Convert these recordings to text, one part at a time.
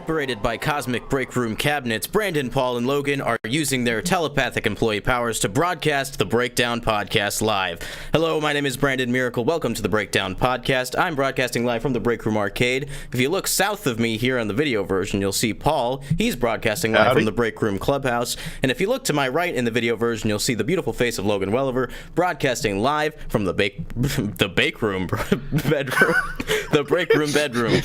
Separated by cosmic break room cabinets, Brandon, Paul, and Logan are using their telepathic employee powers to broadcast the Breakdown Podcast live. Hello, my name is Brandon Miracle. Welcome to the Breakdown Podcast. I'm broadcasting live from the Break Room Arcade. If you look south of me here on the video version, you'll see Paul. He's broadcasting live from the Break Room Clubhouse. And if you look to my right in the video version, you'll see the beautiful face of Logan Welliver broadcasting live from the Break Room bedroom. The Break Room bedroom.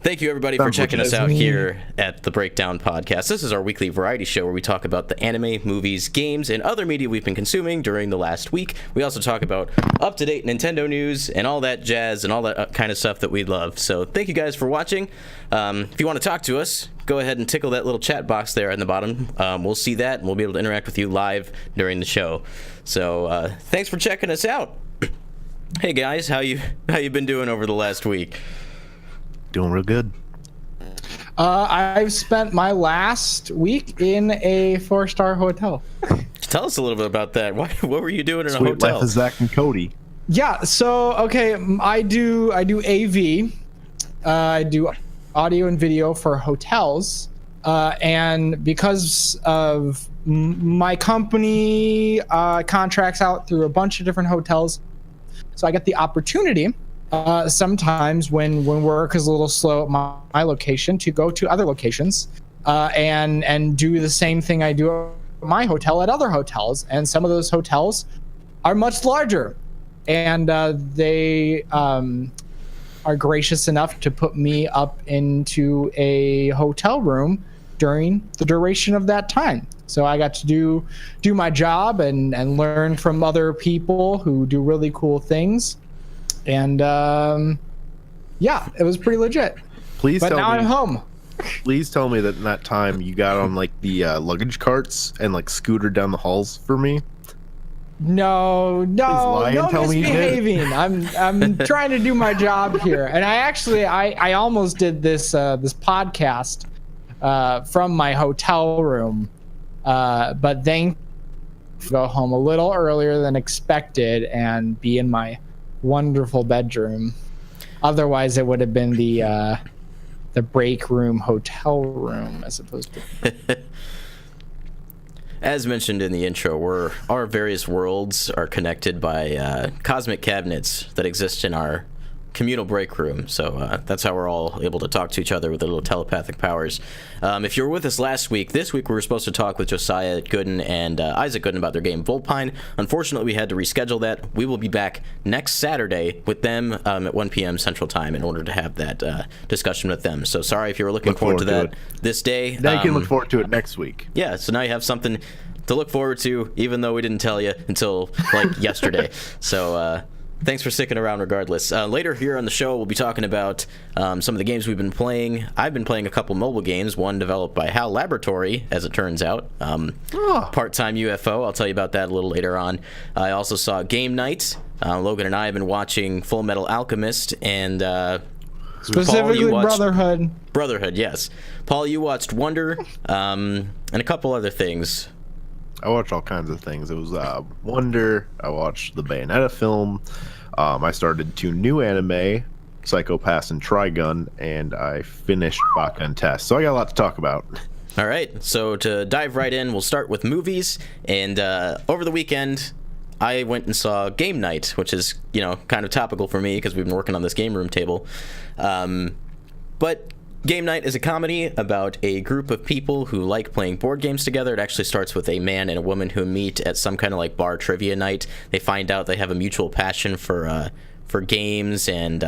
Thank you, everybody, for checking us out here at the Breakdown Podcast. This is our weekly variety show where we talk about the anime, movies, games, and other media we've been consuming during the last week. We also talk about up-to-date Nintendo news and all that jazz and all that kind of stuff that we love. So thank you guys for watching. If you want to talk to us, go ahead and tickle that little chat box there in the bottom. We'll see that, and we'll be able to interact with you live during the show. So thanks for checking us out. Hey, guys, how you been doing over the last week? Doing real good. I've spent my last week in a 4-star hotel. Tell us a little bit about that. What were you doing in a Sweet hotel? Life of Zach and Cody. Yeah, so okay, I do AV. I do audio and video for hotels, and because of my company contracts out through a bunch of different hotels, so I get the opportunity. Sometimes when work is a little slow at my location, to go to other locations and do the same thing I do at my hotel at other hotels. And some of those hotels are much larger, and they are gracious enough to put me up into a hotel room during the duration of that time. So I got to do my job and learn from other people who do really cool things. And yeah, it was pretty legit. But now I'm home. Please tell me that in that time you got on like the luggage carts and like scootered down the halls for me. No misbehaving. I'm trying to do my job here. And I almost did this podcast from my hotel room, but then go home a little earlier than expected and be in my wonderful bedroom. Otherwise it would have been the break room hotel room as opposed to As mentioned in the intro, our various worlds are connected by cosmic cabinets that exist in our communal break room. So that's how we're all able to talk to each other with the little telepathic powers. If you were with us last week, this week we were supposed to talk with Josiah Gooden and Isaac Gooden about their game Volpine. Unfortunately, we had to reschedule that. We will be back next Saturday with them at 1 p.m. Central Time in order to have that discussion with them. So sorry if you were looking forward to that this day. Now you can look forward to it next week. Yeah, so now you have something to look forward to, even though we didn't tell you until like yesterday. So thanks for sticking around regardless. Later here on the show, we'll be talking about some of the games we've been playing. I've been playing a couple mobile games, one developed by HAL Laboratory, as it turns out. Part-time UFO, I'll tell you about that a little later on. I also saw Game Night. Logan and I have been watching Fullmetal Alchemist, and specifically Paul, Brotherhood. Brotherhood, yes. Paul, you watched Wonder, and a couple other things. I watched all kinds of things. It was Wonder. I watched the Bayonetta film. I started 2 new anime, Psycho Pass and Trigun, and I finished Baka and Test. So I got a lot to talk about. All right. So to dive right in, we'll start with movies. And over the weekend, I went and saw Game Night, which is, kind of topical for me because we've been working on this game room table. But Game Night is a comedy about a group of people who like playing board games together. It actually starts with a man and a woman who meet at some kind of like bar trivia night. They find out they have a mutual passion for games and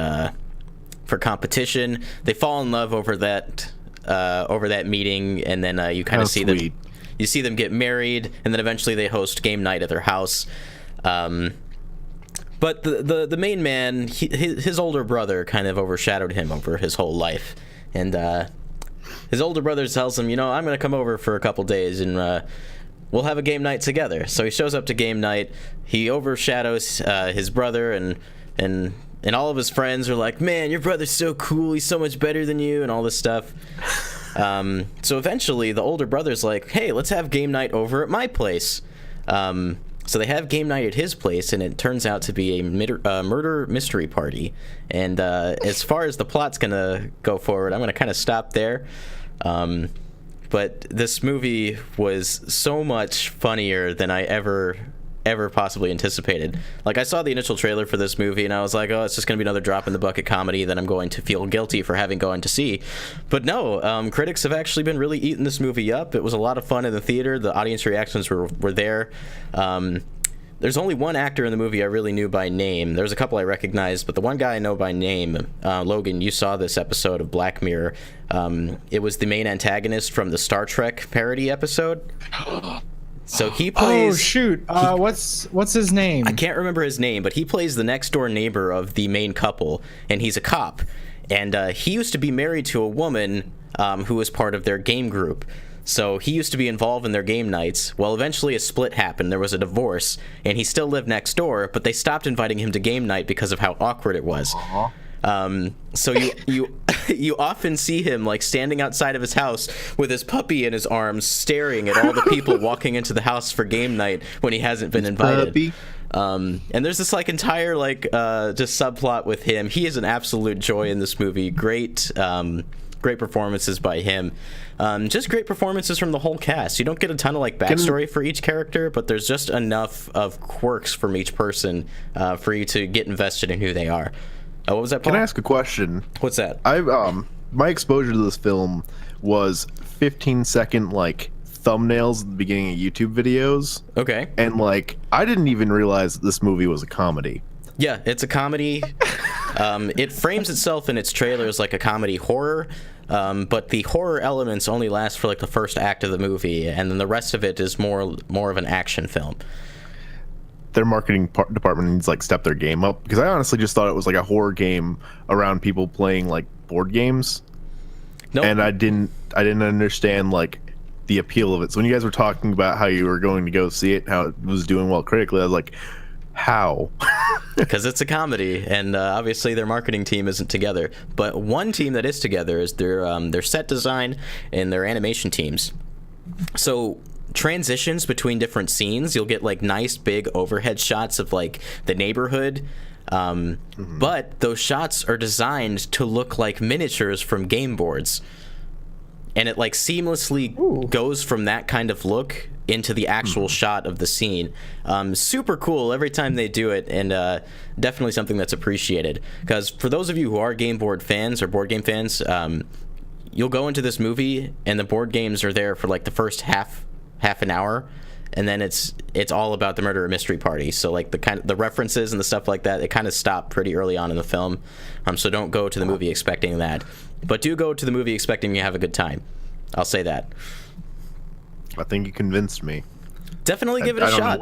for competition. They fall in love over that meeting, and then you kind of see them. You see them get married, and then eventually they host game night at their house. But the main man, his older brother, kind of overshadowed him over his whole life. And his older brother tells him, I'm going to come over for a couple days and we'll have a game night together. So he shows up to game night. He overshadows his brother, and all of his friends are like, man, your brother's so cool. He's so much better than you and all this stuff. So eventually the older brother's like, hey, let's have game night over at my place. So they have game night at his place, and it turns out to be a murder mystery party. And as far as the plot's gonna go forward, I'm gonna kind of stop there. But this movie was so much funnier than I ever possibly anticipated. Like, I saw the initial trailer for this movie and I was like, oh, it's just gonna be another drop in the bucket comedy that I'm going to feel guilty for having gone to see. But no, critics have actually been really eating this movie up. It was a lot of fun in the theater. The audience reactions were there. There's only one actor in the movie I really knew by name. There's a couple I recognized, but the one guy I know by name, Logan, you saw this episode of Black Mirror. It was the main antagonist from the Star Trek parody episode. So he plays... Oh, shoot. What's his name? I can't remember his name, but he plays the next-door neighbor of the main couple, and he's a cop. And he used to be married to a woman who was part of their game group. So he used to be involved in their game nights. Well, eventually a split happened. There was a divorce, and he still lived next door, but they stopped inviting him to game night because of how awkward it was. So you often see him like standing outside of his house with his puppy in his arms, staring at all the people walking into the house for game night when he hasn't been invited. Puppy. And there's this like entire like just subplot with him. He is an absolute joy in this movie. Great performances by him. Just great performances from the whole cast. You don't get a ton of like backstory for each character, but there's just enough of quirks from each person for you to get invested in who they are. What was that, Paul? Can I ask a question? What's that? My exposure to this film was 15-second like thumbnails at the beginning of YouTube videos. Okay. And like I didn't even realize that this movie was a comedy. Yeah, it's a comedy. It frames itself in its trailers like a comedy horror, but the horror elements only last for like the first act of the movie, and then the rest of it is more of an action film. Their marketing department needs like step their game up, because I honestly just thought it was like a horror game around people playing like board games. Nope. And I didn't understand like the appeal of it. So when you guys were talking about how you were going to go see it, how it was doing well critically, I was like, how? Because it's a comedy, and obviously their marketing team isn't together. But one team that is together is their set design and their animation teams. So transitions between different scenes, you'll get like nice big overhead shots of like the neighborhood, but those shots are designed to look like miniatures from game boards, and it like seamlessly goes from that kind of look into the actual shot of the scene. Super cool every time they do it, and definitely something that's appreciated, because for those of you who are game board fans or board game fans, you'll go into this movie and the board games are there for like the first half an hour, and then it's all about the murder mystery party. So like the references and the stuff like that, it kind of stop pretty early on in the film. So don't go to the movie expecting that, but do go to the movie expecting you have a good time. I'll say that. I think you convinced me. Definitely give it a shot.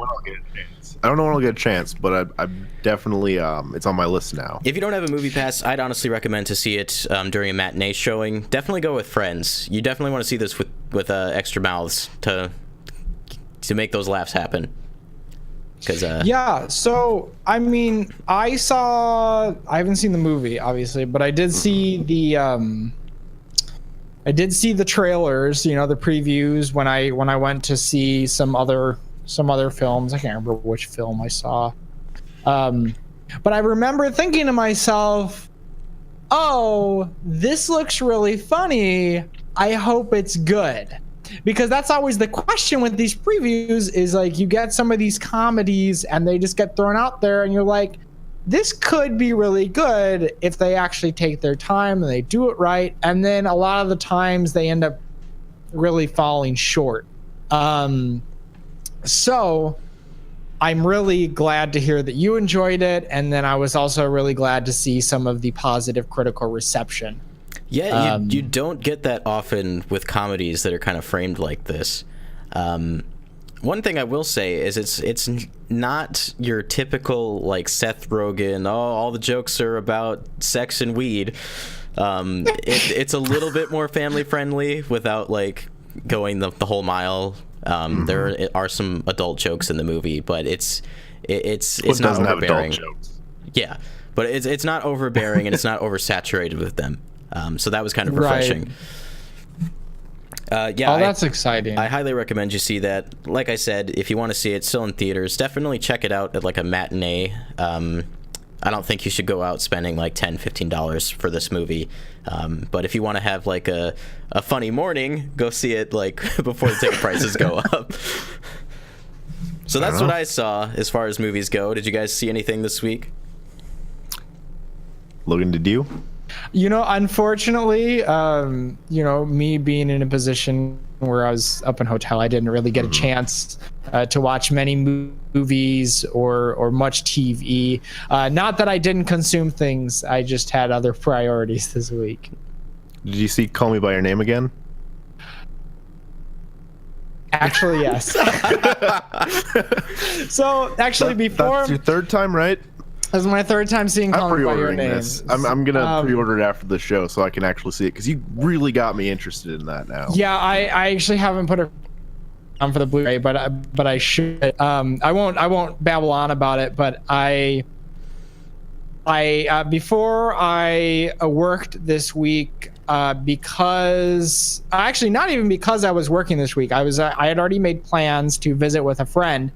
I don't know when I'll get a chance, but I definitely it's on my list now. If you don't have a movie pass, I'd honestly recommend to see it during a matinee showing. Definitely go with friends. You definitely want to see this with extra mouths to make those laughs happen. Yeah, so I mean, I haven't seen the movie obviously, but I did see the trailers, you know, the previews when I went to see some other films. I can't remember which film I saw, but I remember thinking to myself, oh, this looks really funny, I hope it's good. Because that's always the question with these previews, is like you get some of these comedies and they just get thrown out there and you're like, this could be really good if they actually take their time and they do it right. And then a lot of the times they end up really falling short. So I'm really glad to hear that you enjoyed it. And then I was also really glad to see some of the positive critical reception. Yeah, you don't get that often with comedies that are kind of framed like this. One thing I will say is it's not your typical like Seth Rogen, all the jokes are about sex and weed. It's a little bit more family friendly without like going the whole mile. There are some adult jokes in the movie, but it's not overbearing. Yeah, but it's not overbearing and it's not oversaturated with them. So that was kind of refreshing. Yeah. Oh, that's exciting. I highly recommend you see that. Like I said, if you want to see it still in theaters, definitely check it out at like a matinee. I don't think you should go out spending like $10, $15 for this movie. But if you want to have like a funny morning, go see it like before the ticket prices go up. So that's what I saw as far as movies go. Did you guys see anything this week? Logan, did you? Unfortunately, me being in a position where I was up in hotel, I didn't really get a chance to watch many movies or much TV. Not that I didn't consume things, I just had other priorities this week. Did you see Call Me by Your Name again? Actually, yes. So actually, that's your third time, right? This is my third time seeing Call Me by Your pre-ordering Name. this. I'm gonna pre-order it after the show so I can actually see it, because you really got me interested in that now. Yeah, I actually haven't put it on for the Blu-ray, but I should. I won't babble on about it, but I before I worked this week, because actually not even because I was working this week. I had already made plans to visit with a friend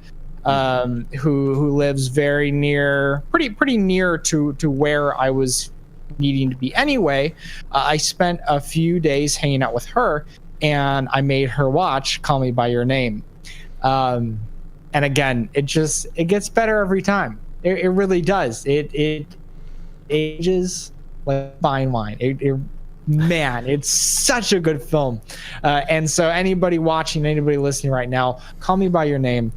who lives very near, pretty near to where I was needing to be anyway. I spent a few days hanging out with her, and I made her watch Call Me by Your Name. And again, it gets better every time. It really does. It ages like fine wine. Man, it's such a good film. And so anybody watching, anybody listening right now, Call Me by Your Name.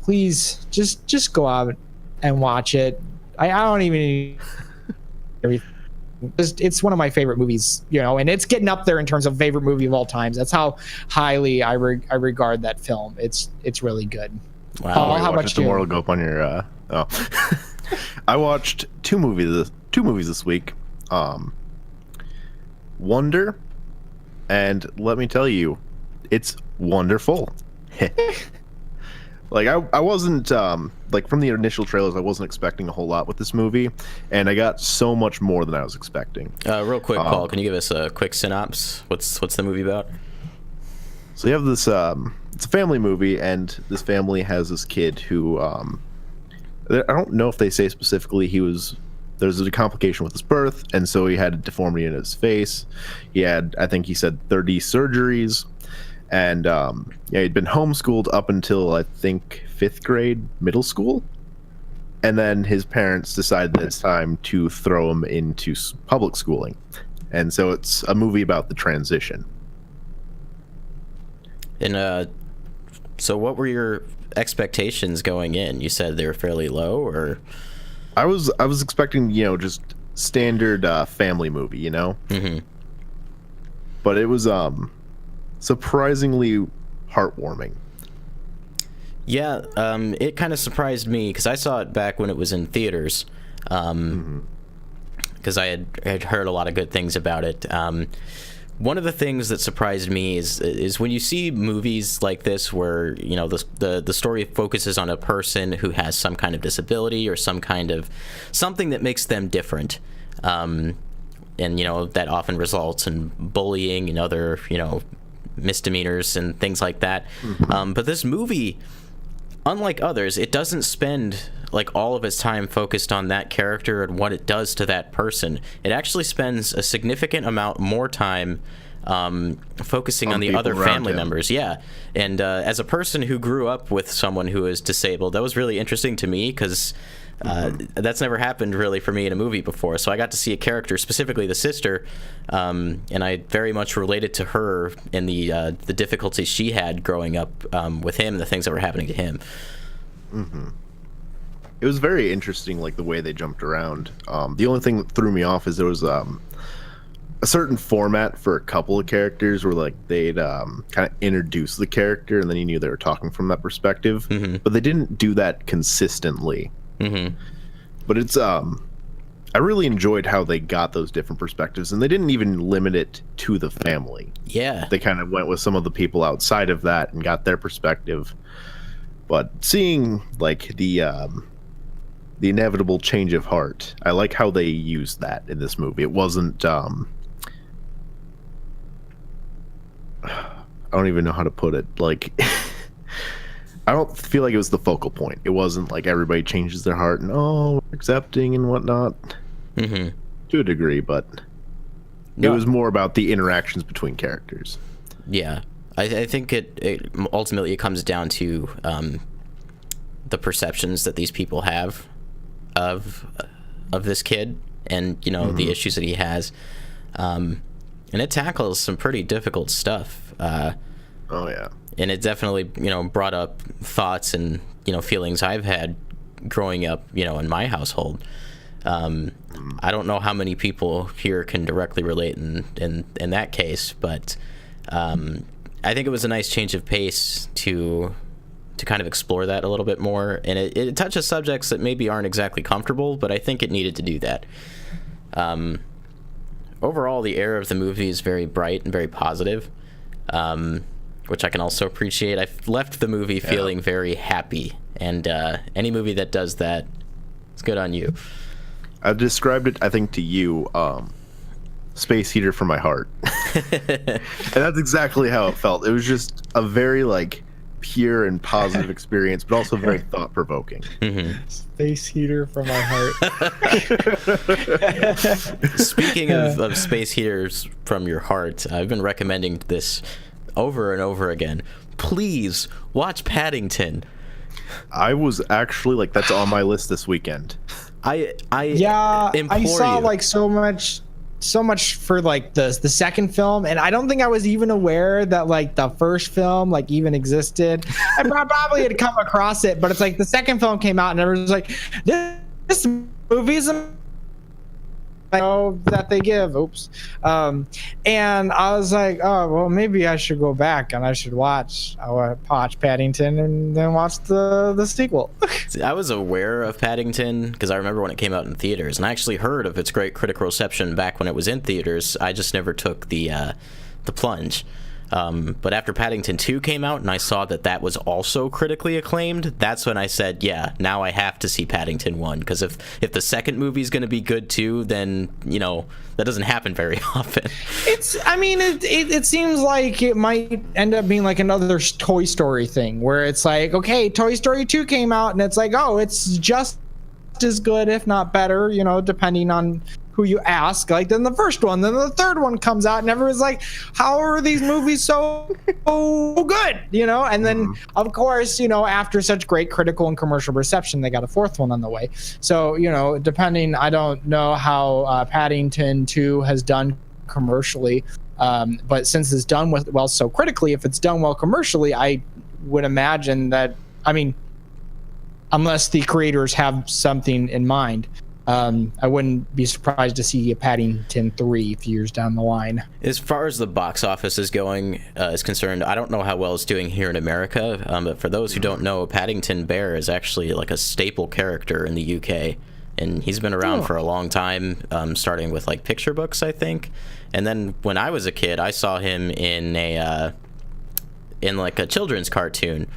Please just go out and watch it. I don't even need everything. It's one of my favorite movies, and it's getting up there in terms of favorite movie of all times. That's how highly I regard that film. It's really good. Wow. How about you? Tomorrow go up on your. I watched two movies this week. Wonder, and let me tell you, it's wonderful. Like I wasn't like, from the initial trailers, I wasn't expecting a whole lot with this movie, and I got so much more than I was expecting. Real quick, Paul, can you give us a quick synopsis? What's the movie about? So you have this it's a family movie, and this family has this kid who I don't know if they say specifically there's a complication with his birth, and so he had a deformity in his face. He had, I think he said, 30 surgeries. And he'd been homeschooled up until, I think, 5th grade middle school. And then his parents decided that it's time to throw him into public schooling. And so it's a movie about the transition. And so what were your expectations going in? You said they were fairly low, or? I was expecting, just standard family movie, Mm-hmm. But it was surprisingly heartwarming. Yeah, it kind of surprised me because I saw it back when it was in theaters, because I had heard a lot of good things about it. One of the things that surprised me is when you see movies like this where the story focuses on a person who has some kind of disability or something that makes them different, and that often results in bullying and other misdemeanors and things like that. But this movie, unlike others, it doesn't spend like all of its time focused on that character and what it does to that person. It actually spends a significant amount more time focusing on the other family members. Yeah. And as a person who grew up with someone who is disabled, that was really interesting to me because that's never happened really for me in a movie before. So I got to see a character, specifically the sister, and I very much related to her and the difficulties she had growing up with him and the things that were happening to him. It was very interesting, like the way they jumped around. The only thing that threw me off is there was a certain format for a couple of characters where like they'd kind of introduce the character and then you knew they were talking from that perspective, but they didn't do that consistently. But it's I really enjoyed how they got those different perspectives, and they didn't even limit it to the family. Yeah, they kind of went with some of the people outside of that and got their perspective. But seeing like the inevitable change of heart, I like how they used that in this movie. It wasn't I don't even know how to put it. Like, I don't feel like it was the focal point. It wasn't like everybody changes their heart and we're accepting and whatnot. Mm-hmm. To a degree, but it was more about the interactions between characters. Yeah, I think it ultimately it comes down to the perceptions that these people have of this kid, and the issues that he has, and it tackles some pretty difficult stuff. Oh yeah, and it definitely brought up thoughts and feelings I've had growing up in my household. I don't know how many people here can directly relate in that case, but I think it was a nice change of pace to kind of explore that a little bit more, and it touches subjects that maybe aren't exactly comfortable, but I think it needed to do that. Overall, the air of the movie is very bright and very positive, which I can also appreciate. I left the movie feeling very happy, and any movie that does that, it's good on you. I described it, I think, to you, space heater for my heart. And that's exactly how it felt. It was just a very, like, pure and positive experience, but also very thought-provoking. Mm-hmm. Space heater for my heart. Speaking of space heaters from your heart, I've been recommending this over and over again. Please watch Paddington. I was actually, like, that's on my list this weekend. I saw you. like so much for like the second film, and I don't think I was even aware that like the first film like even existed. I probably had come across it, but it's like the second film came out and everyone's like, this movie's that they give. And I was like, oh well, maybe I should go back and I should watch Paddington and then watch the sequel. See, I was aware of Paddington because I remember when it came out in theaters, and I actually heard of its great critical reception back when it was in theaters. I just never took the plunge. But after Paddington 2 came out and I saw that was also critically acclaimed, that's when I said, yeah, now I have to see Paddington 1, because if the second movie's going to be good too, then, that doesn't happen very often. It seems like it might end up being like another Toy Story thing, where it's like, okay, Toy Story 2 came out and it's like, oh, it's just as good, if not better, depending on who you ask. Like, then the first one, then the third one comes out and everyone's like, how are these movies so good, and then of course, after such great critical and commercial reception, they got a fourth one on the way. So depending, I don't know how Paddington 2 has done commercially, but since it's done well so critically, if it's done well commercially, I would imagine that, unless the creators have something in mind, I wouldn't be surprised to see a Paddington 3 a few years down the line. As far as the box office is concerned, I don't know how well it's doing here in America, but for those who don't know, Paddington Bear is actually like a staple character in the UK, and he's been around for a long time, starting with like picture books, I think. And then when I was a kid, I saw him in a children's cartoon.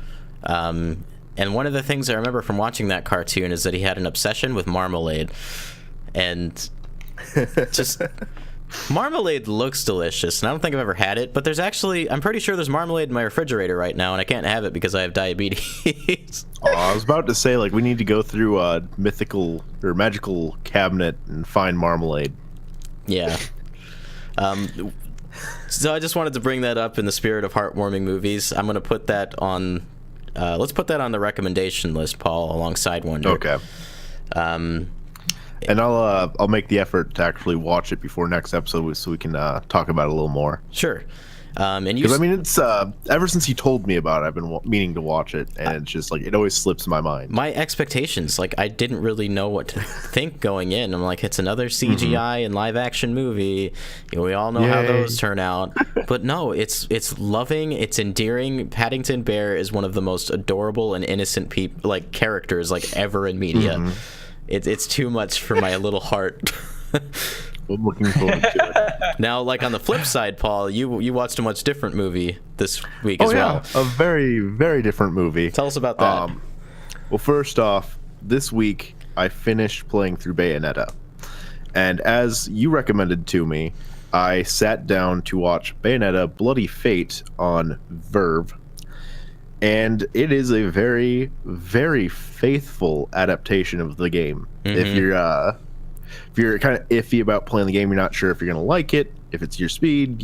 And one of the things I remember from watching that cartoon is that he had an obsession with marmalade. And just marmalade looks delicious, and I don't think I've ever had it, but I'm pretty sure there's marmalade in my refrigerator right now, and I can't have it because I have diabetes. I was about to say, like, we need to go through a mythical or magical cabinet and find marmalade. Yeah. So I just wanted to bring that up in the spirit of heartwarming movies. I'm going to put that on... let's put that on the recommendation list, Paul, alongside Wonder. Okay. And I'll make the effort to actually watch it before next episode so we can talk about it a little more. Sure. And because it's ever since you told me about it, I've been meaning to watch it, and it's just like it always slips my mind. My expectations, like, I didn't really know what to think going in. I'm like, it's another CGI and live action movie. We all know how those turn out. But no, it's loving, it's endearing. Paddington Bear is one of the most adorable and innocent characters ever in media. It's too much for my little heart. I'm looking forward to it. Now, on the flip side, Paul, you watched a much different movie this week as well. A very, very different movie. Tell us about that. Well, first off, this week I finished playing through Bayonetta, and as you recommended to me, I sat down to watch Bayonetta Bloody Fate on Verve, and it is a very, very faithful adaptation of the game. If you're kind of iffy about playing the game, you're not sure if you're going to like it, if it's your speed,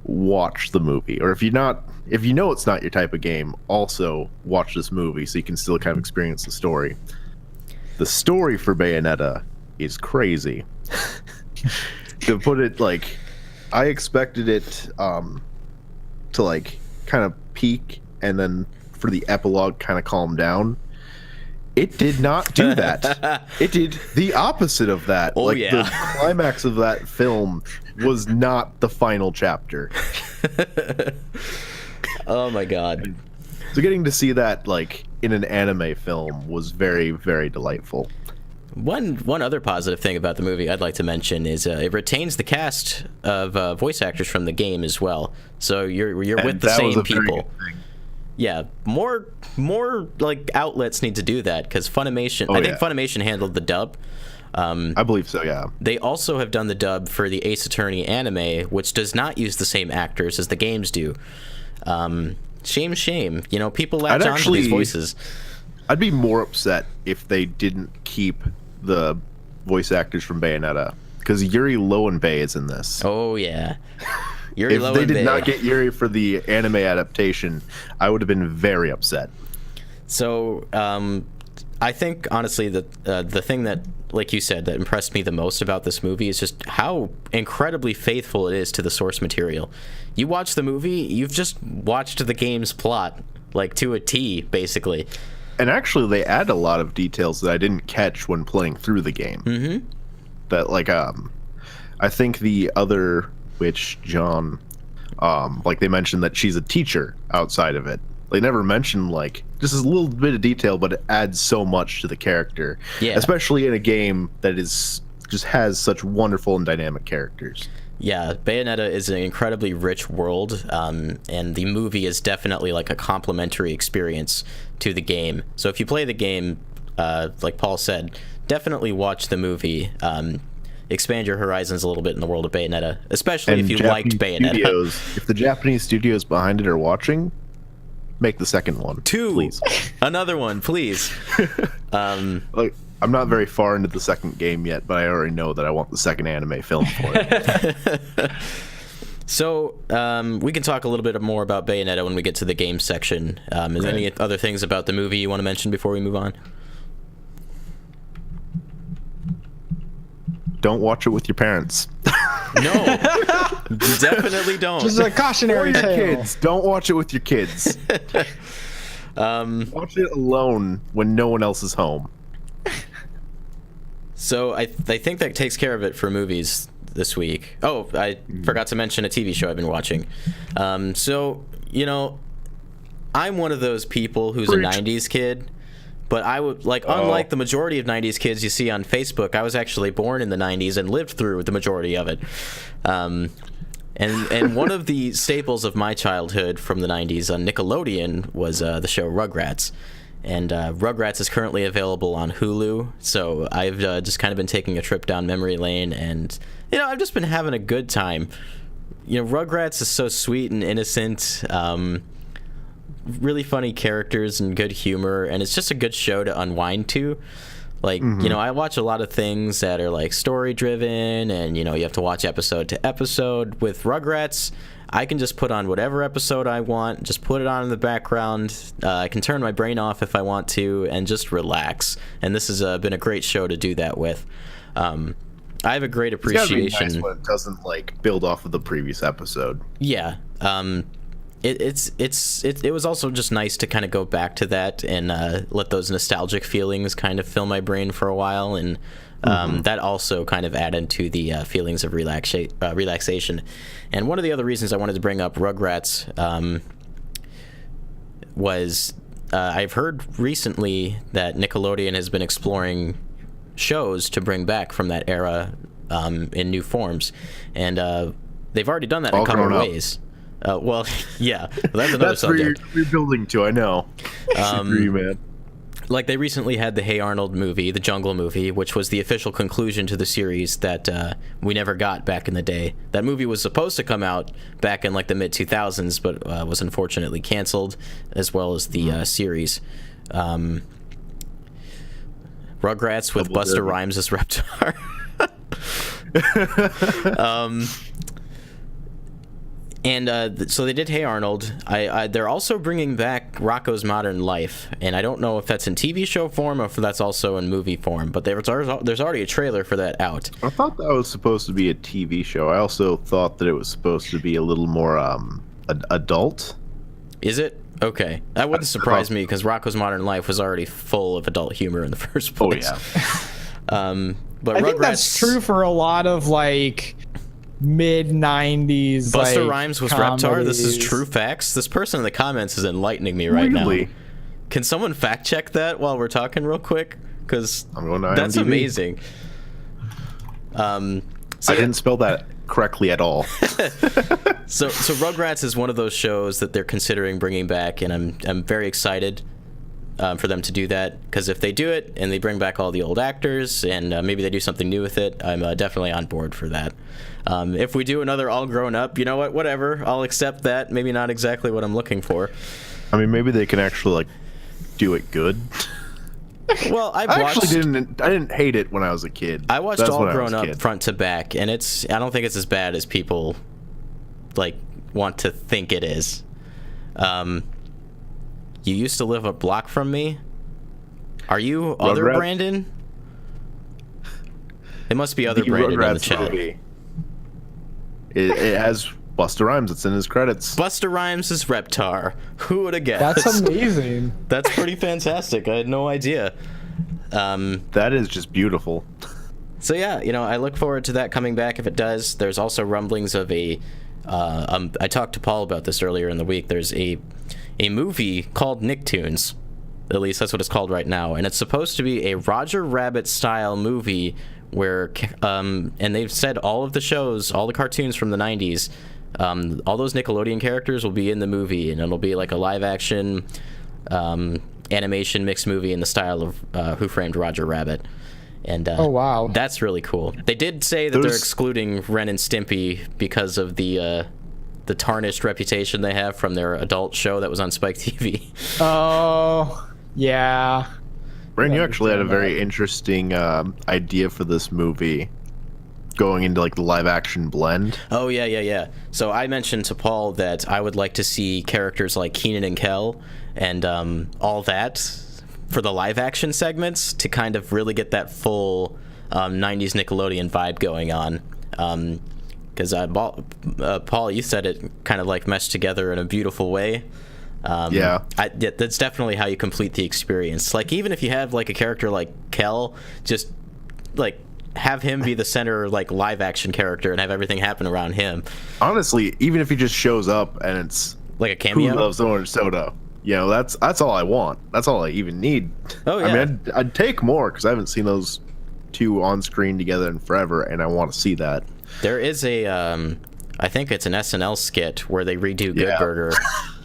watch the movie. Or if you know it's not your type of game, also watch this movie so you can still kind of experience the story. The story for Bayonetta is crazy. To put it I expected it to kind of peak and then for the epilogue kind of calm down. It did not do that. It did the opposite of that. Oh, yeah. The climax of that film was not the final chapter. Oh my god. So getting to see that in an anime film was very, very delightful. One other positive thing about the movie I'd like to mention is it retains the cast of voice actors from the game as well. So you're with the same people. Yeah, more outlets need to do that because Funimation. I think Funimation handled the dub. I believe so. Yeah. They also have done the dub for the Ace Attorney anime, which does not use the same actors as the games do. Shame. People latch on to these voices. I'd be more upset if they didn't keep the voice actors from Bayonetta because Yuri Lowenbay is in this. Oh yeah. If they did not get Yuri for the anime adaptation, I would have been very upset. So, I think, honestly, that the thing that, like you said, that impressed me the most about this movie is just how incredibly faithful it is to the source material. You watch the movie, you've just watched the game's plot, to a T, basically. And actually, they add a lot of details that I didn't catch when playing through the game. Mm-hmm. That, I think the other witch, John, they mentioned that she's a teacher outside of it. They never mentioned just a little bit of detail, but it adds so much to the character. Yeah. Especially in a game that just has such wonderful and dynamic characters. Yeah, Bayonetta is an incredibly rich world, and the movie is definitely a complementary experience to the game. So if you play the game, like Paul said, definitely watch the movie. Expand your horizons a little bit in the world of Bayonetta, especially if you liked Bayonetta. If the Japanese studios behind it are watching, make the second one. Please. Another one, please. I'm not very far into the second game yet, but I already know that I want the second anime film for it. So, we can talk a little bit more about Bayonetta when we get to the game section. Is there any other things about the movie you want to mention before we move on? Don't watch it with your parents. No, definitely don't. Just a cautionary tale. Kids, don't watch it with your kids. Watch it alone when no one else is home. So I think that takes care of it for movies this week. Oh, I forgot to mention a TV show I've been watching. So, I'm one of those people who's a 90s kid. But I would unlike the majority of 90s kids you see on Facebook, I was actually born in the 90s and lived through the majority of it. And one of the staples of my childhood from the 90s on Nickelodeon was the show Rugrats. And Rugrats is currently available on Hulu, so I've just kind of been taking a trip down memory lane, and I've just been having a good time. Rugrats is so sweet and innocent. Really funny characters and good humor, and it's just a good show to unwind to. I watch a lot of things that are story driven, and you have to watch episode to episode. With Rugrats, I can just put on whatever episode I want, just put it on in the background. I can turn my brain off if I want to and just relax, and this has been a great show to do that with. I have a great appreciation. It's gotta be nice when it doesn't build off of the previous episode. Yeah. It was also just nice to kind of go back to that and let those nostalgic feelings kind of fill my brain for a while, and that also kind of added to the feelings of relaxation. And one of the other reasons I wanted to bring up Rugrats was I've heard recently that Nickelodeon has been exploring shows to bring back from that era in new forms, and they've already done that in a couple of ways. Well, yeah, that's another subject. Where you're building to, I know. I agree, man. like they recently had the Hey Arnold movie, the Jungle movie, which was the official conclusion to the series that we never got back in the day. That movie was supposed to come out back in like the mid 2000s, but was unfortunately canceled, as well as the series. Rugrats with Busta Rhymes as Reptar. So they did Hey Arnold. They're also bringing back Rocko's Modern Life, and I don't know if that's in TV show form or if that's also in movie form, but there's already a trailer for that out. I thought that was supposed to be a TV show. I also thought that it was supposed to be a little more adult. Is it? Okay. That wouldn't surprise me, because Rocko's Modern Life was already full of adult humor in the first place. Oh, yeah. But I think that's true for a lot of, like, mid-90s Busta Rhymes was Reptar. This is comedies. true facts. This person in the comments is enlightening me right Really? now. Can someone fact check that while we're talking real quick? Because I'm going to that's IMDb. amazing. I didn't spell that correctly at all. So Rugrats is one of those shows that they're considering bringing back, and I'm very excited for them to do that, because if they do it and they bring back all the old actors and maybe they do something new with it, I'm definitely on board for that. If we do another All Grown Up, you know what? Whatever, I'll accept that. Maybe not exactly what I'm looking for. I mean, maybe they can actually like do it good. Well, I didn't hate it when I was a kid. I watched That's All when I Grown was a Up kid. front to back, and I don't think it's as bad as people like want to think it is. You used to live a block from me. Are you other Rugrats? Brandon? It must be other The Brandon in the Rugrats chat. movie. It has Busta Rhymes. It's in his credits. Busta Rhymes is Reptar. Who would have guessed? That's amazing. That's pretty fantastic. I had no idea. That is just beautiful. So yeah, I look forward to that coming back if it does. There's also rumblings of I talked to Paul about this earlier in the week. There's a movie called Nicktoons. At least that's what it's called right now, and it's supposed to be a Roger Rabbit style movie where and they've said all of the shows, all the cartoons from the 90s, all those Nickelodeon characters will be in the movie, and it'll be like a live action animation mixed movie in the style of Who Framed Roger Rabbit. And Oh, wow. that's really cool. They did say that they're excluding Ren and Stimpy because of the tarnished reputation they have from their adult show that was on Spike TV. Oh, yeah. Brand, you actually had a understand very that. interesting idea for this movie, going into like the live action blend. Oh yeah. So I mentioned to Paul that I would like to see characters like Keenan and Kel and all that for the live action segments to kind of really get that full 90s Nickelodeon vibe going on. Because Paul, you said it kind of like meshed together in a beautiful way. Yeah. That's definitely how you complete the experience. Like, even if you have like a character like Kel, just like have him be the center like live action character and have everything happen around him. Honestly, even if he just shows up and it's Like a cameo. Who Loves Orange Soda, that's all I want. That's all I even need. Oh, yeah. I mean, I'd take more because I haven't seen those two on screen together in forever, and I want to see that. There is I think it's an SNL skit where they redo Good Yeah. Burger,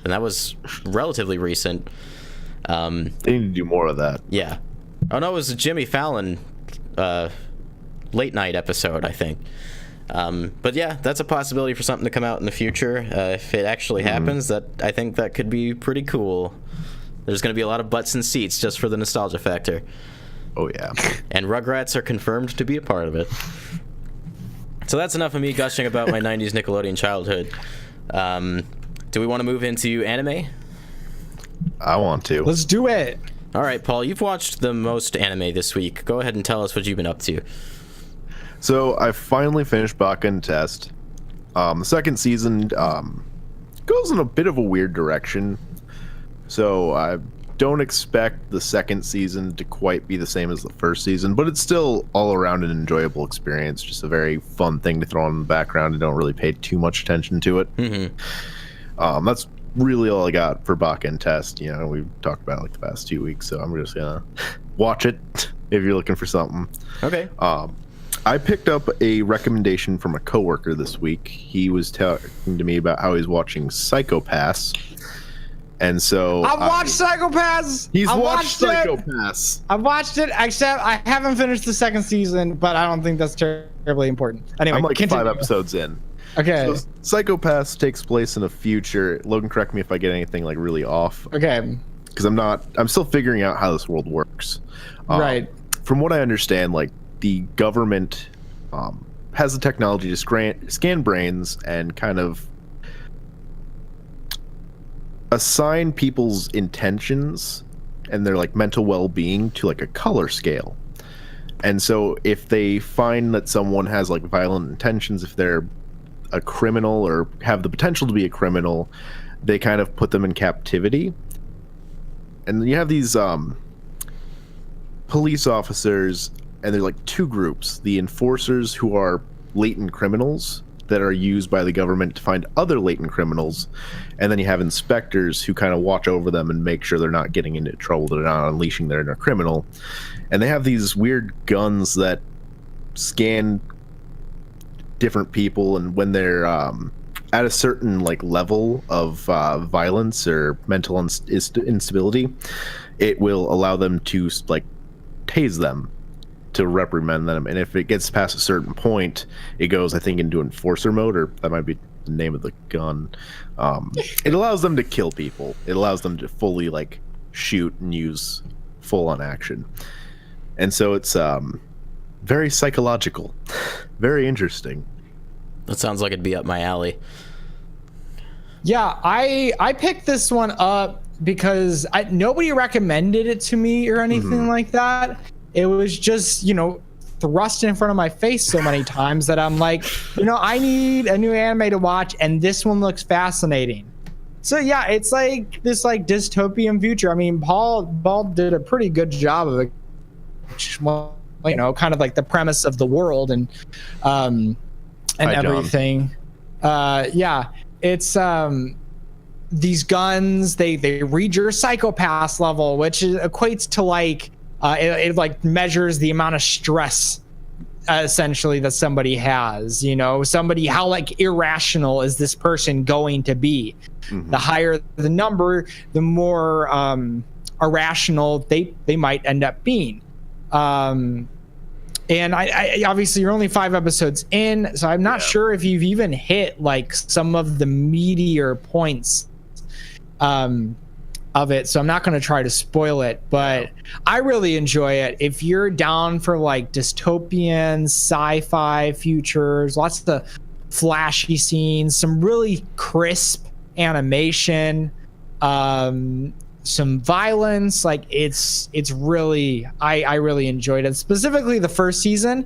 and that was relatively recent. They need to do more of that. Yeah. Oh no, it was a Jimmy Fallon late night episode, I think. But yeah, that's a possibility for something to come out in the future. If it actually happens, I think that could be pretty cool. There's going to be a lot of butts and seats just for the nostalgia factor. Oh yeah. And Rugrats are confirmed to be a part of it. So that's enough of me gushing about my 90s Nickelodeon childhood. Do we want to move into anime? I want to. Let's do it. All right, Paul, you've watched the most anime this week. Go ahead and tell us what you've been up to. So I finally finished Bakken Test. The second season goes in a bit of a weird direction. So I don't expect the second season to quite be the same as the first season, but it's still all around an enjoyable experience. Just a very fun thing to throw on in the background and don't really pay too much attention to it. Mm-hmm. That's really all I got for Bakken Test. We've talked about it like the past 2 weeks, so I'm just gonna watch it if you're looking for something. Okay. I picked up a recommendation from a coworker this week. He was talking to me about how he's watching Psycho Pass, And so I've watched Psycho-Pass. He's I've watched it. Psycho-Pass. I've watched it, except I haven't finished the second season, but I don't think that's terribly important. Anyway, I'm like continue. 5 episodes in. Okay. So Psycho-Pass takes place in the future. Logan, correct me if I get anything like really off. Okay. Because I'm still figuring out how this world works. Right. From what I understand, like the government has the technology to scan brains and kind of assign people's intentions and their like mental well-being to like a color scale. And so if they find that someone has like violent intentions, if they're a criminal or have the potential to be a criminal, they kind of put them in captivity. And you have these police officers, and they're like two groups: the enforcers, who are latent criminals that are used by the government to find other latent criminals, and then you have inspectors who kind of watch over them and make sure they're not getting into trouble, they're not unleashing their inner criminal. And they have these weird guns that scan different people, and when they're at a certain like level of violence or mental instability, it will allow them to like tase them to reprimand them. And if it gets past a certain point, it goes, I think, into enforcer mode, or that might be the name of the gun. It allows them to kill people. It allows them to fully like shoot and use full on action. And so it's very psychological, very interesting. That sounds like it'd be up my alley. Yeah, I picked this one up because nobody recommended it to me or anything like that. It was just, thrust in front of my face so many times that I'm like, I need a new anime to watch, and this one looks fascinating. So yeah, it's like this like dystopian future. I mean, Paul did a pretty good job of it. Kind of like the premise of the world and everything. Yeah, it's these guns. They read your Psycho-Pass level, which equates to like it like measures the amount of stress essentially that somebody has. Somebody, how like irrational is this person going to be? The higher the number, the more irrational they might end up being. And I obviously you're only 5 episodes in, so I'm not sure if you've even hit like some of the meatier points of it, so I'm not going to try to spoil it, but I really enjoy it. If you're down for like dystopian sci-fi futures, lots of flashy scenes, some really crisp animation, some violence, like it's really I really enjoyed it, specifically the first season.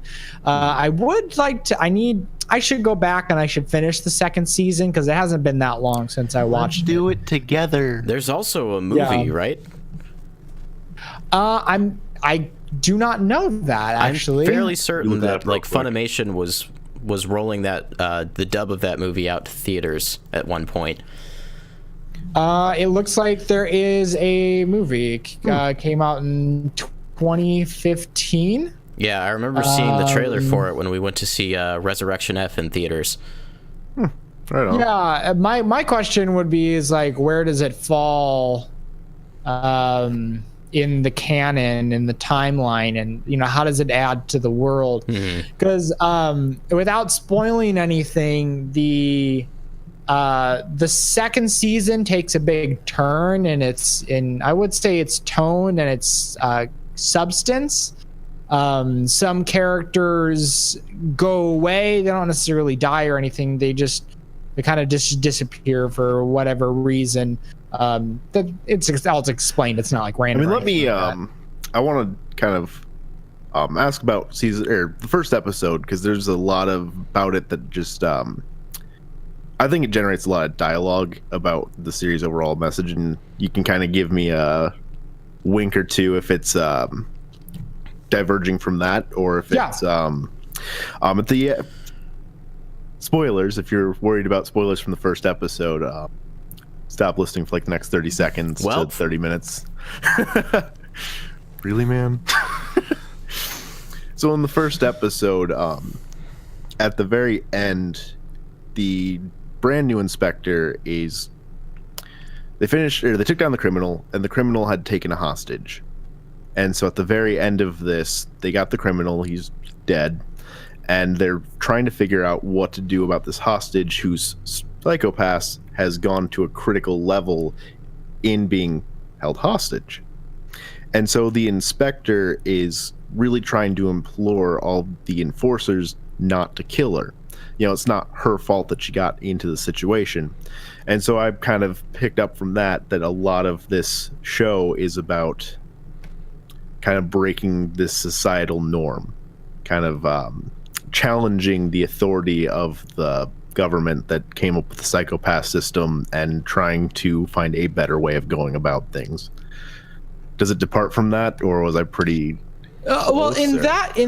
I should go back and I should finish the second season because it hasn't been that long since I watched it. Let's do it together. There's also a movie, right? I do not know that, actually. I'm fairly certain that like Funimation was rolling that the dub of that movie out to theaters at one point. It looks like there is a movie. It came out in 2015. Yeah, I remember seeing the trailer for it when we went to see Resurrection F in theaters. Right on. Yeah, my question would be is like, where does it fall in the canon, in the timeline, and how does it add to the world? Because without spoiling anything, the second season takes a big turn, and I would say its tone and its substance. Some characters go away. They don't necessarily die or anything. They kind of just disappear for whatever reason. It's explained. It's not like random. I mean, I want to kind of ask about the first episode, because there's a lot about it that just I think it generates a lot of dialogue about the series' overall message, and you can kind of give me a wink or two if it's diverging from that, or if it's at the spoilers. If you're worried about spoilers from the first episode, stop listening for like the next 30 seconds to 30 minutes. Really, man? So in the first episode, at the very end, the brand new inspector is they took down the criminal, and the criminal had taken a hostage. And so at the very end of this, they got the criminal, he's dead, and they're trying to figure out what to do about this hostage whose psychopath has gone to a critical level in being held hostage. And so the inspector is really trying to implore all the enforcers not to kill her. It's not her fault that she got into the situation. And so I've kind of picked up from that a lot of this show is about kind of breaking this societal norm, kind of challenging the authority of the government that came up with the psychopath system and trying to find a better way of going about things. Does it depart from that, or was I pretty well, in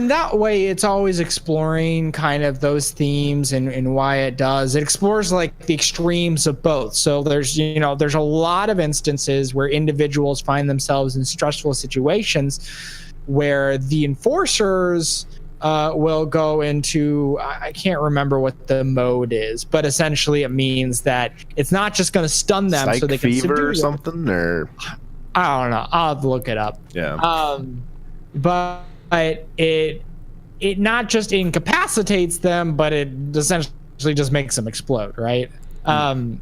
that way, it's always exploring kind of those themes and why it does. It explores like the extremes of both. So there's a lot of instances where individuals find themselves in stressful situations where the enforcers will go into, I can't remember what the mode is, but essentially it means that it's not just going to stun them Psych so they can fever or something, or I don't know. I'll have to look it up. Yeah. But it not just incapacitates them, but it essentially just makes them explode, right? And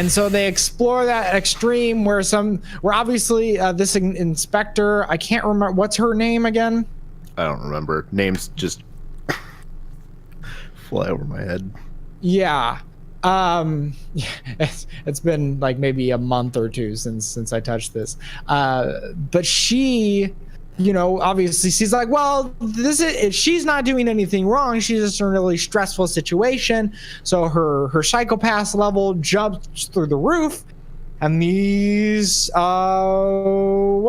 so they explore that extreme where obviously this inspector, I can't remember, what's her name again? I don't remember. Names just fly over my head. Yeah. It's been like maybe a month or two since I touched this. But she, obviously she's like, well, she's not doing anything wrong. She's just in a really stressful situation. So her psychopath level jumps through the roof. And these, what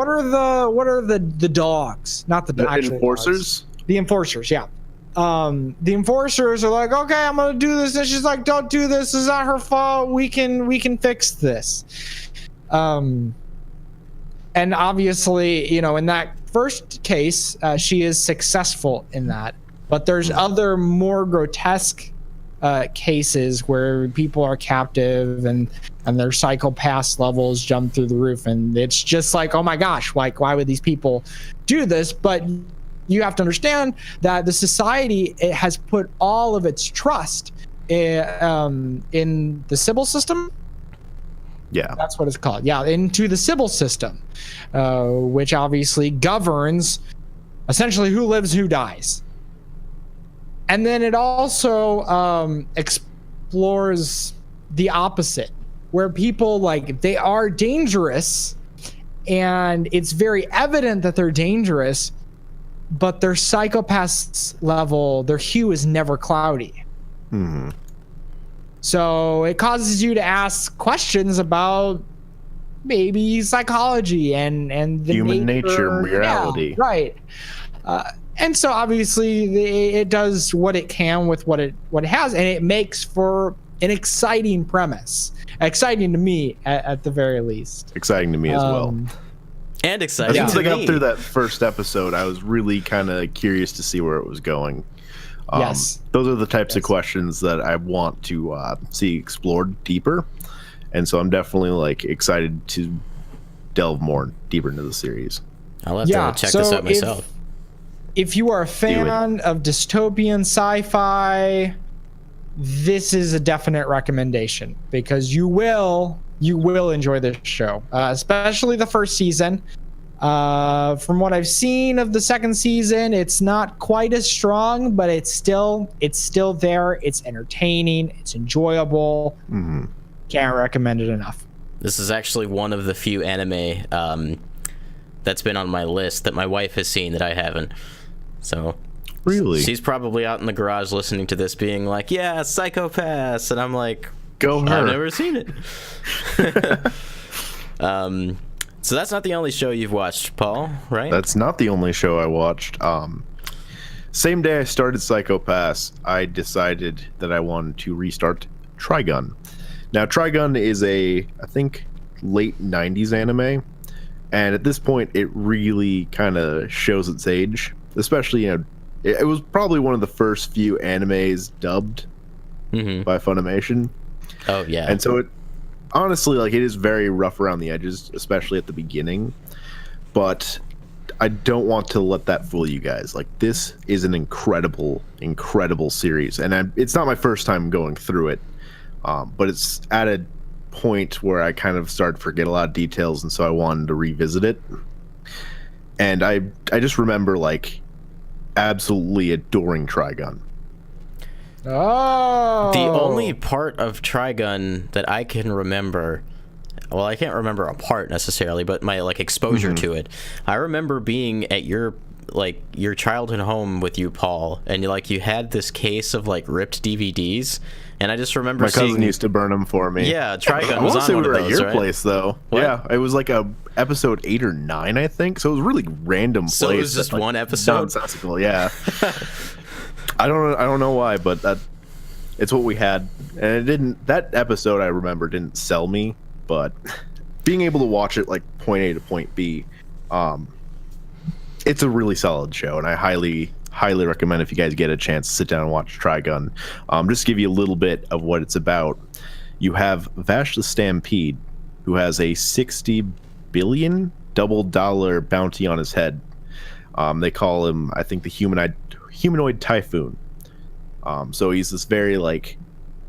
are the dogs? Not the actual enforcers? Dogs. The enforcers, yeah. The enforcers are like, okay, I'm gonna do this, and she's like, don't do this. It's not her fault. We can fix this. And obviously, in that first case, she is successful in that. But there's other more grotesque cases where people are captive and their psychopath levels jump through the roof, and it's just like, oh my gosh, like why would these people do this? But you have to understand that the society, it has put all of its trust in the civil system. Yeah, that's what it's called. Yeah, into the civil system, which obviously governs essentially who lives, who dies. And then it also explores the opposite, where people they are dangerous, and it's very evident that they're dangerous, but their psychopath level, their hue is never cloudy. Mm-hmm. So it causes you to ask questions about maybe psychology and the human nature, reality. Yeah, right. And so obviously it does what it can with what it has, and it makes for an exciting premise. Exciting to me, at the very least. Exciting to me as well. And exciting. Since I got through that first episode, I was really kind of curious to see where it was going. Yes. Those are the types of questions that I want to see explored deeper. And so I'm definitely excited to delve more deeper into the series. I'll have to check this out myself. If you are a fan of dystopian sci-fi, this is a definite recommendation, because you will enjoy this show, especially the first season. From what I've seen of the second season, it's not quite as strong, but it's still there. It's entertaining. It's enjoyable. Mm-hmm. Can't recommend it enough. This is actually one of the few anime that's been on my list that my wife has seen that I haven't. So really, she's probably out in the garage listening to this, being like, "Yeah, psychopaths," and I'm like, "Go her! I've never seen it." So that's not the only show you've watched, Paul, right? That's not the only show I watched. Same day I started Psychopaths, I decided that I wanted to restart Trigun. Now, Trigun is I think, late 90s anime, and at this point, it really kind of shows its age. Especially, it was probably one of the first few animes dubbed by Funimation. Oh, yeah. And so honestly, like, it is very rough around the edges, especially at the beginning. But I don't want to let that fool you guys. Like, this is an incredible, incredible series, and it's not my first time going through it, but it's at a point where I kind of started to forget a lot of details, and so I wanted to revisit it. And I just remember, like, absolutely adoring Trigun. Oh. The only part of Trigun that I can remember, well, I can't remember a part necessarily, but my like exposure to it. I remember being at your childhood home with you, Paul, and you had this case of like ripped DVDs, and I just remember my cousin seeing, used to burn them for me. Yeah, Trigun was I on say one we were of at those, your right? place though. What? Yeah, it was like a episode 8 or 9, I think. So it was a really random place. So it was just like, one episode. Nonsensical, yeah. I don't know why, but it's what we had, and it didn't. That episode I remember didn't sell me, but being able to watch it like point A to point B, it's a really solid show, and I highly recommend if you guys get a chance to sit down and watch Trigun. Just to give you a little bit of what it's about. You have Vash the Stampede, who has a $60 billion double dollar bounty on his head. They call him, I think, the humanoid typhoon. So he's this very like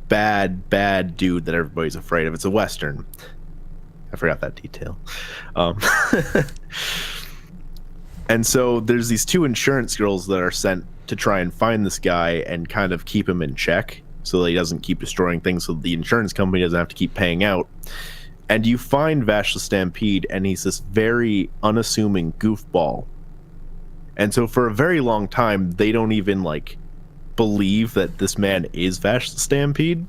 bad dude that everybody's afraid of. It's a Western. I forgot that detail. And so there's these 2 insurance girls that are sent to try and find this guy and kind of keep him in check so that he doesn't keep destroying things, so the insurance company doesn't have to keep paying out. And you find Vash the Stampede, and he's this very unassuming goofball. And so for a very long time, they don't even like believe that this man is Vash the Stampede.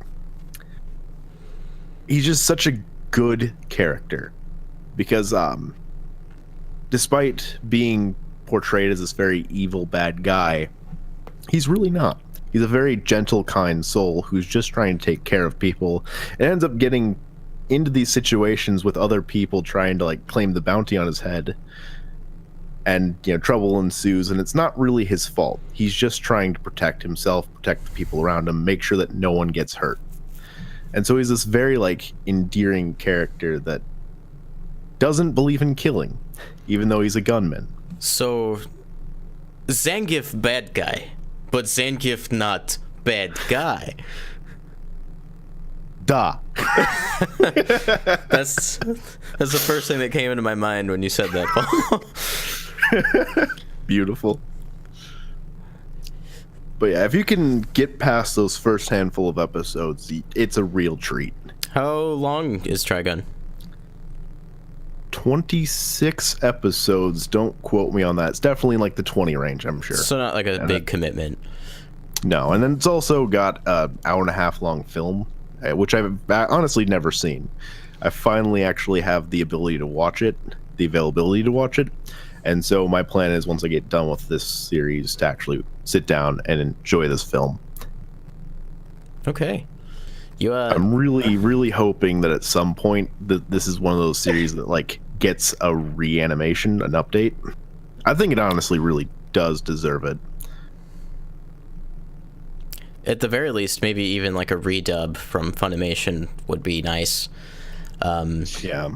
He's just such a good character because despite being portrayed as this very evil bad guy, he's really not. He's a very gentle, kind soul who's just trying to take care of people, and ends up getting into these situations with other people trying to like claim the bounty on his head, and trouble ensues, and it's not really his fault. He's just trying to protect himself, protect the people around him, make sure that no one gets hurt. And so he's this very like endearing character that doesn't believe in killing, even though he's a gunman. So Zangief bad guy, but Zangief not bad guy. Duh. That's the first thing that came into my mind when you said that, Paul. Beautiful. But yeah, if you can get past those first handful of episodes, it's a real treat. How long is Trigun? 26 episodes. Don't quote me on that. It's definitely like the 20 range, I'm sure. So not like a big commitment. No, and then it's also got an hour and a half long film, which I've honestly never seen. I finally actually have the ability to watch it, the availability to watch it. And so my plan is, once I get done with this series, to actually sit down and enjoy this film. Okay. I'm really hoping that at some point that this is one of those series that like gets a reanimation, an update. I think it honestly really does deserve it. At the very least, maybe even like a redub from Funimation would be nice. Yeah.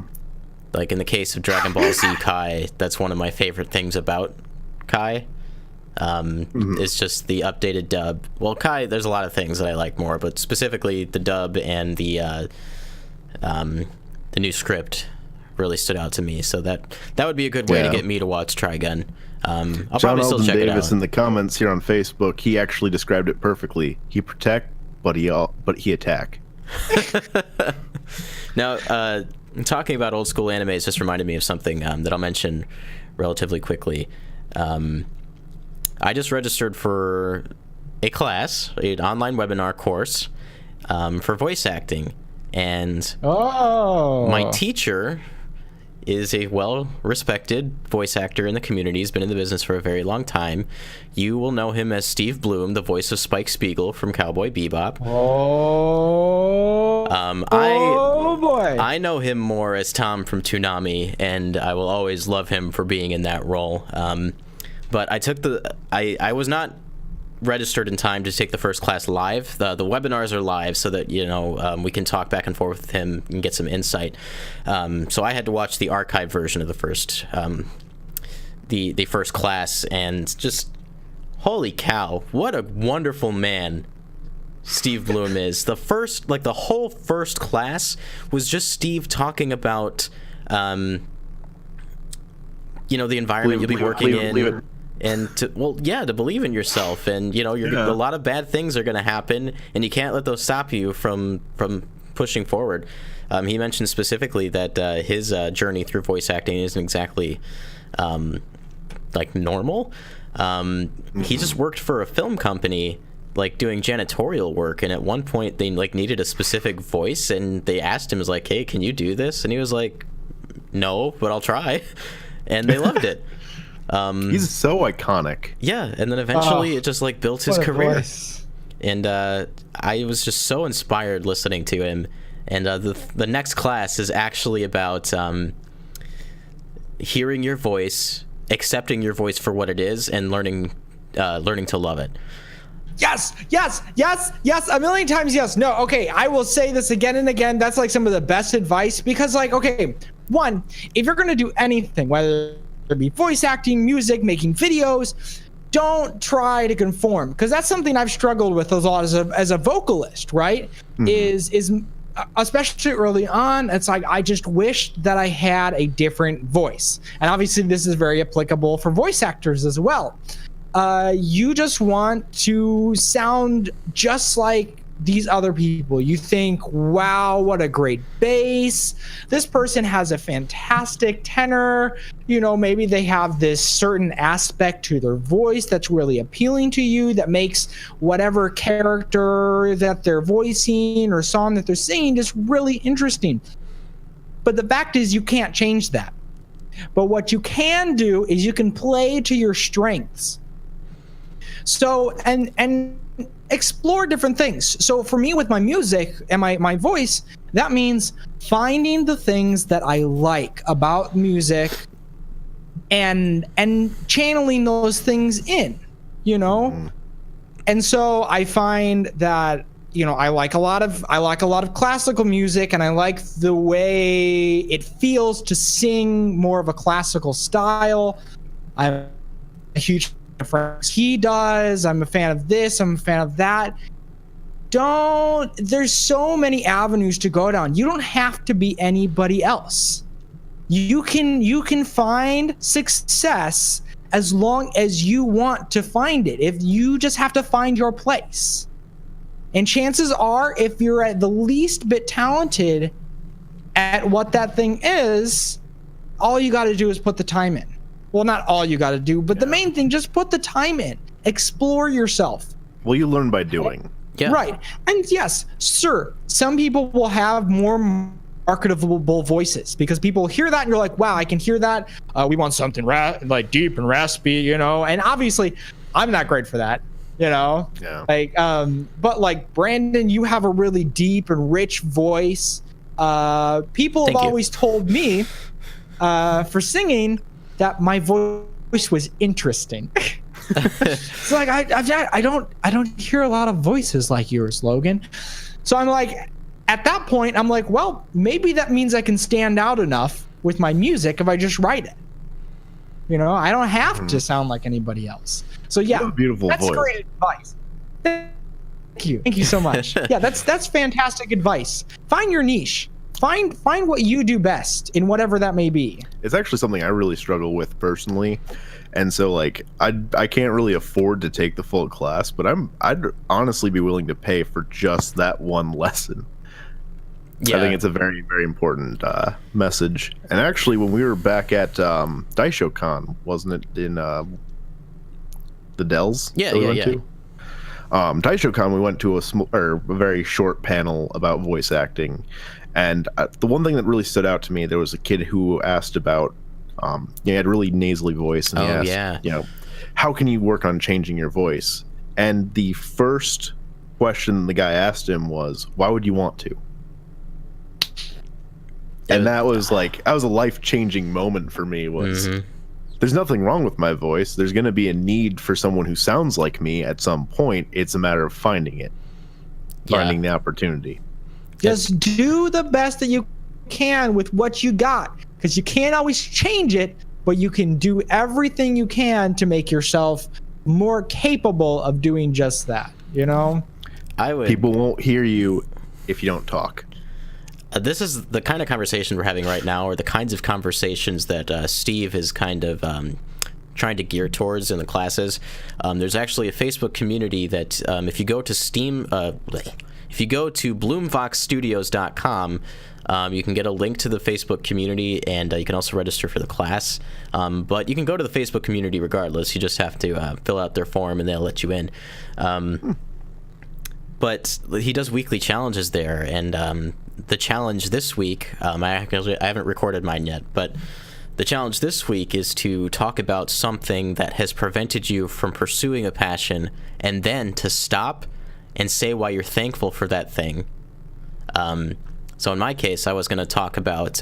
Like in the case of Dragon Ball Z Kai, that's one of my favorite things about Kai. It's just the updated dub. Well, Kai, there's a lot of things that I like more, but specifically the dub and the new script really stood out to me. So that would be a good way to get me to watch Trigun. I'll probably still check it out. In the comments here on Facebook, he actually described it perfectly. He protect, but he attack. Now, talking about old school animes just reminded me of something that I'll mention relatively quickly. I just registered for a class, an online webinar course for voice acting, and my teacher is a well-respected voice actor in the community. He's been in the business for a very long time. You will know him as Steve Bloom, the voice of Spike Spiegel from Cowboy Bebop. Boy. I know him more as Tom from Toonami, and I will always love him for being in that role. But I was not registered in time to take the first class live. The webinars are live so that, we can talk back and forth with him and get some insight. So I had to watch the archive version of the first the first class, and just holy cow, what a wonderful man Steve Bloom is. The whole first class was just Steve talking about the environment you'll be working in. And to believe in yourself, and a lot of bad things are going to happen, and you can't let those stop you from pushing forward. He mentioned specifically that his journey through voice acting isn't exactly like normal. He just worked for a film company, like doing janitorial work, and at one point they like needed a specific voice, and they asked him, like, "Hey, can you do this?" And he was like, "No, but I'll try," and they loved it. He's so iconic. Yeah, and then eventually it just like built his career. Voice. And I was just so inspired listening to him. And the next class is actually about hearing your voice, accepting your voice for what it is, and learning to love it. Yes, a million times yes. No, okay, I will say this again and again. That's like some of the best advice, because like, okay, one, if you're going to do anything, whether it be voice acting, music, making videos, don't try to conform, because that's something I've struggled with a lot as a vocalist, right? Mm-hmm. Is especially early on, it's like I just wish that I had a different voice. And obviously this is very applicable for voice actors as well. You just want to sound just like these other people. You think, wow, what a great bass. This person has a fantastic tenor. Maybe they have this certain aspect to their voice that's really appealing to you, that makes whatever character that they're voicing or song that they're singing just really interesting. But the fact is, you can't change that. But what you can do is you can play to your strengths. So, and explore different things. So for me, with my music and my voice, that means finding the things that I like about music and channeling those things in, And so I find that, I like a lot of classical music, and I like the way it feels to sing more of a classical style. I'm a huge he does. I'm a fan of this. I'm a fan of that. There's so many avenues to go down. You don't have to be anybody else. You can find success as long as you want to find it. If you just have to find your place. And chances are, if you're at the least bit talented at what that thing is, all you got to do is put the time in. Well, not all you got to do, but the main thing, just put the time in. Explore yourself. Well, you learn by doing. Yeah. Right. And yes, sir, some people will have more marketable voices, because people hear that and you're like, wow, I can hear that. We want something like deep and raspy, And obviously, I'm not great for that, Yeah. Like, but like Brandon, you have a really deep and rich voice. People have always told me for singing that my voice was interesting. It's like I don't hear a lot of voices like yours, Logan. So I'm like, at that point, I'm like, well, maybe that means I can stand out enough with my music if I just write it. I don't have to sound like anybody else. So yeah, that's voice. Great advice. Thank you so much. Yeah, that's fantastic advice. Find your niche. Find what you do best in whatever that may be. It's actually something I really struggle with personally, and so like I can't really afford to take the full class, but I'd honestly be willing to pay for just that one lesson. Yeah. I think it's a very, very important message. And actually, when we were back at DaishoCon, wasn't it in the Dells? Yeah. DaishoCon, we went to a very short panel about voice acting. And the one thing that really stood out to me, there was a kid who asked about, he had a really nasally voice, and he asked, how can you work on changing your voice? And the first question the guy asked him was, why would you want to? And that was a life-changing moment for me. there's nothing wrong with my voice. There's going to be a need for someone who sounds like me at some point. It's a matter of finding it, finding the opportunity. Just do the best that you can with what you got, because you can't always change it, but you can do everything you can to make yourself more capable of doing just that. You know, people won't hear you if you don't talk. This is the kind of conversation we're having right now, or the kinds of conversations that Steve is kind of trying to gear towards in the classes. There's actually a Facebook community that if you go to bloomvoxstudios.com, you can get a link to the Facebook community, and you can also register for the class. But you can go to the Facebook community regardless. You just have to fill out their form, and they'll let you in. But he does weekly challenges there, and the challenge this week, I haven't recorded mine yet, but the challenge this week is to talk about something that has prevented you from pursuing a passion, and then to stop and say why you're thankful for that thing. So in my case, I was going to talk about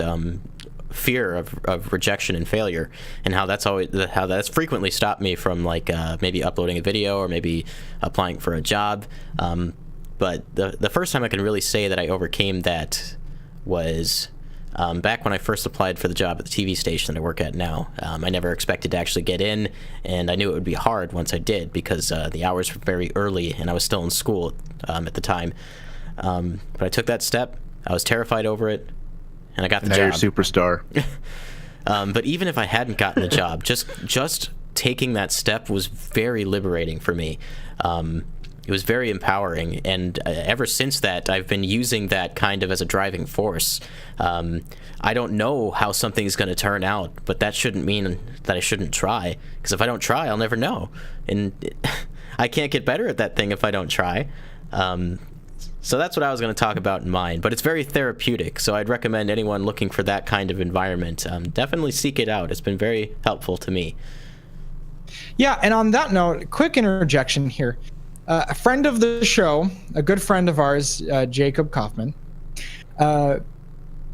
fear of rejection and failure, and how that's frequently stopped me from maybe uploading a video or maybe applying for a job. But the first time I can really say that I overcame that was back when I first applied for the job at the TV station that I work at now. I never expected to actually get in, and I knew it would be hard once I did, because the hours were very early and I was still in school at the time. But I took that step. I was terrified over it, and I got the job. Now you're a superstar. But even if I hadn't gotten the job, just taking that step was very liberating for me. It was very empowering, and ever since that, I've been using that kind of as a driving force. I don't know how something's going to turn out, but that shouldn't mean that I shouldn't try, because if I don't try, I'll never know. And I can't get better at that thing if I don't try. So that's what I was going to talk about in mine, but it's very therapeutic, so I'd recommend anyone looking for that kind of environment, definitely seek it out. It's been very helpful to me. Yeah, and on that note, quick interjection here. A friend of the show, a good friend of ours, Jacob Kaufman,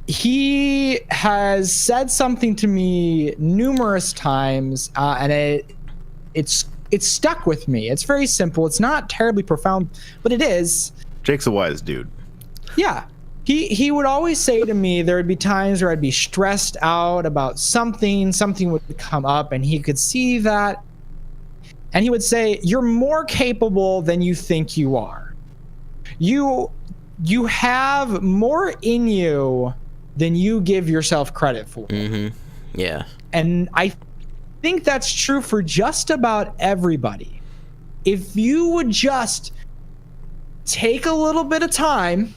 he has said something to me numerous times, and it's stuck with me. It's very simple. It's not terribly profound, but it is. Jake's a wise dude. Yeah. He would always say to me, there would be times where I'd be stressed out about something would come up, and he could see that. And he would say, you're more capable than you think you are. You have more in you than you give yourself credit for. Mm-hmm. Yeah. And I think that's true for just about everybody. If you would just take a little bit of time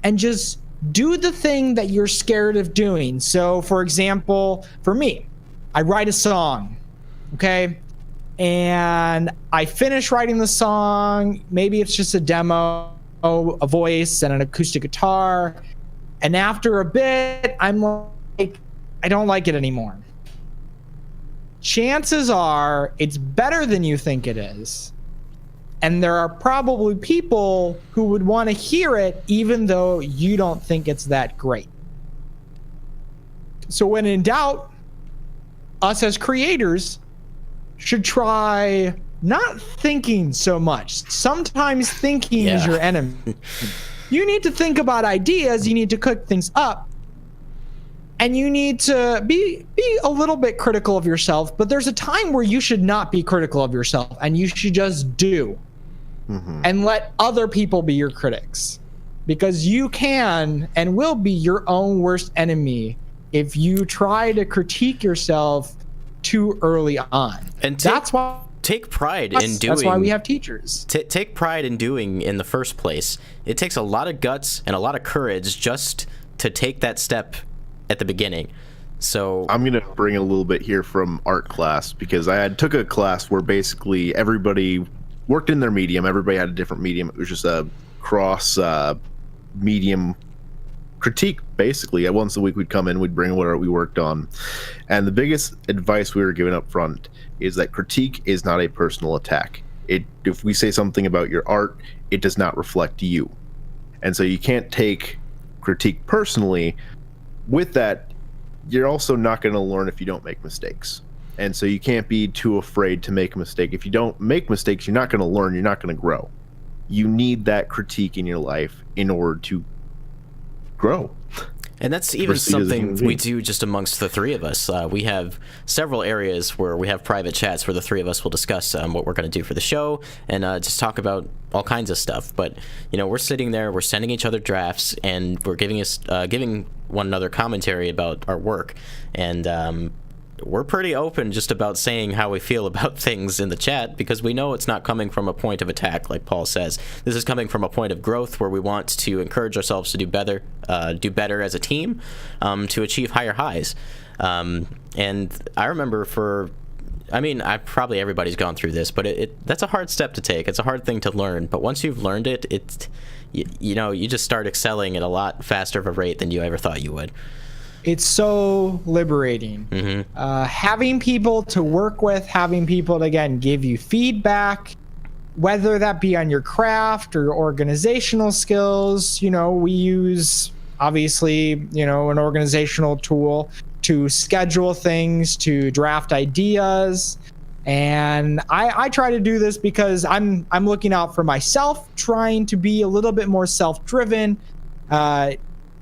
and just do the thing that you're scared of doing. So, for example, for me, I write a song, okay? And I finish writing the song. Maybe it's just a demo, a voice and an acoustic guitar. And after a bit, I'm like, I don't like it anymore. Chances are it's better than you think it is. And there are probably people who would want to hear it even though you don't think it's that great. So when in doubt, us as creators should try not thinking so much. Sometimes thinking is your enemy. You need to think about ideas. You need to cook things up. And you need to be a little bit critical of yourself. But there's a time where you should not be critical of yourself. And you should just do. Mm-hmm. And let other people be your critics. Because you can and will be your own worst enemy if you try to critique yourself too early on. And that's why take pride in doing. That's why we have teachers. Take pride in doing in the first place. It takes a lot of guts and a lot of courage just to take that step at the beginning. So I'm gonna bring a little bit here from art class, because I took a class where basically everybody worked in their medium. Everybody had a different medium. It was just a cross medium critique, basically. Once a week we'd come in, we'd bring whatever we worked on, and the biggest advice we were given up front is that critique is not a personal attack. If we say something about your art, it does not reflect you, and so you can't take critique personally. With that, you're also not going to learn if you don't make mistakes, And so you can't be too afraid to make a mistake. If you don't make mistakes, you're not going to learn. You're not going to grow. You need that critique in your life in order to grow. And that's even something we do just amongst the three of us. We have several areas where we have private chats where the three of us will discuss what we're going to do for the show and just talk about all kinds of stuff. But, we're sitting there, we're sending each other drafts, and we're giving one another commentary about our work. And we're pretty open just about saying how we feel about things in the chat, because we know it's not coming from a point of attack, like Paul says. This is coming from a point of growth where we want to encourage ourselves to do better as a team, to achieve higher highs. And I remember probably everybody's gone through this, but that's a hard step to take. It's a hard thing to learn, but once you've learned it, you just start excelling at a lot faster of a rate than you ever thought you would. It's so liberating. Mm-hmm. Having people to work with, having people to, again, give you feedback, whether that be on your craft or organizational skills. We use, obviously, an organizational tool to schedule things, to draft ideas. And I try to do this because I'm looking out for myself, trying to be a little bit more self-driven,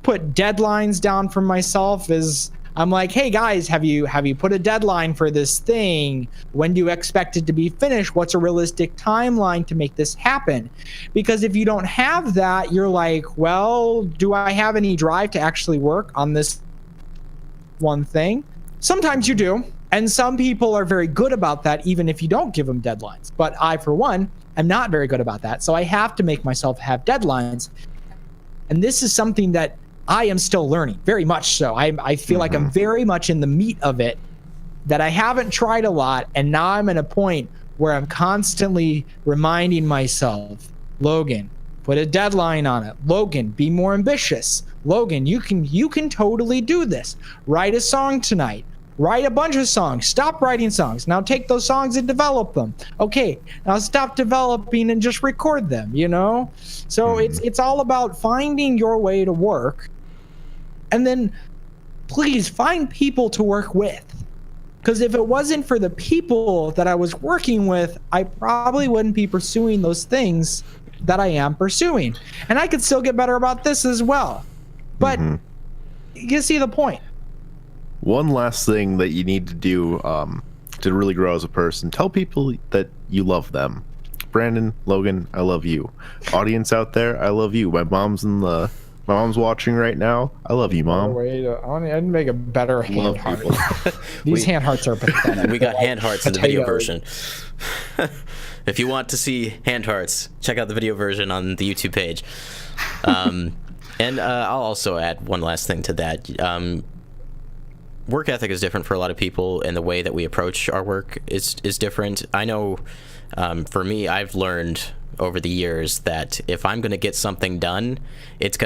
put deadlines down for myself. Is I'm like, hey guys, have you put a deadline for this thing? When do you expect it to be finished? What's a realistic timeline to make this happen? Because if you don't have that, you're like, well, do I have any drive to actually work on this one thing? Sometimes you do, and some people are very good about that, even if you don't give them deadlines. But I, for one, am not very good about that, so I have to make myself have deadlines. And this is something that I am still learning, very much so. I feel like I'm very much in the meat of it, that I haven't tried a lot, and now I'm at a point where I'm constantly reminding myself, Logan, put a deadline on it. Logan, be more ambitious. Logan, you can totally do this. Write a song tonight. Write a bunch of songs. Stop writing songs. Now take those songs and develop them. Okay, now stop developing and just record them, So it's all about finding your way to work. And then please find people to work with. Because if it wasn't for the people that I was working with, I probably wouldn't be pursuing those things that I am pursuing. And I could still get better about this as well. But you see the point. One last thing that you need to do to really grow as a person, tell people that you love them. Brandon, Logan, I love you. Audience out there, I love you. My mom's watching right now. I love you, Mom. Wait, I'd make a better hand heart. These hand hearts are pathetic. We got hand hearts in the video version. If you want to see hand hearts, check out the video version on the YouTube page. And I'll also add one last thing to that. Work ethic is different for a lot of people, and the way that we approach our work is different. I know, for me, I've learned over the years that if I'm going to get something done, it's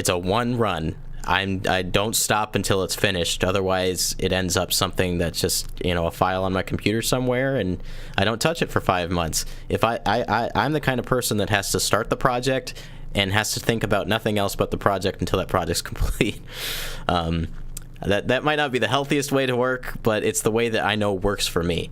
a one run. I don't stop until it's finished. Otherwise, it ends up something that's just a file on my computer somewhere, and I don't touch it for 5 months. If I'm the kind of person that has to start the project and has to think about nothing else but the project until that project's complete. That might not be the healthiest way to work, but it's the way that I know works for me.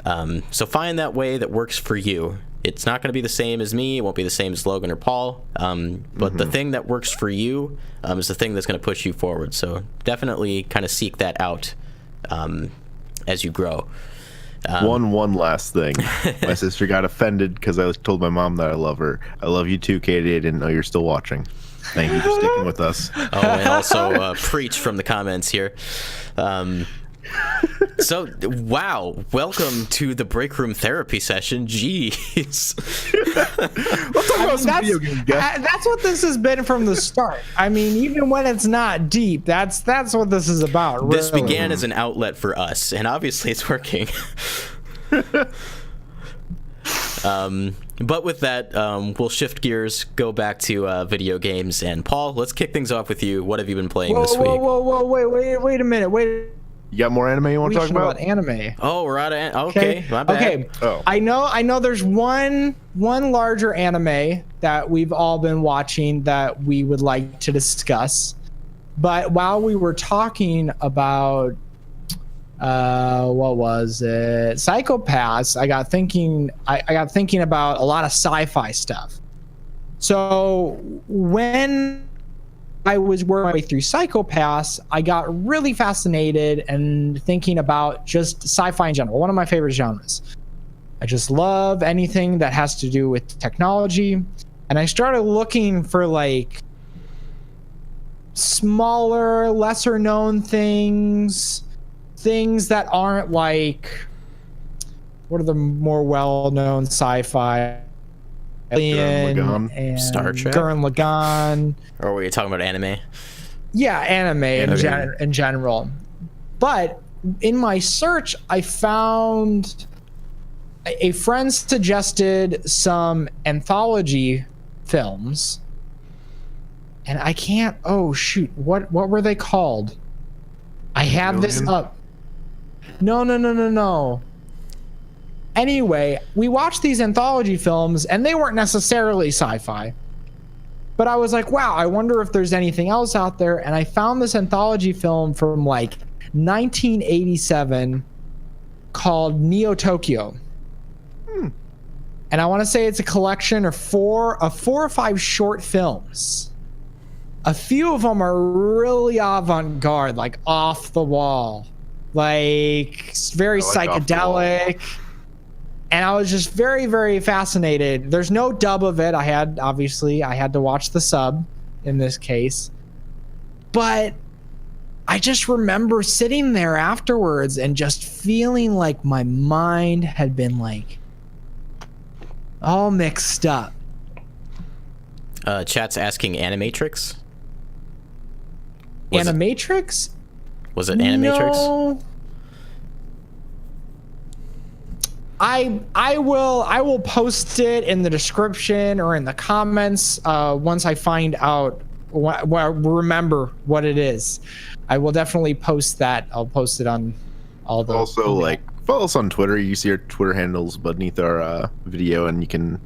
So find that way that works for you. It's not going to be the same as me. It won't be the same as Logan or Paul. But the thing that works for you is the thing that's going to push you forward. So definitely kind of seek that out as you grow. One last thing. My sister got offended because I told my mom that I love her. I love you too, Katie. I didn't know you're still watching. Thank you for sticking with us. Oh, and also preach from the comments here. So, wow, welcome to the break room therapy session. Jeez. We'll talk about some video games, guys. That's what this has been from the start. I mean, even when it's not deep, that's what this is about. Really. This began as an outlet for us, and obviously it's working. But with that, we'll shift gears, go back to video games. And Paul, let's kick things off with you. What have you been playing this week? Wait a minute. You got more anime you want to talk about? Anime. Oh, we're out of okay. My bad. Okay. Oh. I know. There's one larger anime that we've all been watching that we would like to discuss. But while we were talking about what was it? Psychopaths. I got thinking about a lot of sci-fi stuff. So when I was working my way through Psychopaths, I got really fascinated and thinking about just sci-fi in general. One of my favorite genres. I just love anything that has to do with technology. And I started looking for like smaller, lesser known things that aren't like, what are the more well-known sci-fi? Alien and Star Trek, Gurren Lagann. Or were you talking about anime? Yeah, anime in general. But in my search, I found a friend suggested some anthology films, and I can't. Oh shoot! What were they called? I have this up. No. Anyway, we watched these anthology films, and they weren't necessarily sci-fi. But I was like, wow, I wonder if there's anything else out there. And I found this anthology film from like 1987 called Neo Tokyo. And I want to say it's a collection of four or five short films. A few of them are really avant-garde, like off the wall, like very psychedelic. And I was just very, very fascinated. There's no dub of it. I had to watch the sub in this case. But I just remember sitting there afterwards and just feeling like my mind had been like all mixed up. Chat's asking Animatrix. Animatrix? Was it Animatrix? No. I will post it in the description or in the comments once I find out remember what it is. I will definitely post that. I'll post it on all the. Also, like, follow us on Twitter. You see our Twitter handles beneath our video, and you can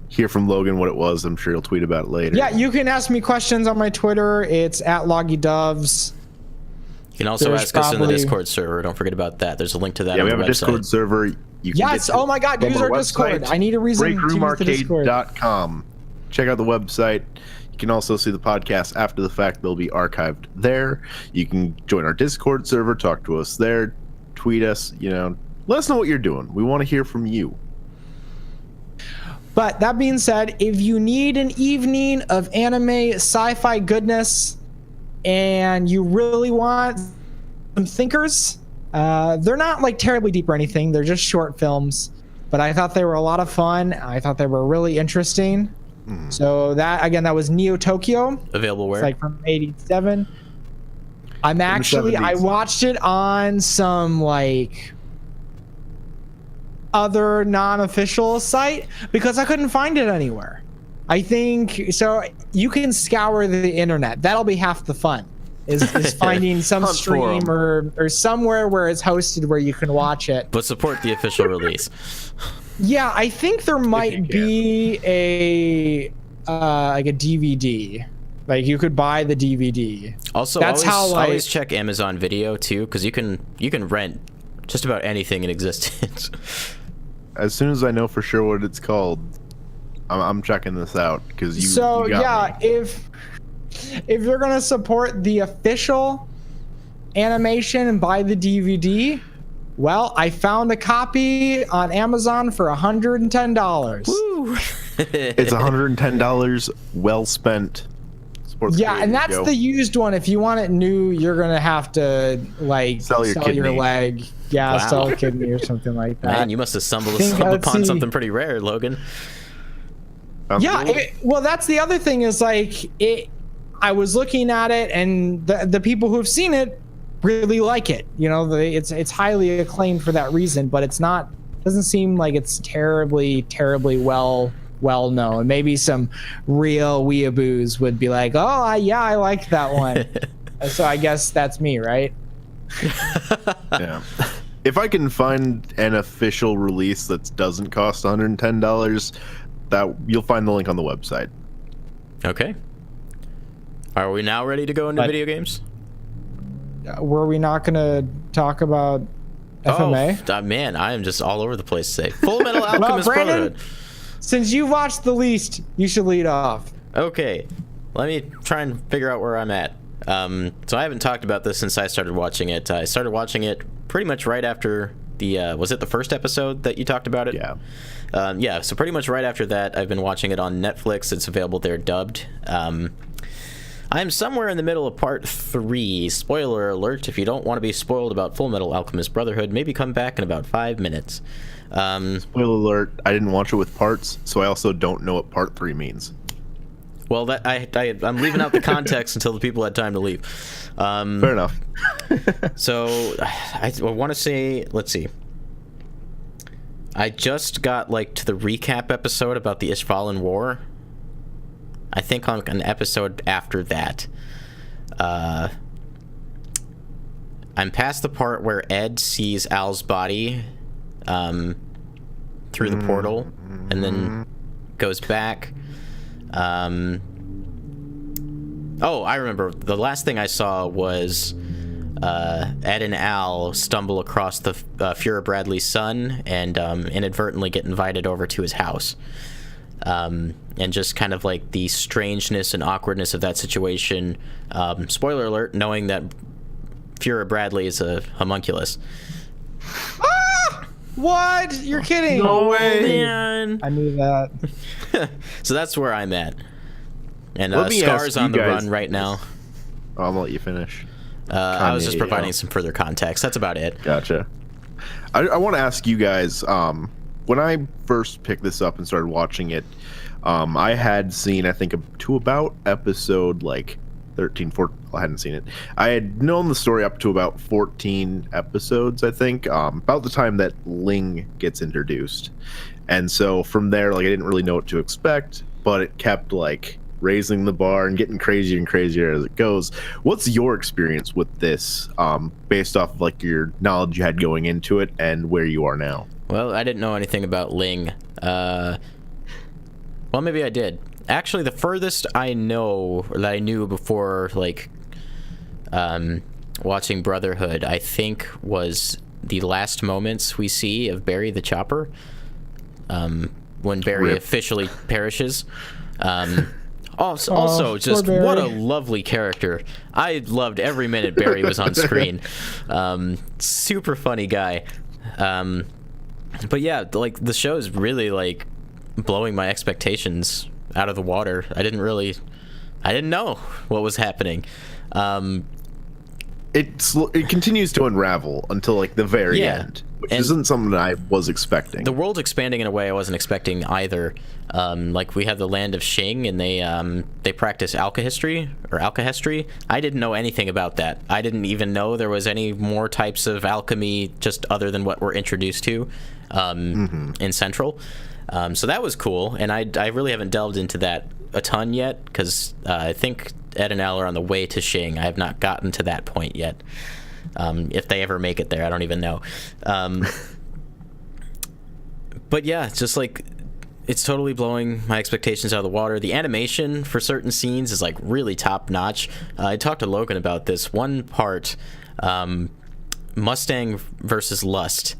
hear from Logan what it was. I'm sure he'll tweet about it later. Yeah, you can ask me questions on my Twitter. It's @LoggyDoves. You can also ask us in the Discord server. Don't forget about that. There's a link to that. Yeah, on we have the a website. Discord server. You can Yes. Oh my God. Use our Discord. I need a reason to use the Discord. BreakRoomArcade.com. Check out the website. You can also see the podcast after the fact. They'll be archived there. You can join our Discord server. Talk to us there. Tweet us. Let us know what you're doing. We want to hear from you. But that being said, if you need an evening of anime sci-fi goodness and you really want some thinkers, they're not like terribly deep or anything. They're just short films, but I thought they were a lot of fun. I thought they were really interesting. So that was Neo Tokyo. Available where? It's like from '87. I watched it on some like other non-official site because I couldn't find it anywhere. I think so. You can scour the internet. That'll be half the fun. Is finding some stream or somewhere where it's hosted where you can watch it. But support the official release. Yeah, I think there might be a like a DVD. Like you could buy the DVD. Also, always check Amazon Video too, because you can rent just about anything in existence. As soon as I know for sure what it's called, I'm checking this out because you. So you got me. If you're gonna support the official animation and buy the DVD, well, I found a copy on Amazon for $110. Woo! It's $110 well spent. Yeah, and that's the used one. If you want it new, you're gonna have to like sell your leg. Yeah, wow. Sell a kidney or something like that. Man, you must have stumbled upon something pretty rare, Logan. Yeah, well, that's the other thing is like I was looking at it, and the people who have seen it really like it. It's highly acclaimed for that reason, but doesn't seem like it's terribly well known. Maybe some real weeaboos would be like, oh, I like that one. So I guess that's me, right? Yeah. If I can find an official release that doesn't cost $110, that you'll find the link on the website. Okay. Are we now ready to go into video games? Were we not going to talk about FMA. Oh, man, I am just all over the place today. Fullmetal Alchemist Brandon, Brotherhood. Since you watched the least, you should lead off. Okay, let me try and figure out where I'm at. So I haven't talked about this since I started watching it. I started watching it pretty much right after the, was it the first episode that you talked about it? Yeah. Yeah, so pretty much right after that, I've been watching it on Netflix. It's available there dubbed. I'm somewhere in the middle of part 3. Spoiler alert, if you don't want to be spoiled about Fullmetal Alchemist Brotherhood, maybe come back in about 5 minutes. Spoiler alert, I didn't watch it with parts, so I also don't know what part 3 means. Well, that I'm leaving out the context until the people had time to leave. Fair enough. So, I want to say, let's see. I just got, like, to the recap episode about the Ishvalan War. I think on an episode after that. I'm past the part where Ed sees Al's body through the portal and then goes back. Oh, I remember. The last thing I saw was Ed and Al stumble across the Fuhrer Bradley's son and inadvertently get invited over to his house. And just kind of like the strangeness and awkwardness of that situation. Spoiler alert, knowing that Fuhrer Bradley is a homunculus. Ah! What? You're kidding? No way. Man. I knew that. So that's where I'm at. And Let me Scar's ask you on the guys run right now. I'm gonna let you finish. I was just providing some further context. That's about it. Gotcha. I want to ask you guys, when I first picked this up and started watching it, I had seen, I think, to about episode like 13, 14. I hadn't seen it. I had known the story up to about 14 episodes, I think, about the time that Ling gets introduced. And so from there, like, I didn't really know what to expect, but it kept like raising the bar and getting crazier and crazier as it goes. What's your experience with this, based off of like your knowledge you had going into it and where you are now? Well, I didn't know anything about Ling. Well, maybe I did. Actually, the furthest I know, or that I knew before, like, watching Brotherhood, I think was the last moments we see of Barry the Chopper, when Barry officially perishes. Also, just what a lovely character. I loved every minute Barry was on screen. Super funny guy. But yeah, like, the show is really, like, blowing my expectations out of the water. I didn't know what was happening. It continues to unravel until like the very end, which isn't something that I was expecting. The world's expanding in a way I wasn't expecting either. Like, we have the land of Shing, and they practice alchemy. I didn't know anything about that. I didn't even know there was any more types of alchemy just other than what we're introduced to in Central. So that was cool, and I really haven't delved into that a ton yet, because I think Ed and Al are on the way to Shing. I have not gotten to that point yet. If they ever make it there, I don't even know. But yeah, it's just like, it's totally blowing my expectations out of the water. The animation for certain scenes is like really top notch. I talked to Logan about this one part, Mustang versus Lust.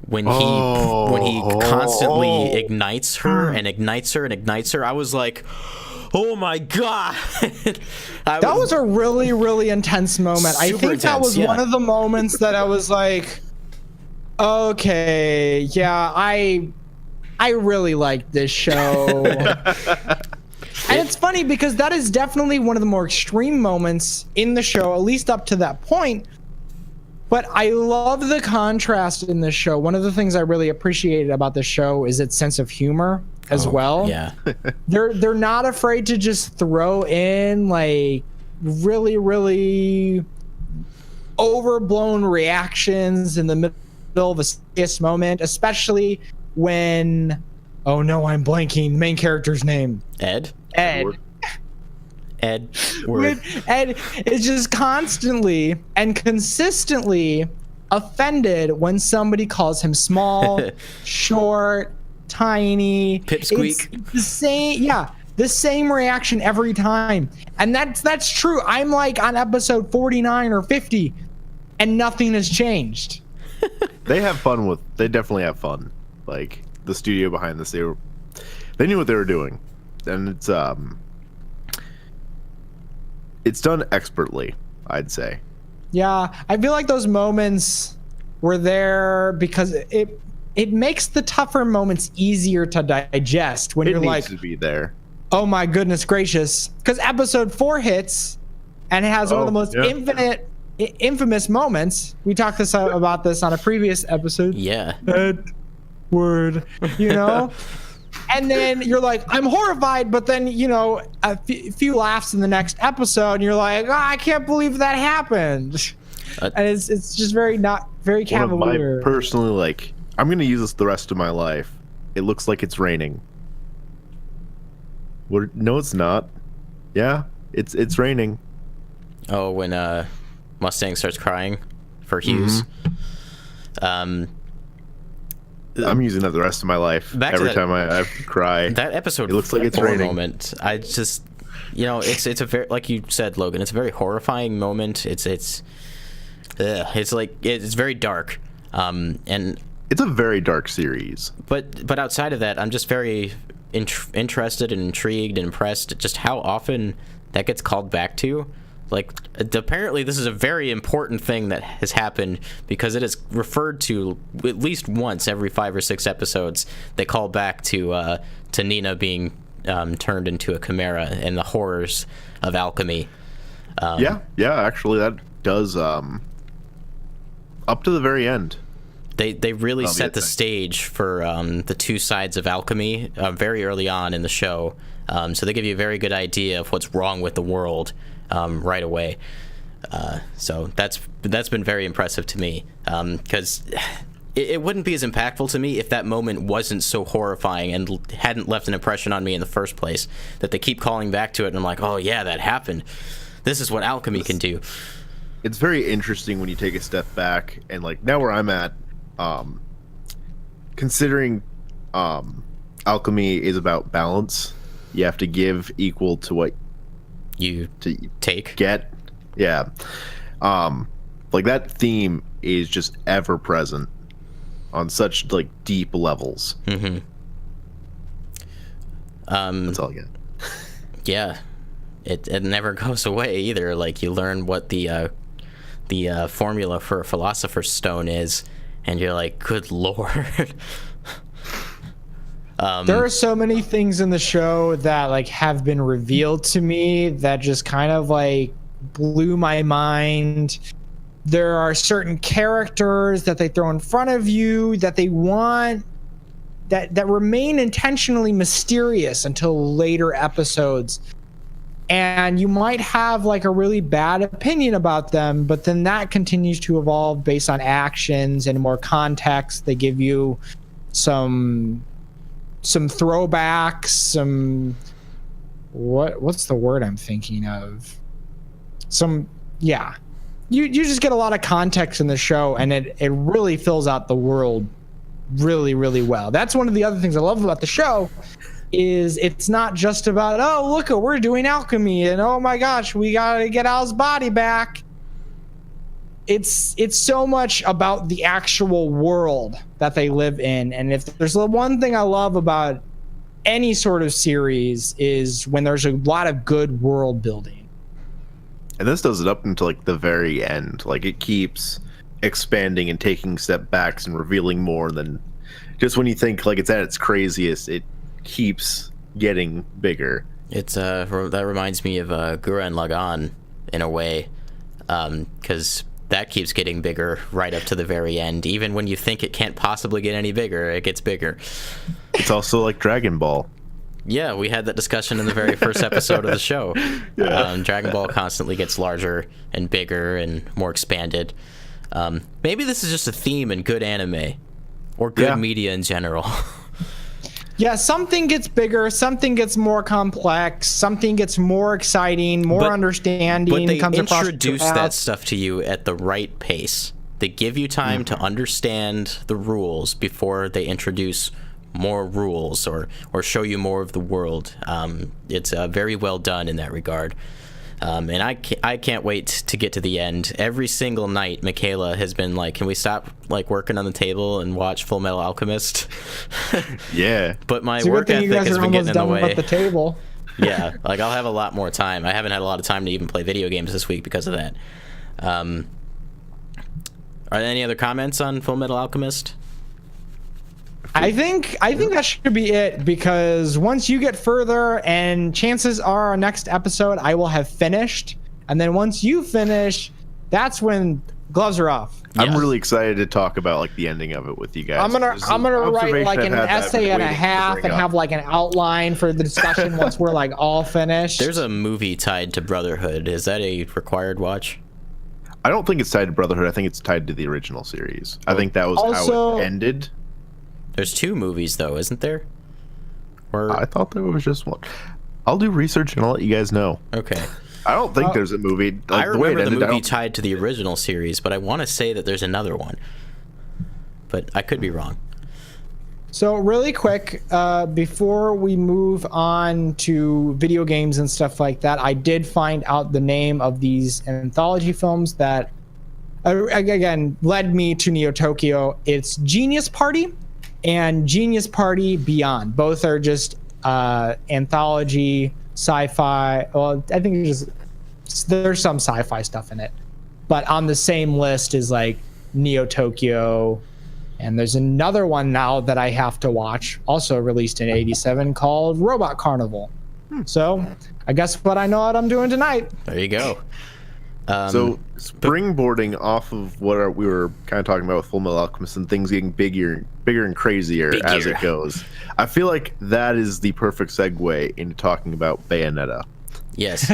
When he constantly ignites her and ignites her and ignites her, I was like, oh my god. That was a really, really intense moment. I think that was one of the moments that I was like, okay, yeah, I really like this show. And it's funny because that is definitely one of the more extreme moments in the show, at least up to that point. But I love the contrast in this show. One of the things I really appreciated about this show is its sense of humor as well. Yeah. They're not afraid to just throw in like really, really overblown reactions in the middle of a serious moment, especially when, oh no, I'm blanking the main character's name. Ed. When Ed is just constantly and consistently offended when somebody calls him small, short, tiny. Pipsqueak. It's the same reaction every time. And that's true. I'm like on episode 49 or 50 and nothing has changed. They definitely have fun. Like the studio behind this, they knew what they were doing, and it's done expertly, I'd say. Yeah, I feel like those moments were there because it makes the tougher moments easier to digest when you're like, it needs to be there. Oh my goodness gracious! Because episode 4 hits, and it has one of the most infamous moments. We talked about this on a previous episode. Yeah. Edward, and then you're like, I'm horrified, but then a few laughs in the next episode, and you're like, I can't believe that happened. And it's just not very cavalier. Personally, like, I'm gonna use this the rest of my life. It looks like it's raining. No, it's not. Yeah, it's raining. Oh, when Mustang starts crying for Hughes. I'm using that the rest of my life. Every time I cry. That episode, it looks like it's raining. Moment. I just, it's a very, like you said, Logan. It's a very horrifying moment. It's very dark. And it's a very dark series. But outside of that, I'm just very interested and intrigued and impressed at just how often that gets called back to. Like, apparently this is a very important thing that has happened because it is referred to at least once every 5 or 6 episodes. They call back to Nina being turned into a chimera and the horrors of alchemy. Yeah, actually that does up to the very end. They really set the stage for the two sides of alchemy very early on in the show. So they give you a very good idea of what's wrong with the world right away. So that's been very impressive to me because it wouldn't be as impactful to me if that moment wasn't so horrifying and hadn't left an impression on me in the first place. That they keep calling back to it and I'm like, oh yeah, that happened. This is what alchemy can do. It's very interesting when you take a step back and like now where I'm at, considering alchemy is about balance. You have to give equal to what you take. Get. Yeah. Like that theme is just ever present on such like deep levels. Mm-hmm. That's all I get. Yeah. It never goes away either. Like you learn what the formula for a philosopher's stone is, and you're like, good lord. There are so many things in the show that like have been revealed to me that just kind of like blew my mind. There are certain characters that they throw in front of you that they want that remain intentionally mysterious until later episodes. And you might have like a really bad opinion about them, but then that continues to evolve based on actions and more context. They give you some throwbacks, what's the word I'm thinking of? You just get a lot of context in the show, and it really fills out the world really, really well. That's one of the other things I love about the show is it's not just about, oh, look, we're doing alchemy and oh my gosh, we gotta get Al's body back. It's so much about the actual world that they live in. And if there's one thing I love about any sort of series is when there's a lot of good world building. And this does it up until like the very end. Like it keeps expanding and taking step backs and revealing more than just when you think like it's at its craziest, it keeps getting bigger. It's that reminds me of Gurren Lagann in a way, because that keeps getting bigger right up to the very end. Even when you think it can't possibly get any bigger, it gets bigger. It's also like Dragon Ball. Yeah, we had that discussion in the very first episode of the show. Yeah. Dragon Ball constantly gets larger and bigger and more expanded. Maybe this is just a theme in good anime or good media in general. Yeah, something gets bigger, something gets more complex, something gets more exciting, more understanding. But they comes introduce that stuff to you at the right pace. They give you time to understand the rules before they introduce more rules or show you more of the world. It's very well done in that regard. And I can't wait to get to the end. Every single night, Michaela has been like, "Can we stop like working on the table and watch Fullmetal Alchemist?" Yeah. But my work ethic has been getting in the way. At the table. Yeah, like I'll have a lot more time. I haven't had a lot of time to even play video games this week because of that. Are there any other comments on Fullmetal Alchemist? I think that should be it, because once you get further, and chances are our next episode I will have finished, and then once you finish, that's when gloves are off. I'm really excited to talk about like the ending of it with you guys. I'm gonna write like an essay and a half and have like an outline for the discussion once we're like all finished. There's a movie tied to Brotherhood. Is that a required watch? I don't think it's tied to Brotherhood. I think it's tied to the original series. I think that was how it ended. There's 2 movies though, isn't there? Or I thought there was just one. I'll do research and I'll let you guys know. Okay. I don't think there's a movie. I remember the movie tied to the original series, but I want to say that there's another one. But I could be wrong. So really quick, before we move on to video games and stuff like that, I did find out the name of these anthology films that, again, led me to Neo Tokyo. It's Genius Party and Genius Party Beyond. Both are just anthology sci-fi. Well, I think there's some sci-fi stuff in it, but on the same list is like Neo Tokyo, and there's another one now that I have to watch, also released in '87, called Robot Carnival. So I guess what I know what I'm doing tonight. There you go. So springboarding off of what we were kind of talking about with Fullmetal Alchemist and things getting bigger and crazier as it goes, I feel like that is the perfect segue into talking about Bayonetta. Yes.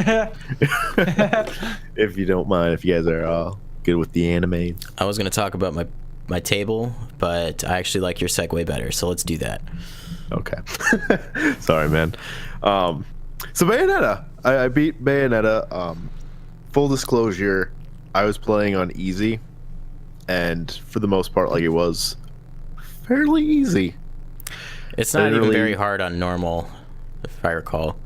If you don't mind, if you guys are good with the anime. I was going to talk about my table, but I actually like your segue better, so let's do that. Okay. Sorry, man. So Bayonetta. I beat Bayonetta. Full disclosure, I was playing on easy, and for the most part, like, it was fairly easy. It's not even very hard on normal, if I recall.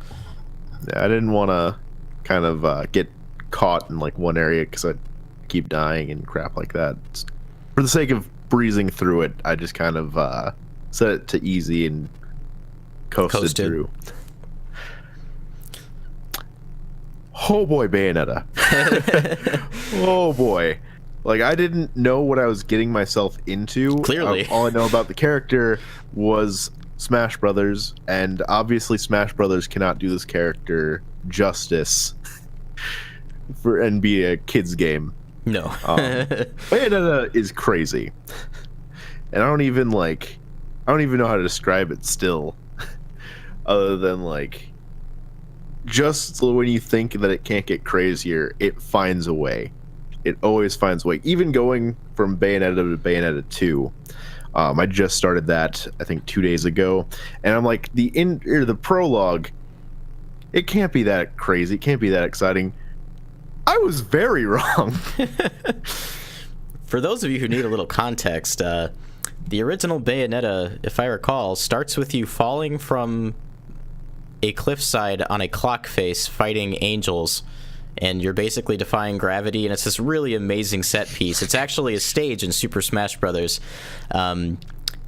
I didn't want to kind of get caught in like one area because I keep dying and crap like that. For the sake of breezing through it, I just kind of set it to easy and coasted through. Oh boy, Bayonetta. Oh boy. Like, I didn't know what I was getting myself into. Clearly. All I know about the character was Smash Brothers, and obviously Smash Brothers cannot do this character justice and be a kid's game. No. Bayonetta is crazy. And I don't even know how to describe it still. Other than, like, just when you think that it can't get crazier, it finds a way. It always finds a way. Even going from Bayonetta to Bayonetta 2. I just started that, I think, 2 days ago. And I'm like, the prologue, it can't be that crazy. It can't be that exciting. I was very wrong. For those of you who need a little context, the original Bayonetta, if I recall, starts with you falling from a cliffside on a clock face fighting angels, and you're basically defying gravity, and it's this really amazing set piece. It's actually a stage in Super Smash Brothers, and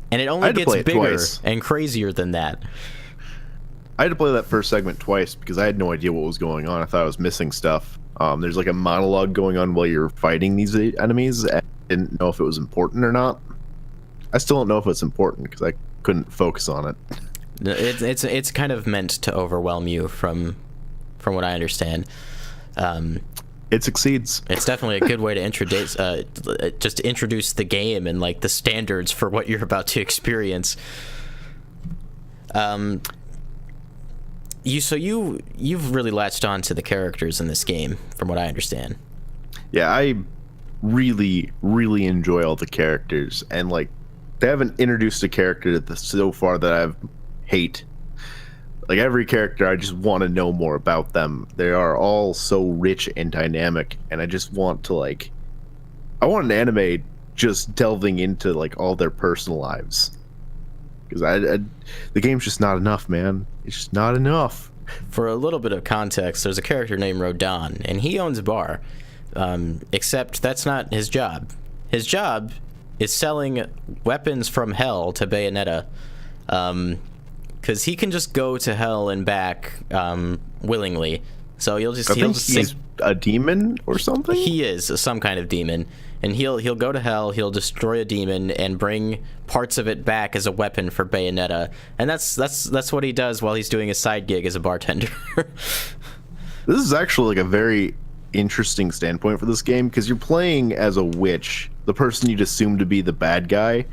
it only gets bigger and crazier than that. I had to play that first segment twice because I had no idea what was going on. I thought I was missing stuff. There's like a monologue going on while you're fighting these enemies, and I didn't know if it was important or not. I still don't know if it's important because I couldn't focus on it. It's kind of meant to overwhelm you from what I understand. It succeeds. It's definitely a good way to introduce the game and like the standards for what you're about to experience. You've really latched on to the characters in this game, from what I understand. Yeah, I really, really enjoy all the characters, and like they haven't introduced a character so far that I hate. Like, every character, I just want to know more about them. They are all so rich and dynamic, and I just want to, like, I want an anime just delving into like all their personal lives, because the game's just not enough, man. It's just not enough. For a little bit of context, there's a character named Rodon, and he owns a bar. Except that's not his job. His job is selling weapons from hell to Bayonetta. Because he can just go to hell and back willingly. So he'll just he's a demon or something. He is some kind of demon, and he'll go to hell. He'll destroy a demon and bring parts of it back as a weapon for Bayonetta, and that's what he does while he's doing his side gig as a bartender. This is actually like a very interesting standpoint for this game, because you're playing as a witch, the person you'd assume to be the bad guy,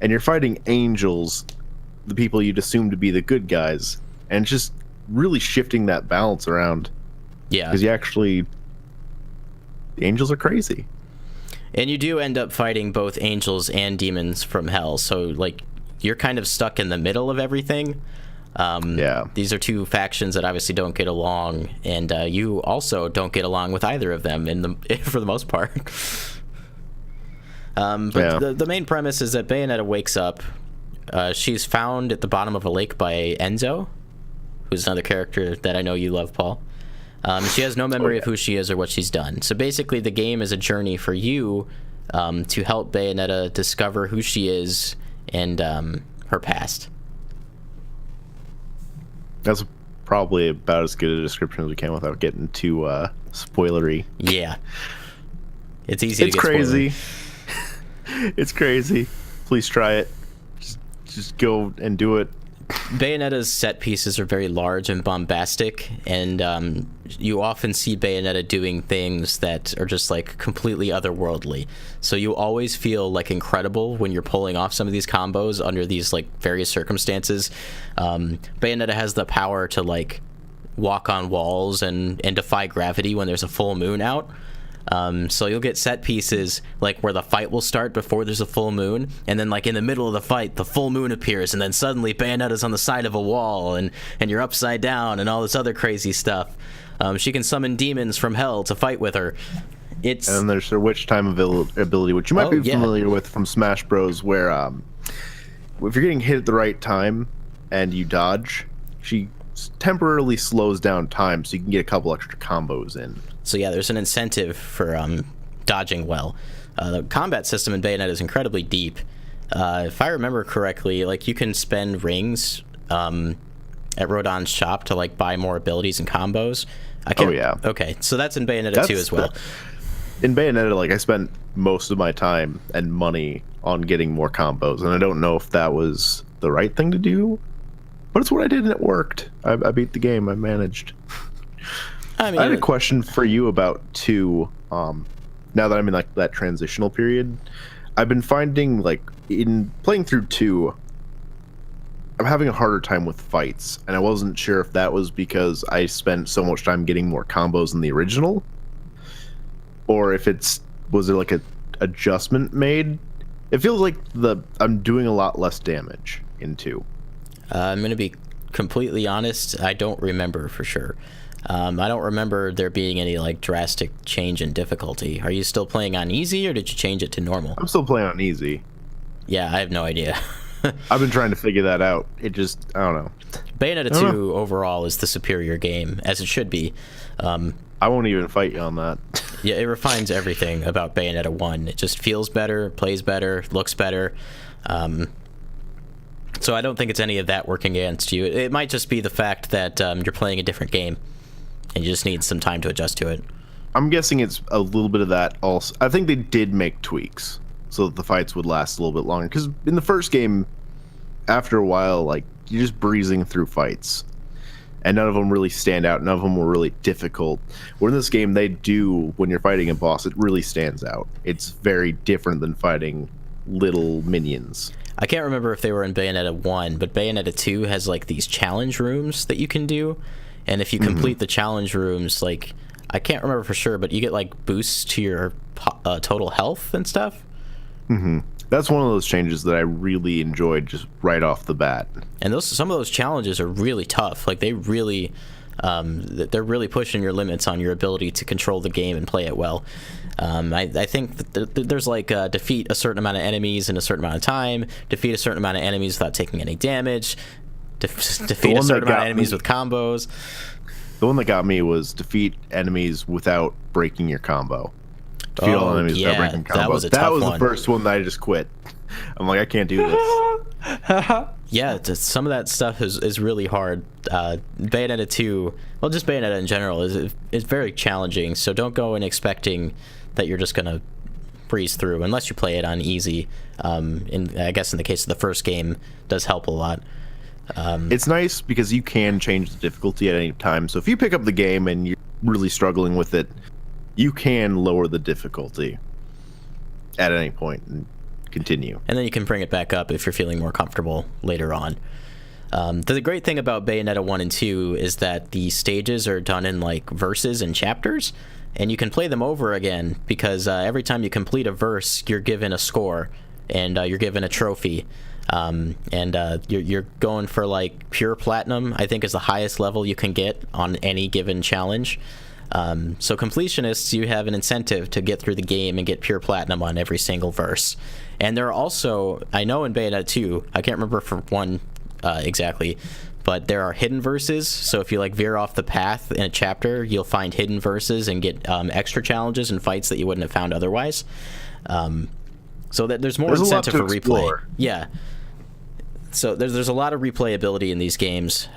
and you're fighting angels, the people you'd assume to be the good guys, and just really shifting that balance around. Yeah, because the angels are crazy, and you do end up fighting both angels and demons from hell. So like you're kind of stuck in the middle of everything. Yeah, these are two factions that obviously don't get along, and you also don't get along with either of them for the most part. But the main premise is that Bayonetta wakes up. She's found at the bottom of a lake by Enzo, who's another character that I know you love, Paul. She has no memory of who she is or what she's done. So basically the game is a journey for you to help Bayonetta discover who she is and her past. That's probably about as good a description as we can without getting too spoilery. Yeah. It's easy to get crazy. It's crazy. Please try it. Just go and do it. Bayonetta's set pieces are very large and bombastic, and you often see Bayonetta doing things that are just like completely otherworldly. So you always feel like incredible when you're pulling off some of these combos under these like various circumstances. Bayonetta has the power to like walk on walls and defy gravity when there's a full moon out. So you'll get set pieces like where the fight will start before there's a full moon, and then like in the middle of the fight the full moon appears, and then suddenly Bayonetta's on the side of a wall and you're upside down and all this other crazy stuff. She can summon demons from hell to fight with her. And then there's her witch time ability, which you might be familiar with from Smash Bros, where if you're getting hit at the right time and you dodge, she temporarily slows down time so you can get a couple extra combos in. So yeah, there's an incentive for dodging well. The combat system in Bayonetta is incredibly deep. If I remember correctly, like you can spend rings at Rodon's shop to like buy more abilities and combos. Okay, so that's in Bayonetta 2 as well. In Bayonetta, like I spent most of my time and money on getting more combos, and I don't know if that was the right thing to do, but it's what I did and it worked. I beat the game. I managed. I had a question for you about 2. Now that I'm in like that transitional period, I've been finding like in playing through 2, I'm having a harder time with fights, and I wasn't sure if that was because I spent so much time getting more combos in the original, or if was there like a adjustment made. It feels like I'm doing a lot less damage in 2. I'm gonna be completely honest. I don't remember for sure. I don't remember there being any like drastic change in difficulty. Are you still playing on easy, or did you change it to normal? I'm still playing on easy. Yeah, I have no idea. I've been trying to figure that out. I don't know. Bayonetta 2 overall is the superior game, as it should be. I won't even fight you on that. Yeah, it refines everything about Bayonetta 1. It just feels better, plays better, looks better. So I don't think it's any of that working against you. It might just be the fact that you're playing a different game, and you just need some time to adjust to it. I'm guessing it's a little bit of that also. I think they did make tweaks so that the fights would last a little bit longer. Because in the first game, after a while, like, you're just breezing through fights. And none of them really stand out. None of them were really difficult. Where in this game, they do, when you're fighting a boss, it really stands out. It's very different than fighting little minions. I can't remember if they were in Bayonetta 1, but Bayonetta 2 has, like, these challenge rooms that you can do. And if you complete the challenge rooms, like, I can't remember for sure, but you get, like, boosts to your total health and stuff. That's one of those changes that I really enjoyed just right off the bat. And some of those challenges are really tough. Like, they're really pushing your limits on your ability to control the game and play it well. I think that there's like defeat a certain amount of enemies in a certain amount of time, defeat a certain amount of enemies without taking any damage. defeat a certain amount of enemies with combos. The one that got me was defeat enemies without breaking your combo. Defeat all enemies without breaking combos. That was a tough one. The first one that I just quit. I'm like, I can't do this. Yeah, some of that stuff is really hard. Bayonetta 2, well, just Bayonetta in general, is very challenging, so don't go in expecting that you're just going to breeze through, unless you play it on easy. I guess in the case of the first game, does help a lot. It's nice because you can change the difficulty at any time. So if you pick up the game and you're really struggling with it, you can lower the difficulty at any point and continue. And then you can bring it back up if you're feeling more comfortable later on. The great thing about Bayonetta 1 and 2 is that the stages are done in like verses and chapters, and you can play them over again because every time you complete a verse, you're given a score and you're given a trophy. You're going for like pure platinum, I think is the highest level you can get on any given challenge. So completionists, you have an incentive to get through the game and get pure platinum on every single verse. And there are also, I know in Bayonetta 2, I can't remember for one exactly, but there are hidden verses. So if you like veer off the path in a chapter, you'll find hidden verses and get extra challenges and fights that you wouldn't have found otherwise. So that there's more incentive for replay. Yeah. So there's a lot of replayability in these games.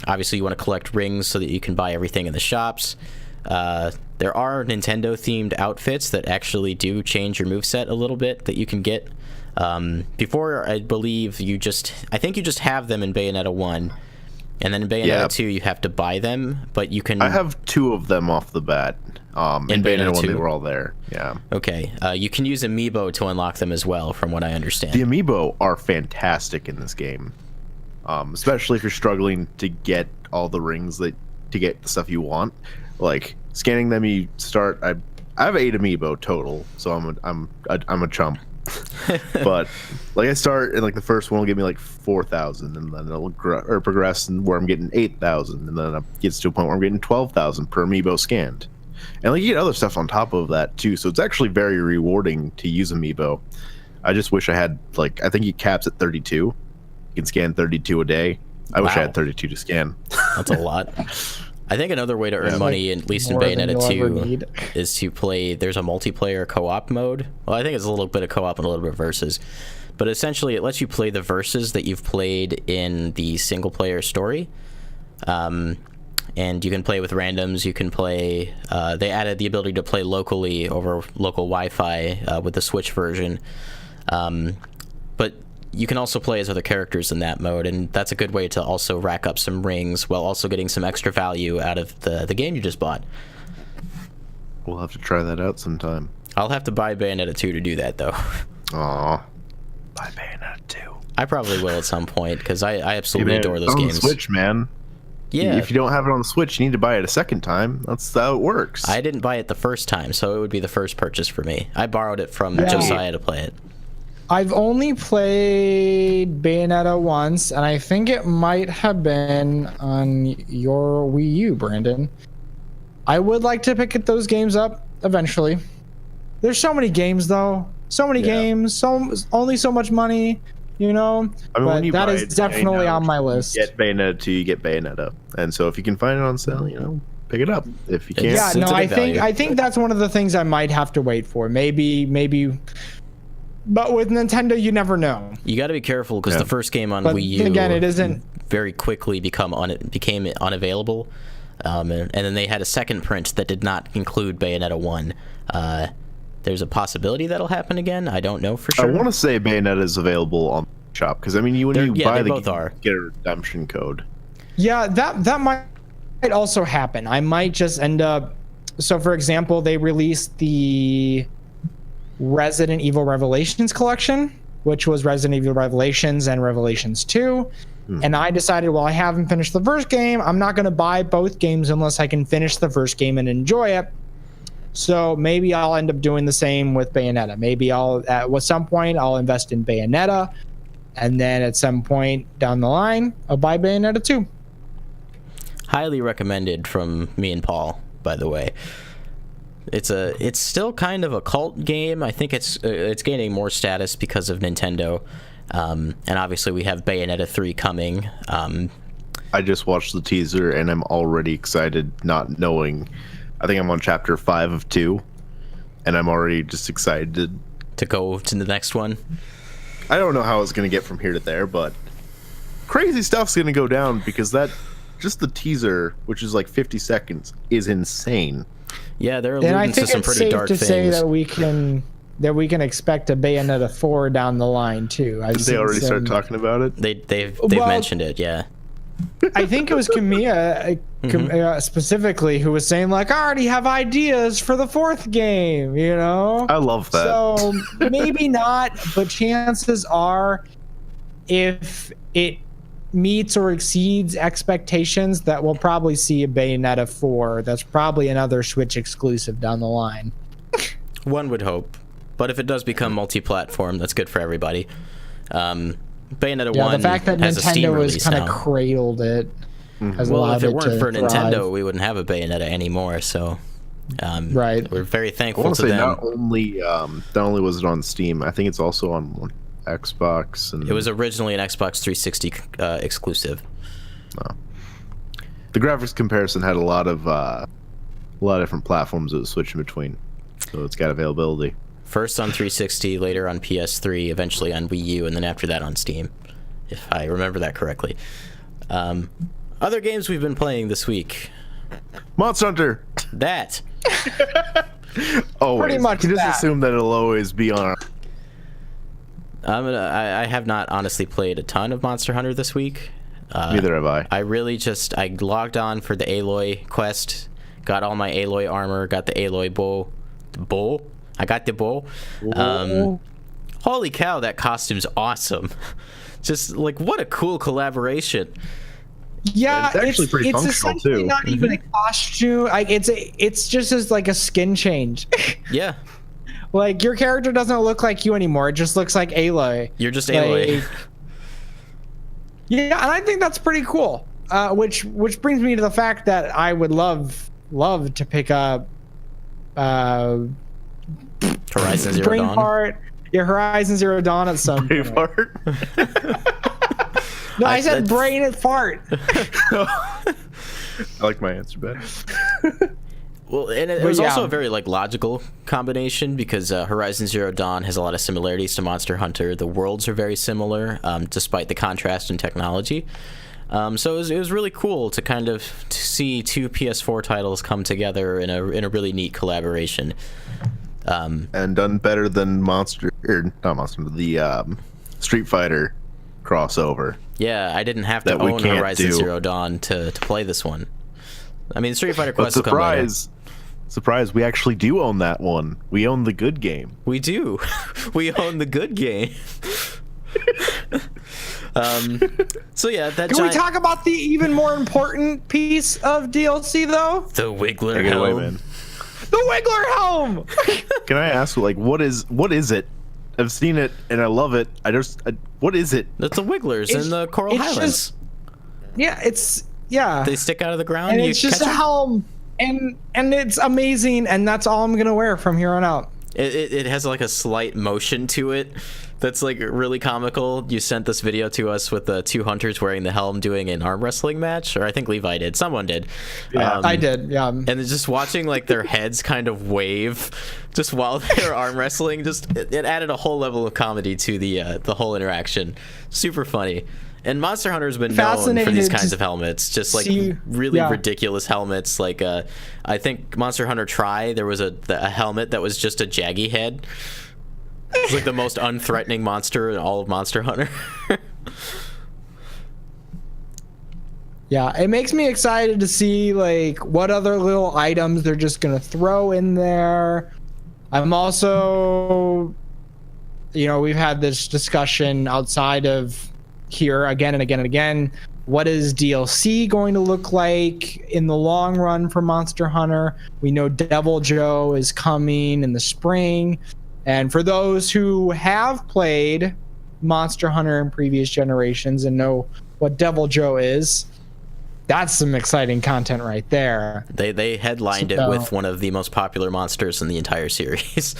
Obviously, you want to collect rings so that you can buy everything in the shops. There are Nintendo-themed outfits that actually do change your moveset a little bit that you can get. Before, I believe you just have them in Bayonetta 1. And then in Bayonetta 2, you have to buy them, but you can... I have 2 of them off the bat. In Bayonetta 1, they were all there. Yeah. Okay. You can use Amiibo to unlock them as well, from what I understand. The Amiibo are fantastic in this game. Especially if you're struggling to get all the rings to get the stuff you want. Like, scanning them, you start... I have 8 Amiibo total, so I'm a chump. But like I start and like the first one will give me like 4,000, and then it'll progress and where I'm getting 8,000, and then it gets to a point where I'm getting 12,000 per Amiibo scanned, and like you get other stuff on top of that too. So it's actually very rewarding to use Amiibo. I just wish I had like I think it caps at 32. You can scan 32 a day. I wish I had 32 to scan. That's a lot. I think another way to earn money, at least in Bayonetta 2, is to play... There's a multiplayer co-op mode. Well, I think it's a little bit of co-op and a little bit of versus. But essentially, it lets you play the verses that you've played in the single-player story. And you can play with randoms. You can play... they added the ability to play locally over local Wi-Fi with the Switch version. But you can also play as other characters in that mode, and that's a good way to also rack up some rings while also getting some extra value out of the game you just bought. We'll have to try that out sometime. I'll have to buy Bayonetta 2 to do that, though. Aw. Buy Bayonetta 2. I probably will at some point, because I absolutely adore those games. On the Switch, man. Yeah. If you don't have it on the Switch, you need to buy it a second time. That's how it works. I didn't buy it the first time, so it would be the first purchase for me. I borrowed it from Josiah to play it. I've only played Bayonetta once, and I think it might have been on your Wii U, Brandon. I would like to pick those games up eventually. There's so many games, though. So many games, only so much money, you know? I mean, but that is definitely on my list. You get Bayonetta 2, you get Bayonetta. And so if you can find it on sale, you know, pick it up. If you can't... Yeah, no, I think that's one of the things I might have to wait for. Maybe... But with Nintendo, you never know. You got to be careful because the first game on Wii U again, it isn't very quickly became unavailable, and then they had a second print that did not include Bayonetta 1. There's a possibility that'll happen again. I don't know for sure. I want to say Bayonetta is available on the shop because I mean, when you buy the game, you get a redemption code. Yeah, that might also happen. I might just end up. So, for example, they released the Resident Evil Revelations collection, which was Resident Evil Revelations and Revelations 2. And I decided, well, I haven't finished the first game. I'm not going to buy both games unless I can finish the first game and enjoy it. So maybe I'll end up doing the same with Bayonetta. Maybe at some point I'll invest in Bayonetta, and then at some point down the line, I'll buy Bayonetta 2. Highly recommended from me and Paul, by the way. It's still kind of a cult game. I think it's gaining more status because of Nintendo. And obviously we have Bayonetta 3 coming. I just watched the teaser and I'm already excited, not knowing. I think I'm on chapter 5 of 2, and I'm already just excited to go to the next one. I don't know how it's going to get from here to there, but crazy stuff's going to go down because just the teaser, which is like 50 seconds, is insane. Yeah, they're alluding to some pretty dark things. And I think it's safe to say that we can expect a Bayonetta 4 down the line too. Did they already start talking about it? They've mentioned it, yeah. I think it was Kamiya specifically who was saying, like, I already have ideas for the 4th game, you know? I love that. So maybe not, but chances are, if it meets or exceeds expectations, that we'll probably see a Bayonetta 4. That's probably another Switch exclusive down the line. One would hope. But if it does become multi-platform, that's good for everybody. Bayonetta 1 the fact that has a Steam Nintendo has release kind of now. cradled it. Has Well, allowed if it weren't for to Nintendo, thrive. we wouldn't have a Bayonetta anymore. So, right, we're very I thankful want to to say them. not only was it on Steam, I think it's also on Xbox. And It was originally an Xbox 360 exclusive. The graphics comparison had a lot of different platforms it was switching between, so it's got availability. First on 360, later on PS3, eventually on Wii U, and then after that on Steam, if I remember that correctly. Other games we've been playing this week. Monster Hunter. That. Always. Pretty much You just that. assume that it'll always be on. I have not honestly played a ton of Monster Hunter this week. Neither have I. I logged on for the Aloy quest, got all my Aloy armor, got the Aloy bow. I got the bow. Holy cow, that costume's awesome. Just like, what a cool collaboration. Yeah, It's actually pretty functional, essentially too. not even a costume. Like it's just as like a skin change. Yeah, Like, your character doesn't look like you anymore. It just looks like Aloy. you're just Aloy. Yeah, and I think that's pretty cool. Which brings me to the fact that I would love to pick up Horizon Zero Dawn. Braveheart. Yeah, Horizon Zero Dawn at some point. No, I said brain and fart. I like my answer better. Well, and it was also a very logical combination because Horizon Zero Dawn has a lot of similarities to Monster Hunter. The worlds are very similar, despite the contrast in technology. So it was really cool to kind of see two PS4 titles come together in a really neat collaboration. And done better than the Street Fighter crossover. Yeah, I didn't have to That we own can't Horizon do. Zero Dawn to play this one. I mean, Street Fighter But Quest will come later. surprise, we actually do own that one. We own the good game. We do. We own the good game. So yeah, that Can we talk about the even more important piece of DLC though? the Wiggler Take it away, helm. man. The Wiggler helm. Can I ask, what is it? I've seen it and I love it. What is it? That's the Wigglers in the Coral it's Highlands. Yeah. They stick out of the ground. And you it's just catch a 'em. helm, and it's amazing, and that's all I'm gonna wear from here on out. It has like a slight motion to it that's like really comical. You sent this video to us with the two hunters wearing the helm doing an arm wrestling match, or I think Levi did. Someone did. Yeah. I did, yeah. And then just watching like their heads kind of wave just while they're arm wrestling, it added a whole level of comedy to the whole interaction. Super funny. And Monster Hunter's been known for these Fascinated kinds to of helmets, just like see- really yeah. ridiculous helmets. Like I think Monster Hunter Tri, there was a helmet that was just a jaggy head. It's like the most unthreatening monster in all of Monster Hunter. Yeah, it makes me excited to see like what other little items they're just gonna throw in there. I'm also, we've had this discussion outside of here again and again and again. What is DLC going to look like in the long run for Monster Hunter? We know Devil Joe is coming in the spring. And for those who have played Monster Hunter in previous generations and know what Devil Joe is, that's some exciting content right there. They headlined it with one of the most popular monsters in the entire series.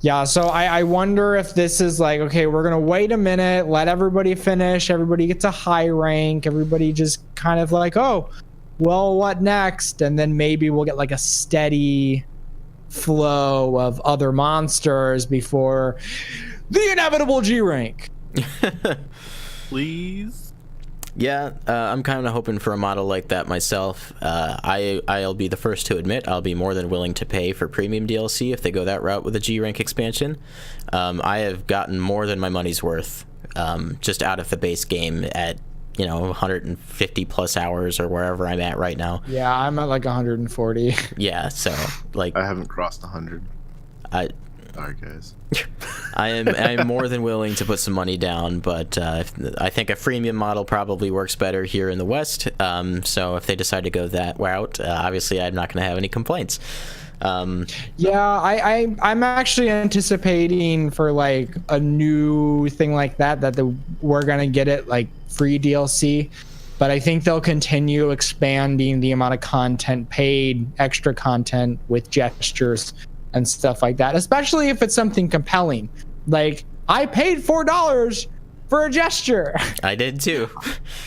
Yeah, so I wonder if this is like, okay, we're gonna wait a minute, let everybody finish, everybody gets a high rank, everybody just kind of like, oh, well, what next? And then maybe we'll get like a steady flow of other monsters before the inevitable G rank. Please. Yeah, I'm kind of hoping for a model like that myself. I'll be the first to admit I'll be more than willing to pay for premium DLC if they go that route with a G rank expansion. I have gotten more than my money's worth just out of the base game at 150 plus hours or wherever I'm at right now. Yeah, I'm at like 140. Yeah, so like I haven't crossed 100. Sorry, guys. I'm more than willing to put some money down, but I think a freemium model probably works better here in the West. So if they decide to go that route, obviously I'm not going to have any complaints. Yeah, I'm actually anticipating for like a new thing like that we're gonna get it like free DLC, but I think they'll continue expanding the amount of content, paid extra content with gestures and stuff like that, especially if it's something compelling. Like, I paid $4 for a gesture. I did too.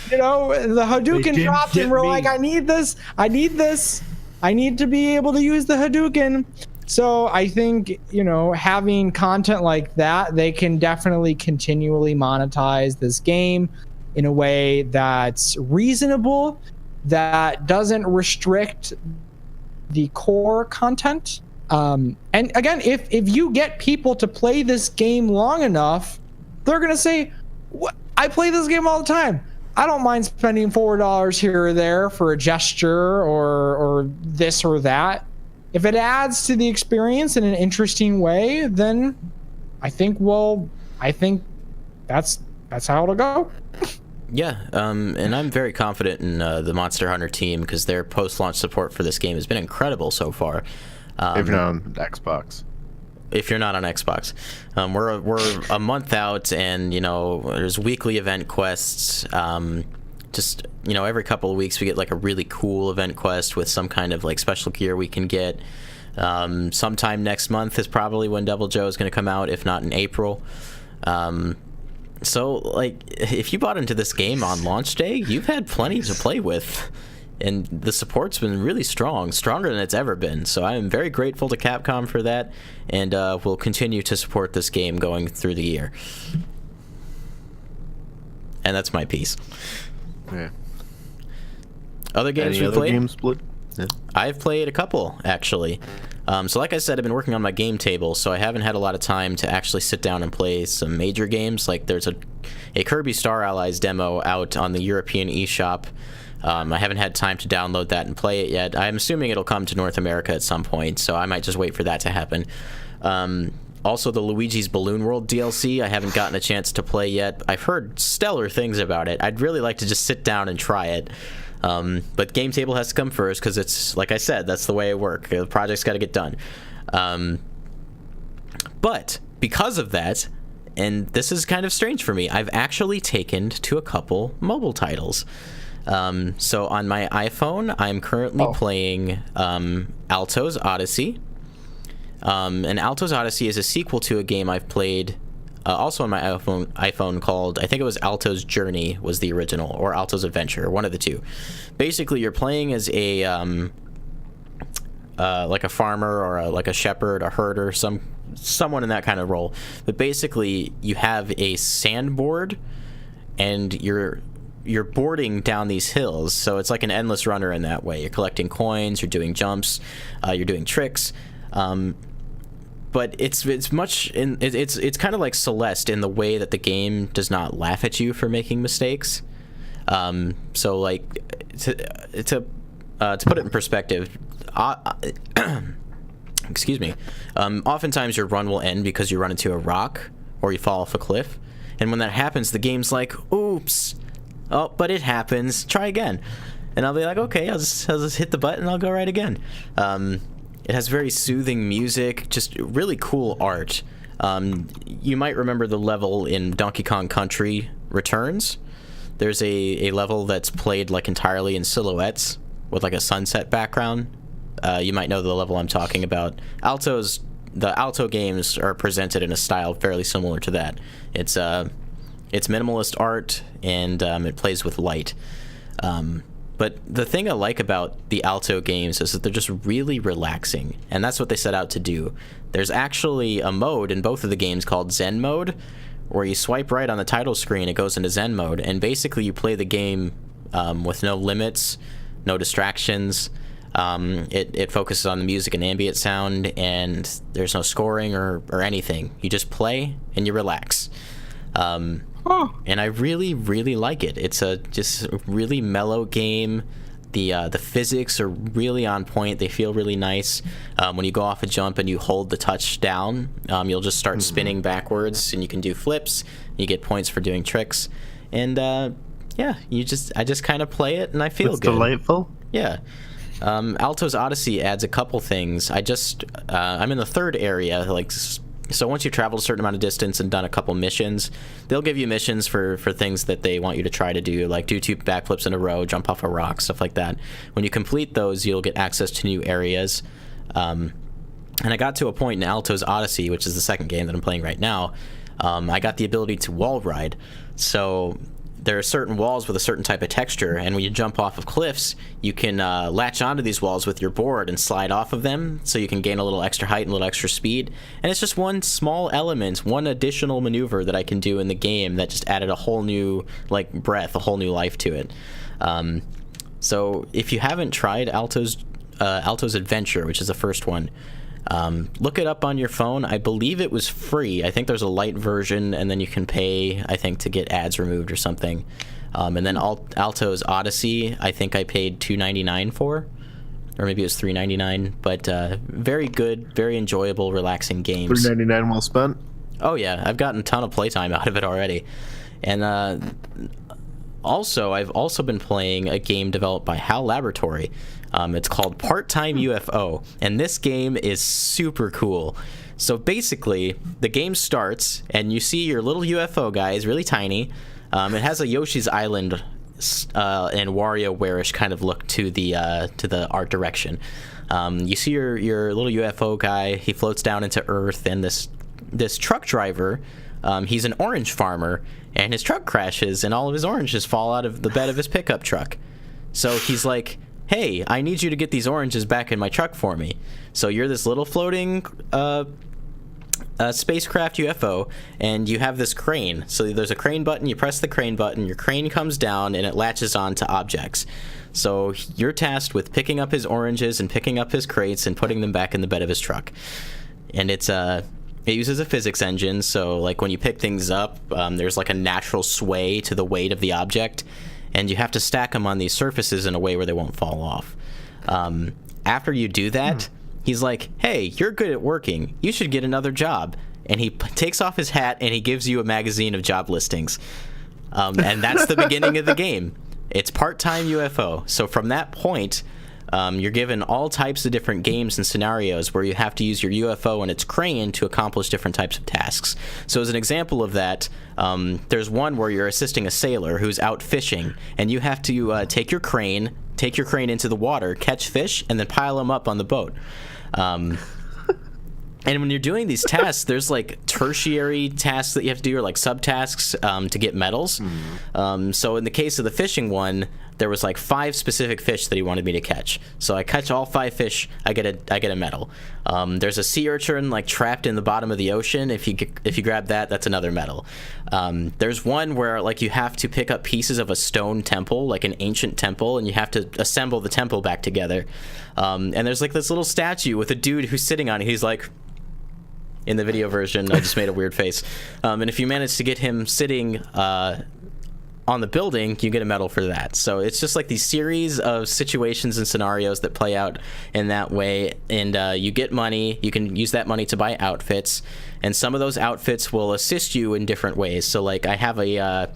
The Hadouken dropped and we're like, I need this. I need to be able to use the Hadouken. So I think, having content like that, they can definitely continually monetize this game in a way that's reasonable, that doesn't restrict the core content. And again, if you get people to play this game long enough, they're going to say, I play this game all the time. I don't mind spending $4 here or there for a gesture or this or that. If it adds to the experience in an interesting way, then I think that's how it'll go. Yeah, and I'm very confident in the Monster Hunter team because their post-launch support for this game has been incredible so far. If you're on Xbox. If you're not on Xbox, we're a month out, and there's weekly event quests. Just every couple of weeks we get like a really cool event quest with some kind of like special gear we can get. Sometime next month is probably when Devil Joe is going to come out, if not in April. So like, if you bought into this game on launch day, you've had plenty to play with. And the support's been really strong, stronger than it's ever been. So I am very grateful to Capcom for that, and we'll continue to support this game going through the year. And that's my piece. Yeah. Other games Any we other played? games split? Yeah. I've played a couple, actually. So like I said, I've been working on my game table, so I haven't had a lot of time to actually sit down and play some major games. Like there's a Kirby Star Allies demo out on the European eShop. I haven't had time to download that and play it yet. I'm assuming it'll come to North America at some point, so I might just wait for that to happen. Also, the Luigi's Balloon World DLC, I haven't gotten a chance to play yet. I've heard stellar things about it. I'd really like to just sit down and try it. But game table has to come first because it's, like I said, that's the way it works. The project's got to get done. But because of that, and this is kind of strange for me, I've actually taken to a couple mobile titles. So on my iPhone, I'm currently playing Alto's Odyssey. And Alto's Odyssey is a sequel to a game I've played also on my iPhone called, I think it was Alto's Journey was the original, or Alto's Adventure, one of the two. Basically, you're playing as a like a farmer or like a shepherd, a herder, someone in that kind of role. But basically, you have a sandboard, and you're boarding down these hills, so it's like an endless runner in that way. You're collecting coins, you're doing jumps, you're doing tricks, but it's kind of like Celeste in the way that the game does not laugh at you for making mistakes. So like to put it in perspective, excuse me, oftentimes your run will end because you run into a rock or you fall off a cliff, and when that happens, the game's like, oops. Oh, but it happens. Try again. And I'll be like, okay, I'll just hit the button and I'll go right again. It has very soothing music, just really cool art. You might remember the level in Donkey Kong Country Returns. There's a level that's played like entirely in silhouettes with like a sunset background. You might know the level I'm talking about. Alto's the Alto games are presented in a style fairly similar to that. It's minimalist art, and it plays with light. But the thing I like about the Alto games is that they're just really relaxing, and that's what they set out to do. There's actually a mode in both of the games called Zen mode, where you swipe right on the title screen, it goes into Zen mode, and basically you play the game with no limits, no distractions. It focuses on the music and ambient sound, and there's no scoring or anything. You just play and you relax. And I really, really like it. It's just a really mellow game. The physics are really on point. They feel really nice. When you go off a jump and you hold the touch down, you'll just start spinning backwards, and you can do flips. You get points for doing tricks, and I just kind of play it, and I feel good. It's delightful. Yeah. Alto's Odyssey adds a couple things. I'm in the third area, so once you've traveled a certain amount of distance and done a couple missions, they'll give you missions for things that they want you to try to do, like do 2 backflips in a row, jump off a rock, stuff like that. When you complete those, you'll get access to new areas. And I got to a point in Alto's Odyssey, which is the second game that I'm playing right now, I got the ability to wall ride. So there are certain walls with a certain type of texture, and when you jump off of cliffs, you can latch onto these walls with your board and slide off of them, so you can gain a little extra height and a little extra speed. And it's just one small element, one additional maneuver that I can do in the game that just added a whole new breath, a whole new life to it. So if you haven't tried Alto's Adventure, which is the first one, look it up on your phone. I believe it was free. I think there's a light version, and then you can pay, I think, to get ads removed or something. And then Alto's Odyssey, I think I paid $2.99 for, or maybe it was $3.99. But very good, very enjoyable, relaxing games. $3.99 well spent. Oh yeah, I've gotten a ton of playtime out of it already. And I've also been playing a game developed by HAL Laboratory. It's called Part-Time UFO, and this game is super cool. So basically, the game starts, and you see your little UFO guy is really tiny. It has a Yoshi's Island and WarioWare-ish kind of look to the art direction. You see your little UFO guy. He floats down into Earth, and this truck driver, he's an orange farmer, and his truck crashes, and all of his oranges fall out of the bed of his pickup truck. So he's like, hey, I need you to get these oranges back in my truck for me. So you're this little floating spacecraft UFO, and you have this crane. So there's a crane button, you press the crane button, your crane comes down, and it latches on to objects. So you're tasked with picking up his oranges and picking up his crates and putting them back in the bed of his truck. And it uses a physics engine, so when you pick things up, there's a natural sway to the weight of the object, and you have to stack them on these surfaces in a way where they won't fall off. After you do that, he's like, hey, you're good at working. You should get another job. And he takes off his hat, and he gives you a magazine of job listings. And that's the beginning of the game. It's Part-Time UFO. So from that point, you're given all types of different games and scenarios where you have to use your UFO and its crane to accomplish different types of tasks. So as an example of that, there's one where you're assisting a sailor who's out fishing, and you have to take your crane into the water, catch fish, and then pile them up on the boat. And when you're doing these tasks, there's tertiary tasks that you have to do, or subtasks to get medals. So in the case of the fishing one, there was 5 specific fish that he wanted me to catch. So I catch all 5 fish, I get a medal. There's a sea urchin trapped in the bottom of the ocean. If you grab that, that's another medal. There's one where you have to pick up pieces of a stone temple, an ancient temple, and you have to assemble the temple back together. And there's this little statue with a dude who's sitting on it. He's in the video version, I just made a weird face. And if you manage to get him sitting on the building, you get a medal for that. So it's just these series of situations and scenarios that play out in that way. And you get money. You can use that money to buy outfits. And some of those outfits will assist you in different ways. So I have I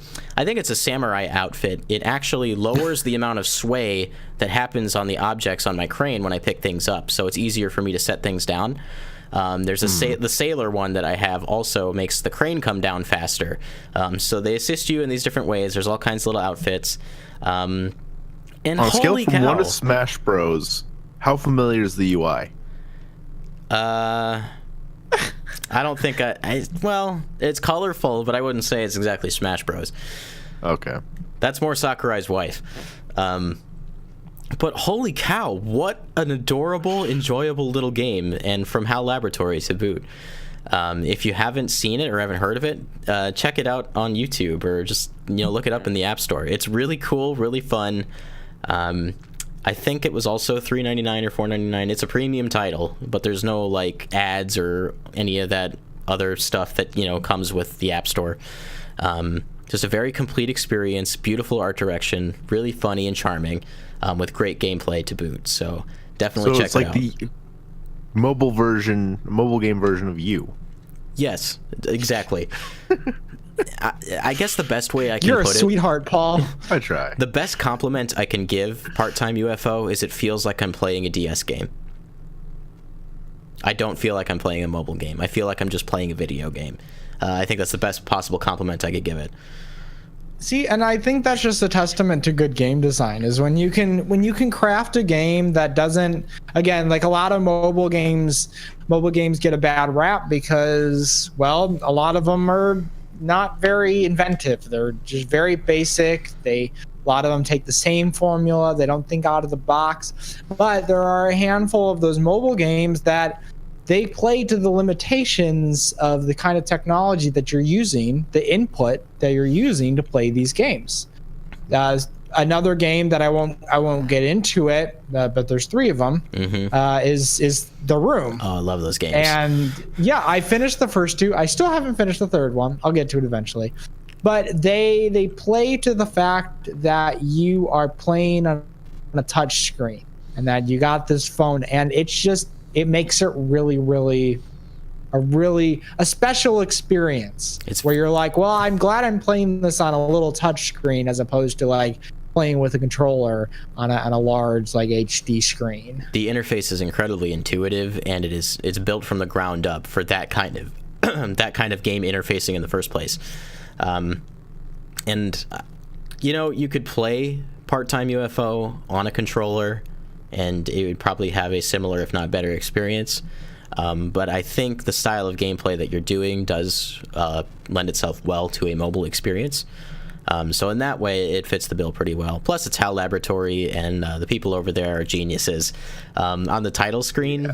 think it's a samurai outfit. It actually lowers the amount of sway that happens on the objects on my crane when I pick things up. So it's easier for me to set things down. There's the sailor one that I have also makes the crane come down faster. So they assist you in these different ways. There's all kinds of little outfits. And on a scale from 1 to Smash Bros, how familiar is the UI? I don't think well, it's colorful, but I wouldn't say it's exactly Smash Bros. Okay. That's more Sakurai's wife. But holy cow, what an adorable, enjoyable little game, and from HAL Laboratory to boot. If you haven't seen it or haven't heard of it, check it out on YouTube or just look it up in the App Store. It's really cool, really fun. I think it was also $3.99 or $4.99. It's a premium title, but there's no like ads or any of that other stuff that comes with the App Store. Just a very complete experience, beautiful art direction, really funny and charming, with great gameplay to boot. So definitely check it out. So it's like the mobile game version of you. Yes, exactly. I guess the best way I can You're put a sweetheart, Paul. I try. The best compliment I can give Part-Time UFO is it feels like I'm playing a DS game. I don't feel like I'm playing a mobile game. I feel like I'm just playing a video game. I think that's the best possible compliment I could give it. See, and I think that's just a testament to good game design, is when you can craft a game that doesn't, again, like a lot of mobile games get a bad rap because, well, a lot of them are not very inventive. They're just very basic. A lot of them take the same formula. They don't think out of the box. But there are a handful of those mobile games that they play to the limitations of the kind of technology that you're using, the input that you're using to play these games. Another game that I won't get into it, but there's 3 of them, is The Room. Oh, I love those games. And yeah, I finished the first 2. I still haven't finished the 3rd one. I'll get to it eventually. But they play to the fact that you are playing on a touch screen and that you got this phone, and it makes it really a special experience. It's where you're like, well, I'm glad I'm playing this on a little touch screen as opposed to like playing with a controller on a large like HD screen. The interface is incredibly intuitive, and it's built from the ground up for that kind of game interfacing in the first place. You could play Part-Time UFO on a controller, and it would probably have a similar, if not better, experience. But I think the style of gameplay that you're doing does lend itself well to a mobile experience. So in that way, it fits the bill pretty well. Plus, it's HAL Laboratory, and the people over there are geniuses. On the title screen,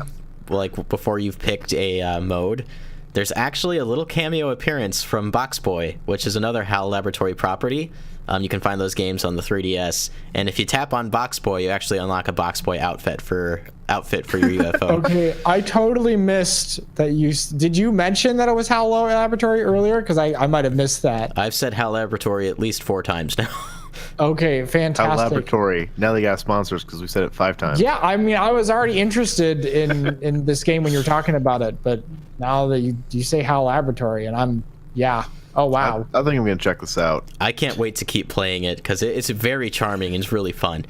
like before you've picked a mode, there's actually a little cameo appearance from Box Boy, which is another HAL Laboratory property. You can find those games on the 3DS, and if you tap on Box Boy, you actually unlock a Box Boy outfit for your UFO. Okay, I totally missed that. Did you mention that it was HAL Laboratory earlier? Because I might have missed that. I've said HAL Laboratory at least 4 times now. Okay, fantastic. HAL Laboratory. Now they got sponsors because we said it 5 times. Yeah, I mean, I was already interested in this game when you were talking about it, but now that you say HAL Laboratory, and oh wow. I think I'm gonna check this out. I can't wait to keep playing it because it's very charming and it's really fun.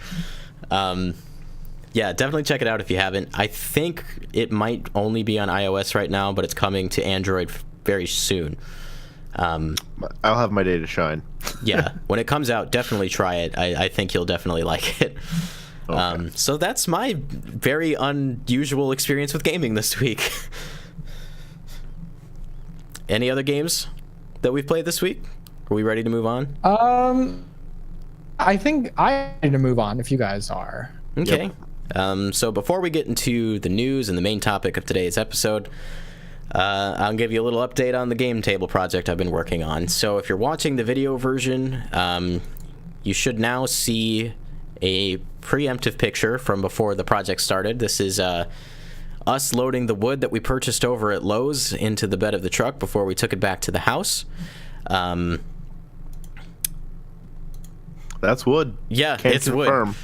Definitely check it out if you haven't. I think it might only be on iOS right now, but it's coming to Android very soon. I'll have my day to shine. Yeah, when it comes out, definitely try it. I think you'll definitely like it. Okay. So that's my very unusual experience with gaming this week. Any other games that we've played this week? Are we ready to move on? I think I need to move on if you guys are. Okay. Yep. So before we get into the news and the main topic of today's episode, I'll give you a little update on the game table project I've been working on. So if you're watching the video version, you should now see a preemptive picture from before the project started. This is us loading the wood that we purchased over at Lowe's into the bed of the truck before we took it back to the house. That's wood. Yeah, it's wood.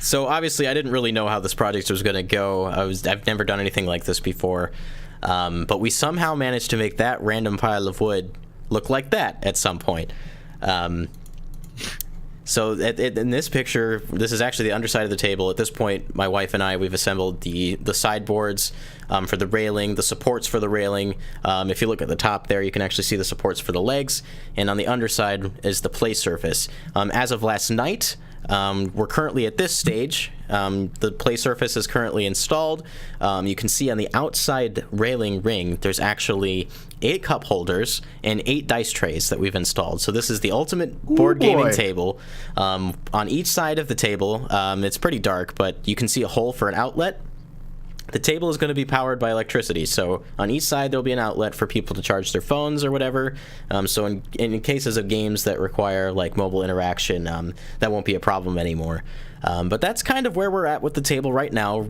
So obviously I didn't really know how this project was going to go. I've never done anything like this before. But we somehow managed to make that random pile of wood look like that at some point. So in this picture, this is actually the underside of the table. At this point, my wife and I, we've assembled the sideboards for the railing, the supports for the railing. If you look at the top there, you can actually see the supports for the legs. And on the underside is the play surface. As of last night, we're currently at this stage. The play surface is currently installed. You can see on the outside railing ring, there's actually 8 cup holders and 8 dice trays that we've installed. So this is the ultimate board gaming table. On each side of the table, it's pretty dark, but you can see a hole for an outlet. The table is going to be powered by electricity, so on each side there'll be an outlet for people to charge their phones or whatever. So in cases of games that require like mobile interaction, that won't be a problem anymore. But that's kind of where we're at with the table right now.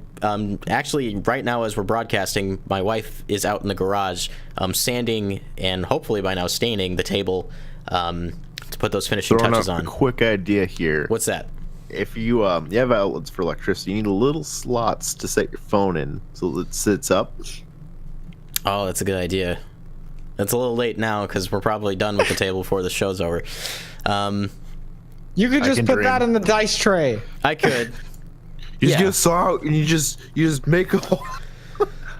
Actually, right now as we're broadcasting, my wife is out in the garage sanding and hopefully by now staining the table to put those finishing touches on. A quick idea here. What's that? If you have outlets for electricity, you need little slots to set your phone in so it sits up. Oh, that's a good idea. It's a little late now because we're probably done with the table before the show's over. You could just put that in the dice tray. I could. You just get a saw and you just make a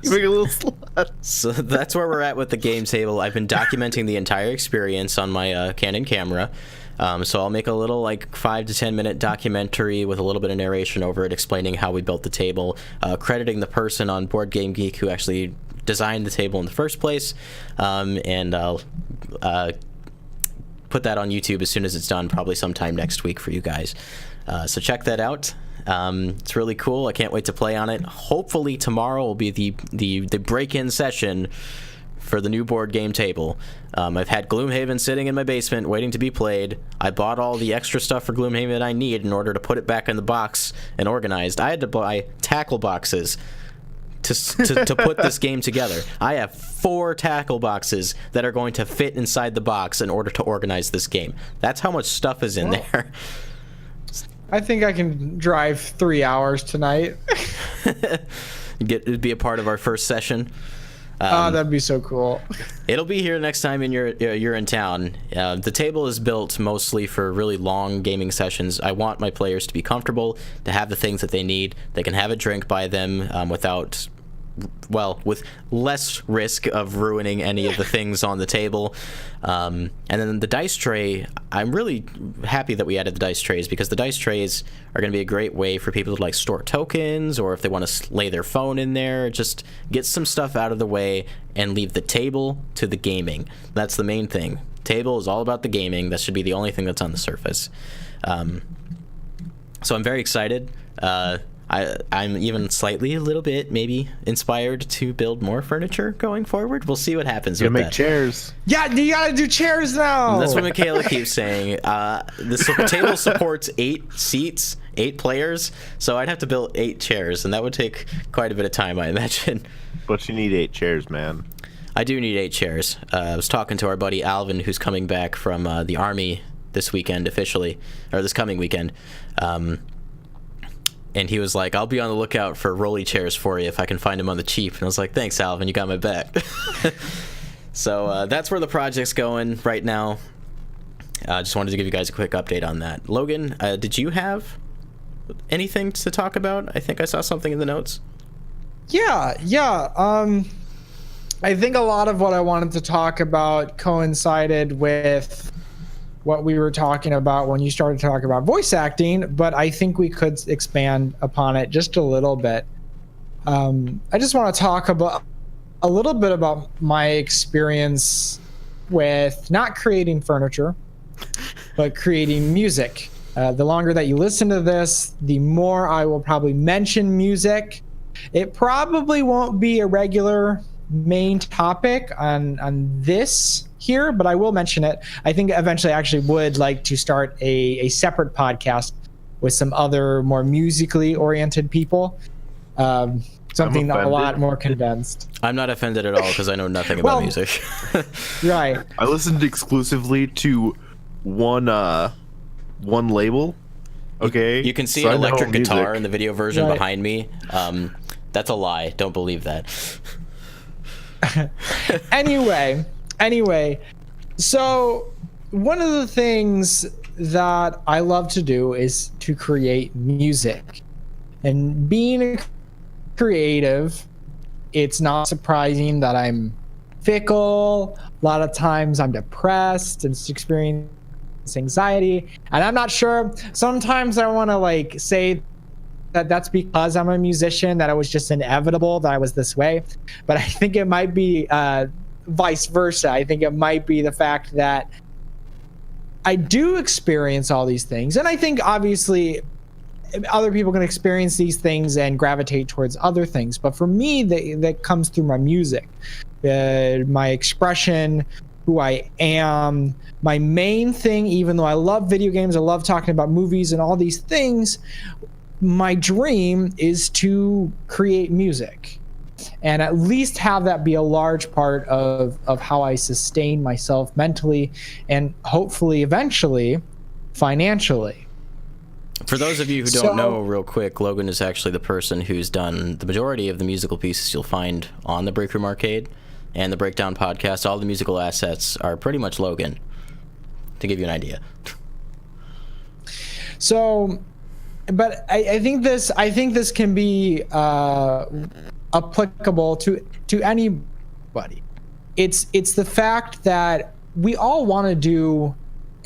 you make a little slot. So that's where we're at with the game table. I've been documenting the entire experience on my Canon camera. So I'll make a little like 5 to 10 minute documentary with a little bit of narration over it, explaining how we built the table, crediting the person on Board Game Geek who actually designed the table in the first place, and I'll put that on YouTube as soon as it's done, probably sometime next week for you guys. So check that out. It's really cool. I can't wait to play on it. Hopefully tomorrow will be the break-in session for the new board game table. I've had Gloomhaven sitting in my basement waiting to be played. I bought all the extra stuff for Gloomhaven that I need in order to put it back in the box and organized. I had to buy tackle boxes to put this game together. I have 4 tackle boxes that are going to fit inside the box in order to organize this game. That's how much stuff is in there. I think I can drive 3 hours tonight. It'd be a part of our first session. That'd be so cool. It'll be here next time you're in town. The table is built mostly for really long gaming sessions. I want my players to be comfortable, to have the things that they need. They can have a drink by them with less risk of ruining any of the things on the table. And then the dice tray, I'm really happy that we added the dice trays, because the dice trays are going to be a great way for people to like store tokens, or if they want to lay their phone in there, just get some stuff out of the way and leave the table to the gaming. That's the main thing. Table is all about the gaming. That should be the only thing that's on the surface. So I'm very excited. I'm even slightly a little bit maybe inspired to build more furniture going forward. We'll see what happens with that. Make chairs. Yeah, you gotta do chairs now. That's what Michaela keeps saying. The table supports 8 seats, 8 players, so I'd have to build 8 chairs, and that would take quite a bit of time, I imagine. But you need 8 chairs, man. I do need 8 chairs. I was talking to our buddy Alvin, who's coming back from the Army this weekend officially, or this coming weekend. And he was like, I'll be on the lookout for rolly chairs for you if I can find them on the cheap. And I was like, thanks, Alvin, you got my back. So that's where the project's going right now. Just wanted to give you guys a quick update on that. Logan, did you have anything to talk about? I think I saw something in the notes. Yeah. I think a lot of what I wanted to talk about coincided with what we were talking about when you started talking about voice acting, but I think we could expand upon it just a little bit. I just want to talk about a little bit about my experience with not creating furniture, but creating music. The longer that you listen to this, the more I will probably mention music. It probably won't be a regular main topic on this here, but I will mention it. I think eventually I actually would like to start a separate podcast with some other more musically oriented people. Something a lot more condensed. I'm not offended at all because I know nothing about music. Right. I listened exclusively to one label. Okay. You can see an electric guitar in the video version behind me. That's a lie. Don't believe that. Anyway, so one of the things that I love to do is to create music. And being creative, it's not surprising that I'm fickle. A lot of times I'm depressed and experiencing anxiety. And I'm not sure. Sometimes I want to like say that that's because I'm a musician, that it was just inevitable that I was this way. But I think it might be vice versa. I think it might be the fact that I do experience all these things. And I think obviously other people can experience these things and gravitate towards other things. But for me, that comes through my music, my expression, who I am. My main thing, even though I love video games, I love talking about movies and all these things, my dream is to create music and at least have that be a large part of how I sustain myself mentally and hopefully eventually financially. For those of you who don't know, real quick, Logan is actually the person who's done the majority of the musical pieces you'll find on the Break Room Arcade and the Breakdown podcast. All the musical assets are pretty much Logan, to give you an idea. So, but I think this can be applicable to anybody. It's the fact that we all want to do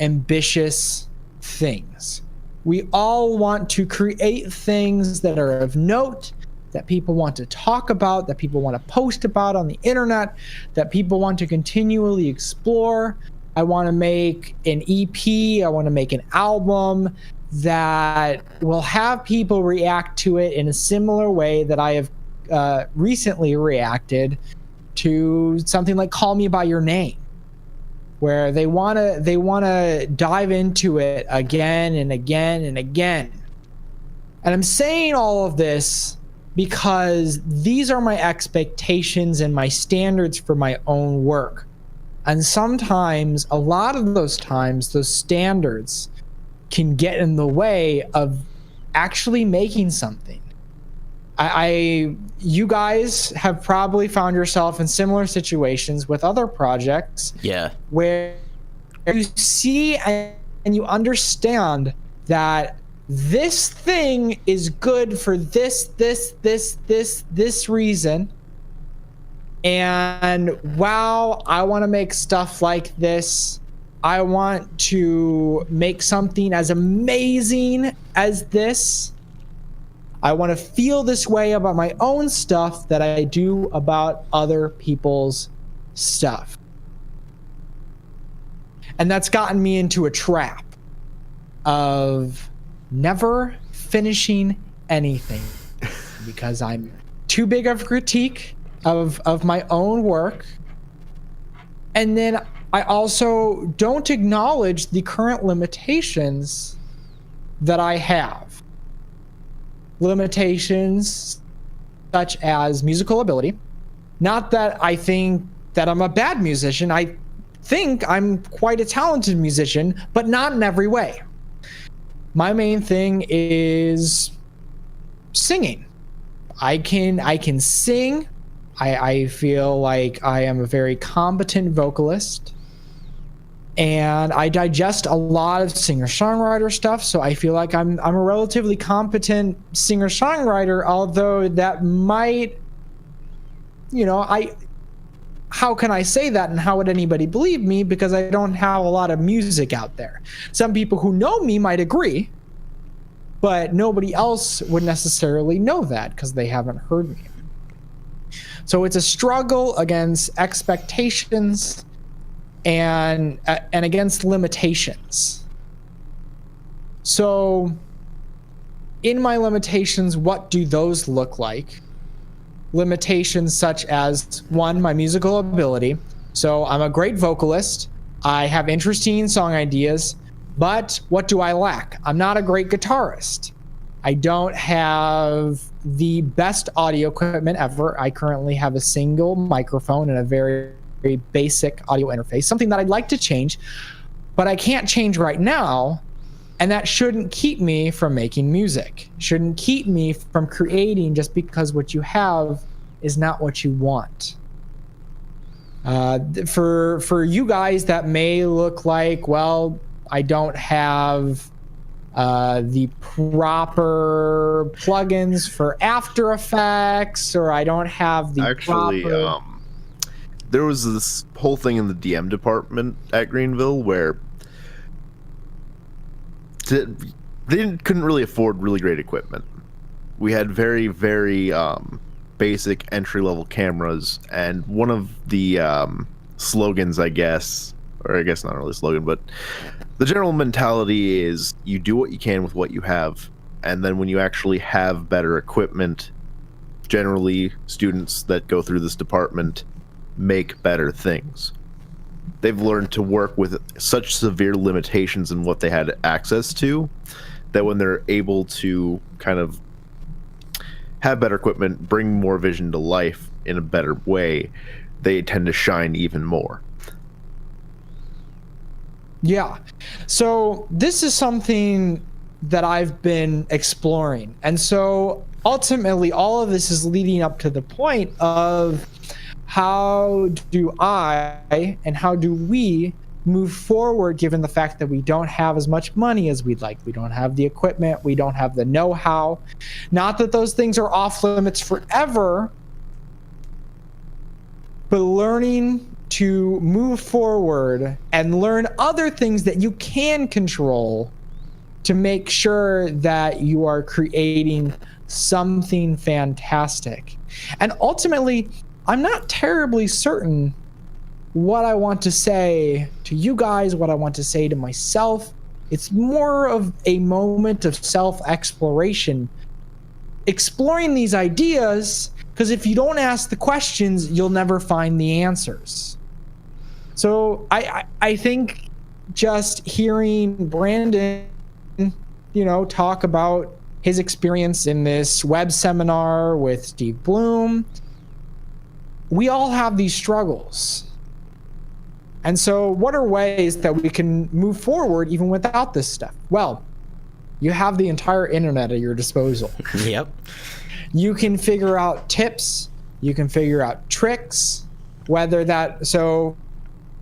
ambitious things. We all want to create things that are of note, that people want to talk about, that people want to post about on the internet, that people want to continually explore. I want to make an EP, I want to make an album that will have people react to it in a similar way that I have recently reacted to something like Call Me By Your Name, where they want to dive into it again and again and again. And I'm saying all of this because these are my expectations and my standards for my own work. And sometimes, a lot of those times, those standards can get in the way of actually making something. You guys have probably found yourself in similar situations with other projects. Yeah. Where you see and you understand that this thing is good for this reason. And wow, I want to make stuff like this. I want to make something as amazing as this. I want to feel this way about my own stuff that I do about other people's stuff. And that's gotten me into a trap of never finishing anything because I'm too big of a critique of my own work. And then I also don't acknowledge the current limitations that I have. Limitations such as musical ability. Not that I think that I'm a bad musician. I think I'm quite a talented musician, but not in every way. My main thing is singing. I can sing. I feel like I am a very competent vocalist. And I digest a lot of singer-songwriter stuff, so I feel like I'm a relatively competent singer-songwriter, although that might, how can I say that and how would anybody believe me? Because I don't have a lot of music out there. Some people who know me might agree, but nobody else would necessarily know that because they haven't heard me. So it's a struggle against expectations and against limitations. So in my limitations, what do those look like? Limitations such as, one, my musical ability. So I'm a great vocalist. I have interesting song ideas, but what do I lack? I'm not a great guitarist. I don't have the best audio equipment ever. I currently have a single microphone and a very basic audio interface, something that I'd like to change, but I can't change right now. And that shouldn't keep me from making music, shouldn't keep me from creating just because what you have is not what you want. For you guys, that may look like, well, I don't have the proper plugins for After Effects, or I don't have the proper... There was this whole thing in the DM department at Greenville where couldn't really afford really great equipment. We had very, very basic entry-level cameras, and one of the slogans, I guess, or I guess not really a slogan, but the general mentality is you do what you can with what you have, and then when you actually have better equipment, generally students that go through this department make better things. They've learned to work with such severe limitations in what they had access to that when they're able to kind of have better equipment, bring more vision to life in a better way, they tend to shine even more. Yeah. So this is something that I've been exploring. And so ultimately, all of this is leading up to the point of how do I and how do we move forward given the fact that we don't have as much money as we'd like. We don't have the equipment. We don't have the know-how. Not that those things are off limits forever, but learning to move forward and learn other things that you can control to make sure that you are creating something fantastic. And ultimately, I'm not terribly certain what I want to say to you guys, what I want to say to myself. It's more of a moment of self-exploration, exploring these ideas, because if you don't ask the questions, you'll never find the answers. So I think just hearing Brandon, talk about his experience in this web seminar with Steve Bloom, we all have these struggles. And so what are ways that we can move forward even without this stuff? Well, you have the entire internet at your disposal. Yep. You can figure out tips, you can figure out tricks, so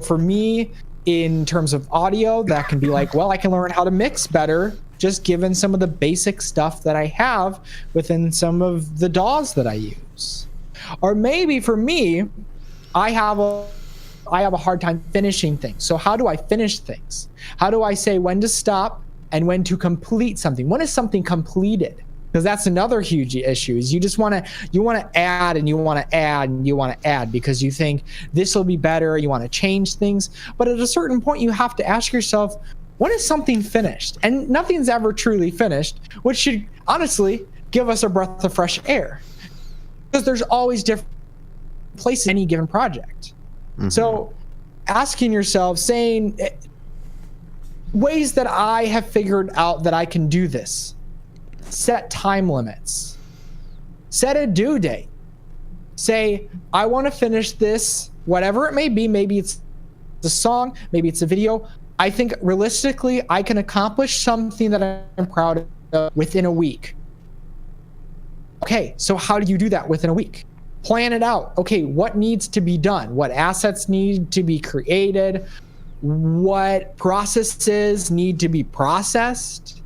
for me, in terms of audio, that can be like, well, I can learn how to mix better just given some of the basic stuff that I have within some of the DAWs that I use. Or maybe for me, I have a hard time finishing things. So how do I finish things? How do I say when to stop and when to complete something? When is something completed? Because that's another huge issue, is you want to add and you want to add and you want to add because you think this will be better, you want to change things. But at a certain point, you have to ask yourself, when is something finished? And nothing's ever truly finished, which should honestly give us a breath of fresh air. Because there's always different places in any given project. Mm-hmm. So asking yourself, saying ways that I have figured out that I can do this. Set time limits. Set a due date. Say, I want to finish this, whatever it may be. Maybe it's a song, maybe it's a video. I think realistically, I can accomplish something that I'm proud of within a week. Okay, so how do you do that within a week? Plan it out. Okay, what needs to be done? What assets need to be created? What processes need to be processed?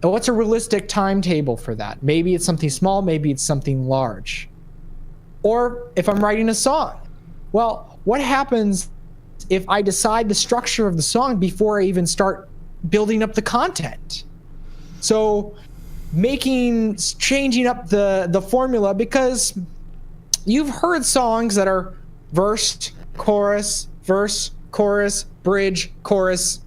And what's a realistic timetable for that? Maybe it's something small, maybe it's something large. Or if I'm writing a song, well, what happens if I decide the structure of the song before I even start building up the content? So changing up the formula, because you've heard songs that are verse, chorus, bridge, chorus,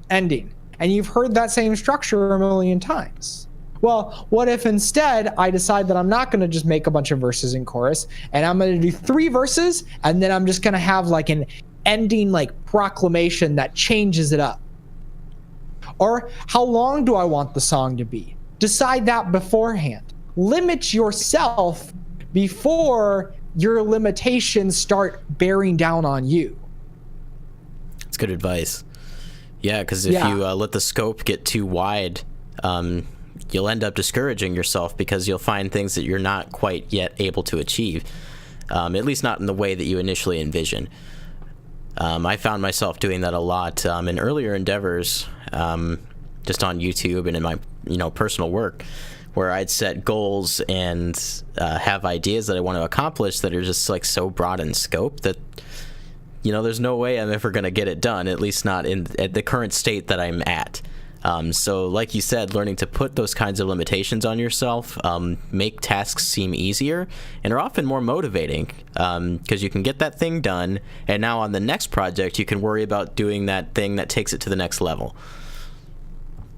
ending. And you've heard that same structure a million times. Well, what if instead I decide that I'm not going to just make a bunch of verses and chorus, and I'm going to do 3 verses, and then I'm just going to have like an ending like proclamation that changes it up? Or how long do I want the song to be? Decide that beforehand. Limit yourself before your limitations start bearing down on you. That's good advice. Yeah, because if you let the scope get too wide, you'll end up discouraging yourself because you'll find things that you're not quite yet able to achieve, at least not in the way that you initially envision. I found myself doing that a lot in earlier endeavors, just on YouTube and in my personal work, where I'd set goals and have ideas that I want to accomplish that are just like so broad in scope that there's no way I'm ever going to get it done, at least not at the current state that I'm at. So like you said, learning to put those kinds of limitations on yourself make tasks seem easier and are often more motivating, because you can get that thing done, and now on the next project you can worry about doing that thing that takes it to the next level.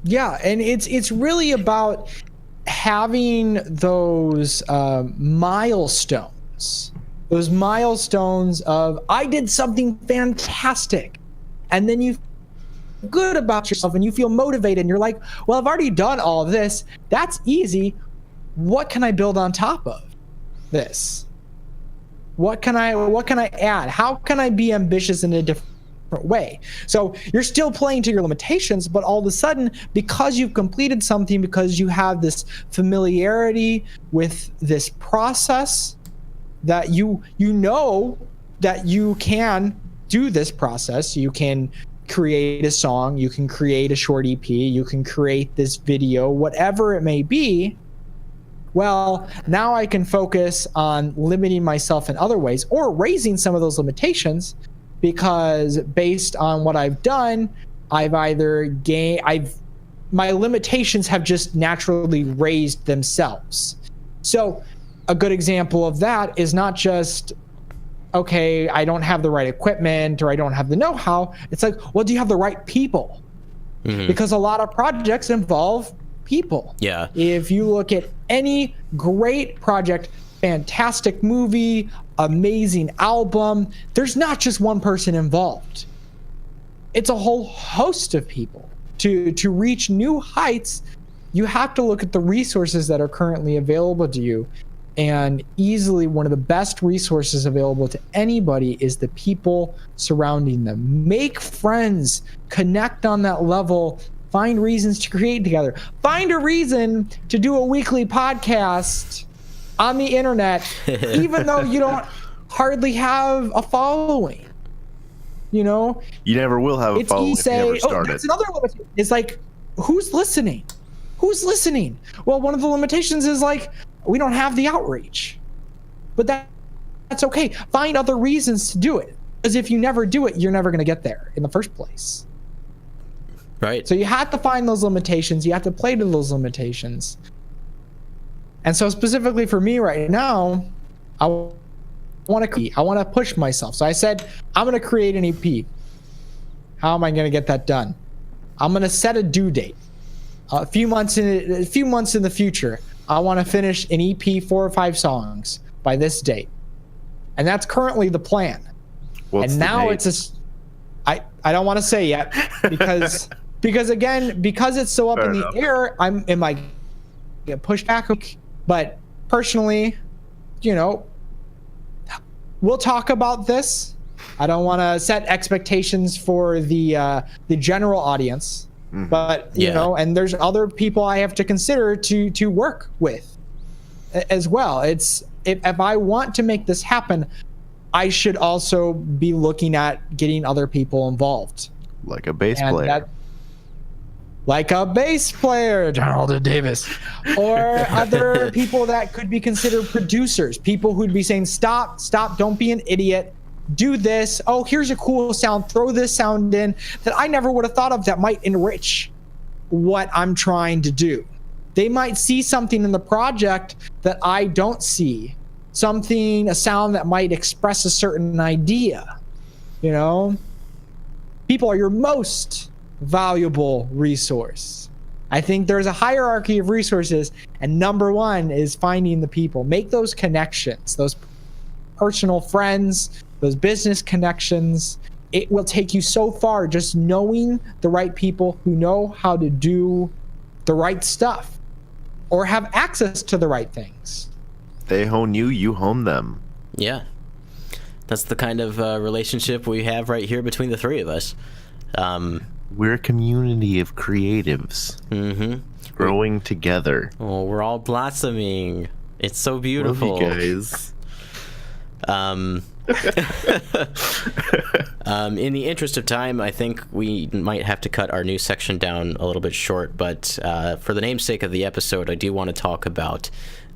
Yeah, and it's really about having those milestones. Those milestones of, I did something fantastic. And then you feel good about yourself and you feel motivated and you're like, well, I've already done all of this. That's easy. What can I build on top of this? What can I add? How can I be ambitious in a different way? So you're still playing to your limitations, but all of a sudden, because you've completed something, because you have this familiarity with this process, that you know that you can do this process. You can create a song, you can create a short EP, you can create this video, whatever it may be. Well, now I can focus on limiting myself in other ways or raising some of those limitations, because based on what I've done, my limitations have just naturally raised themselves. So a good example of that is not just, okay, I don't have the right equipment or I don't have the know-how. It's like, well, do you have the right people? Mm-hmm. Because a lot of projects involve people. Yeah. If you look at any great project, fantastic movie, amazing album, there's not just one person involved. It's a whole host of people. To reach new heights, you have to look at the resources that are currently available to you. And easily one of the best resources available to anybody is the people surrounding them. Make friends, connect on that level, find reasons to create together. Find a reason to do a weekly podcast on the internet, even though you don't hardly have a following. You know? You never will have a following if you never start it. That's another limitation. It's like, who's listening? Who's listening? Well, one of the limitations is like, we don't have the outreach. But that's okay. Find other reasons to do it. Because if you never do it, you're never going to get there in the first place. Right. So you have to find those limitations. You have to play to those limitations. And so specifically for me right now, I want to push myself. So I said, I'm going to create an EP. How am I going to get that done? I'm going to set a due date. A few months in the future, I want to finish an EP, 4 or 5 songs by this date. And that's currently the plan. What's and now the date? I don't want to say yet because because it's so up Fair in the enough. air, it might get pushed back. But personally, we'll talk about this. I don't want to set expectations for the general audience. Mm-hmm. But and there's other people I have to consider to work with as well. It's if I want to make this happen, I should also be looking at getting other people involved. Like a bass player. Like a bass player, Donald Davis, or other people that could be considered producers, people who'd be saying, stop, don't be an idiot. Do this. Oh, here's a cool sound. Throw this sound in that I never would have thought of that might enrich what I'm trying to do. They might see something in the project that I don't see. A sound that might express a certain idea. People are your most valuable resource. I think there's a hierarchy of resources, and number one is finding the people. Make those connections, those personal friends, those business connections. It will take you so far just knowing the right people who know how to do the right stuff or have access to the right things. They hone you, you hone them. Yeah. That's the kind of relationship we have right here between the three of us. We're a community of creatives. Mm-hmm. Growing together. Oh, we're all blossoming. It's so beautiful. Love you guys. In the interest of time, I think we might have to cut our news section down a little bit short, but for the namesake of the episode, I do want to talk about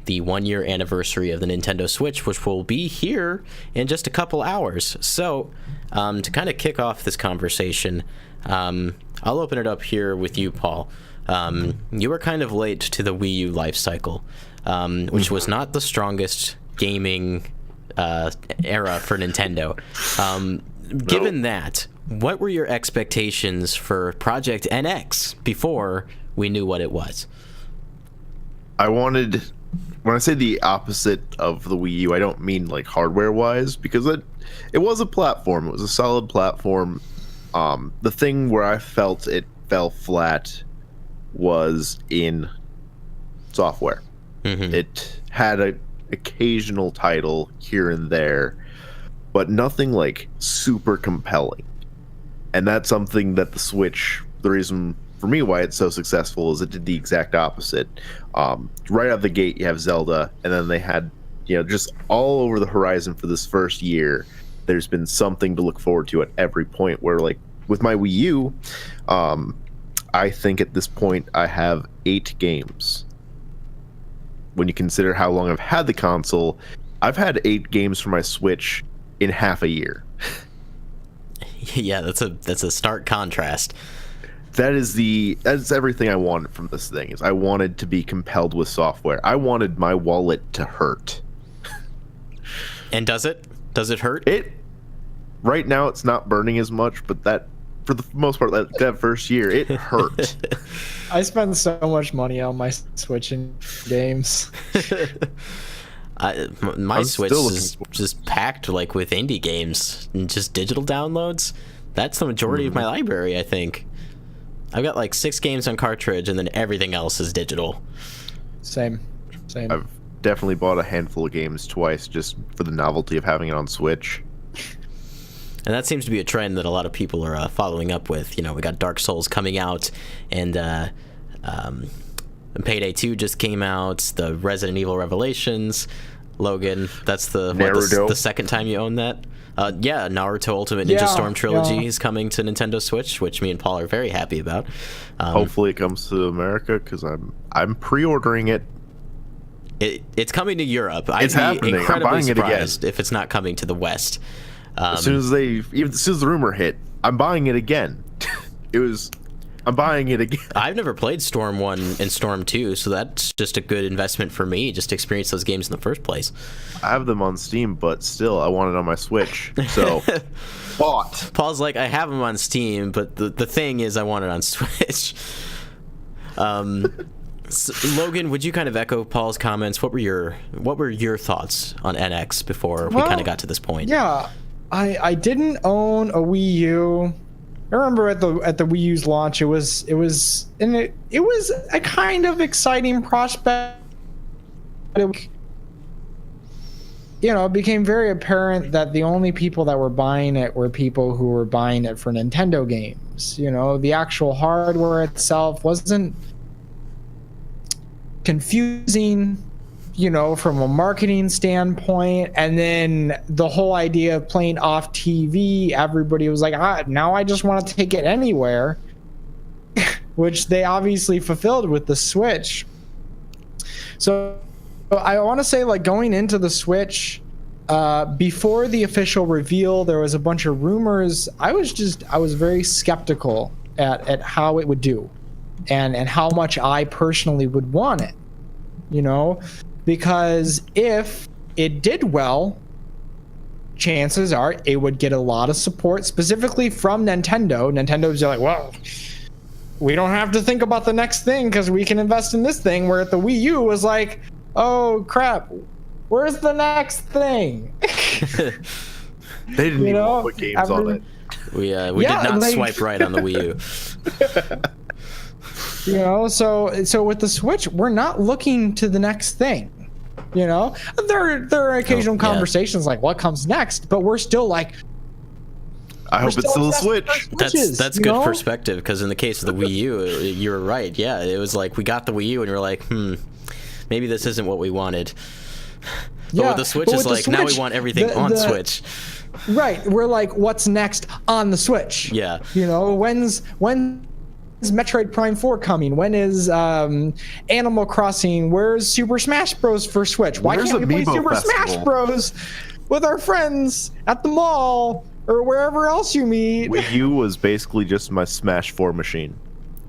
the 1-year anniversary of the Nintendo Switch, which will be here in just a couple hours. So, to kind of kick off this conversation, I'll open it up here with you, Paul. You were kind of late to the Wii U life cycle, which was not the strongest gaming era for Nintendo. Given that, what were your expectations for Project NX before we knew what it was? When I say the opposite of the Wii U, I don't mean like hardware-wise, because it was a platform. It was a solid platform. The thing where I felt it fell flat was in software. It had an occasional title here and there, but nothing like super compelling. And that's something that the Switch, the reason for me why it's so successful is it did the exact opposite. Right out of the gate, you have Zelda, and then they had, just all over the horizon for this first year, there's been something to look forward to at every point, where like with my Wii U, I think at this point I have 8 games. When you consider how long I've had the console, I've had 8 games for my Switch in half a year. Yeah, that's a stark contrast. That's everything I wanted from this thing. Is I wanted to be compelled with software. I wanted my wallet to hurt. And does it? Does it hurt? Right now it's not burning as much, but that for the most part that first year it hurt. I spend so much money on my Switch and games. My Switch is just packed like with indie games and just digital downloads. That's the majority of my library, I think. I've got like 6 games on cartridge, and then everything else is digital. Same. I've definitely bought a handful of games twice just for the novelty of having it on Switch. And that seems to be a trend that a lot of people are following up with. We got Dark Souls coming out, and Payday 2 just came out, the Resident Evil Revelations. Logan, that's the second time you own that? Yeah, Naruto Ultimate Ninja Storm Trilogy is coming to Nintendo Switch, which me and Paul are very happy about. Hopefully it comes to America, because I'm pre-ordering it. It's coming to Europe. It's happening. Incredibly surprised if it's not coming to the West. As soon as the rumor hit, I'm buying it again. I'm buying it again. I've never played Storm 1 and Storm 2, so that's just a good investment for me, just to experience those games in the first place. I have them on Steam, but still, I want it on my Switch. So, bought. Paul's like, I have them on Steam, but the thing is, I want it on Switch. So, Logan, would you kind of echo Paul's comments? What were your thoughts on NX before we kind of got to this point? Yeah, I didn't own a Wii U. I remember at the Wii U's launch, it was a kind of exciting prospect. It became very apparent that the only people that were buying it were people who were buying it for Nintendo games. The actual hardware itself wasn't confusing, from a marketing standpoint. And then the whole idea of playing off TV, everybody was like, now I just want to take it anywhere, which they obviously fulfilled with the Switch. So I want to say, like, going into the Switch, before the official reveal, there was a bunch of rumors. I was very skeptical at how it would do and how much I personally would want it, because if it did well, chances are it would get a lot of support, specifically from Nintendo. Nintendo's like, well, we don't have to think about the next thing because we can invest in this thing, where at the Wii U was like, oh crap, where's the next thing? They didn't even put games on it. We did not swipe right on the Wii U. So with the Switch, we're not looking to the next thing. There are occasional conversations like what comes next, but we're still like, I hope it's still a Switch. That's good perspective, because in the case of the Wii U, you were right. Yeah, it was like we got the Wii U and we were like, maybe this isn't what we wanted. But with the Switch, it's like, now we want everything on Switch. Right. We're like, what's next on the Switch? Yeah. When's Metroid Prime 4 coming? When is Animal Crossing? Where's Super Smash Bros. For Switch? Why can't we play Super Smash Bros. With our friends at the mall or wherever else you meet. Wii U was basically just my Smash 4 machine.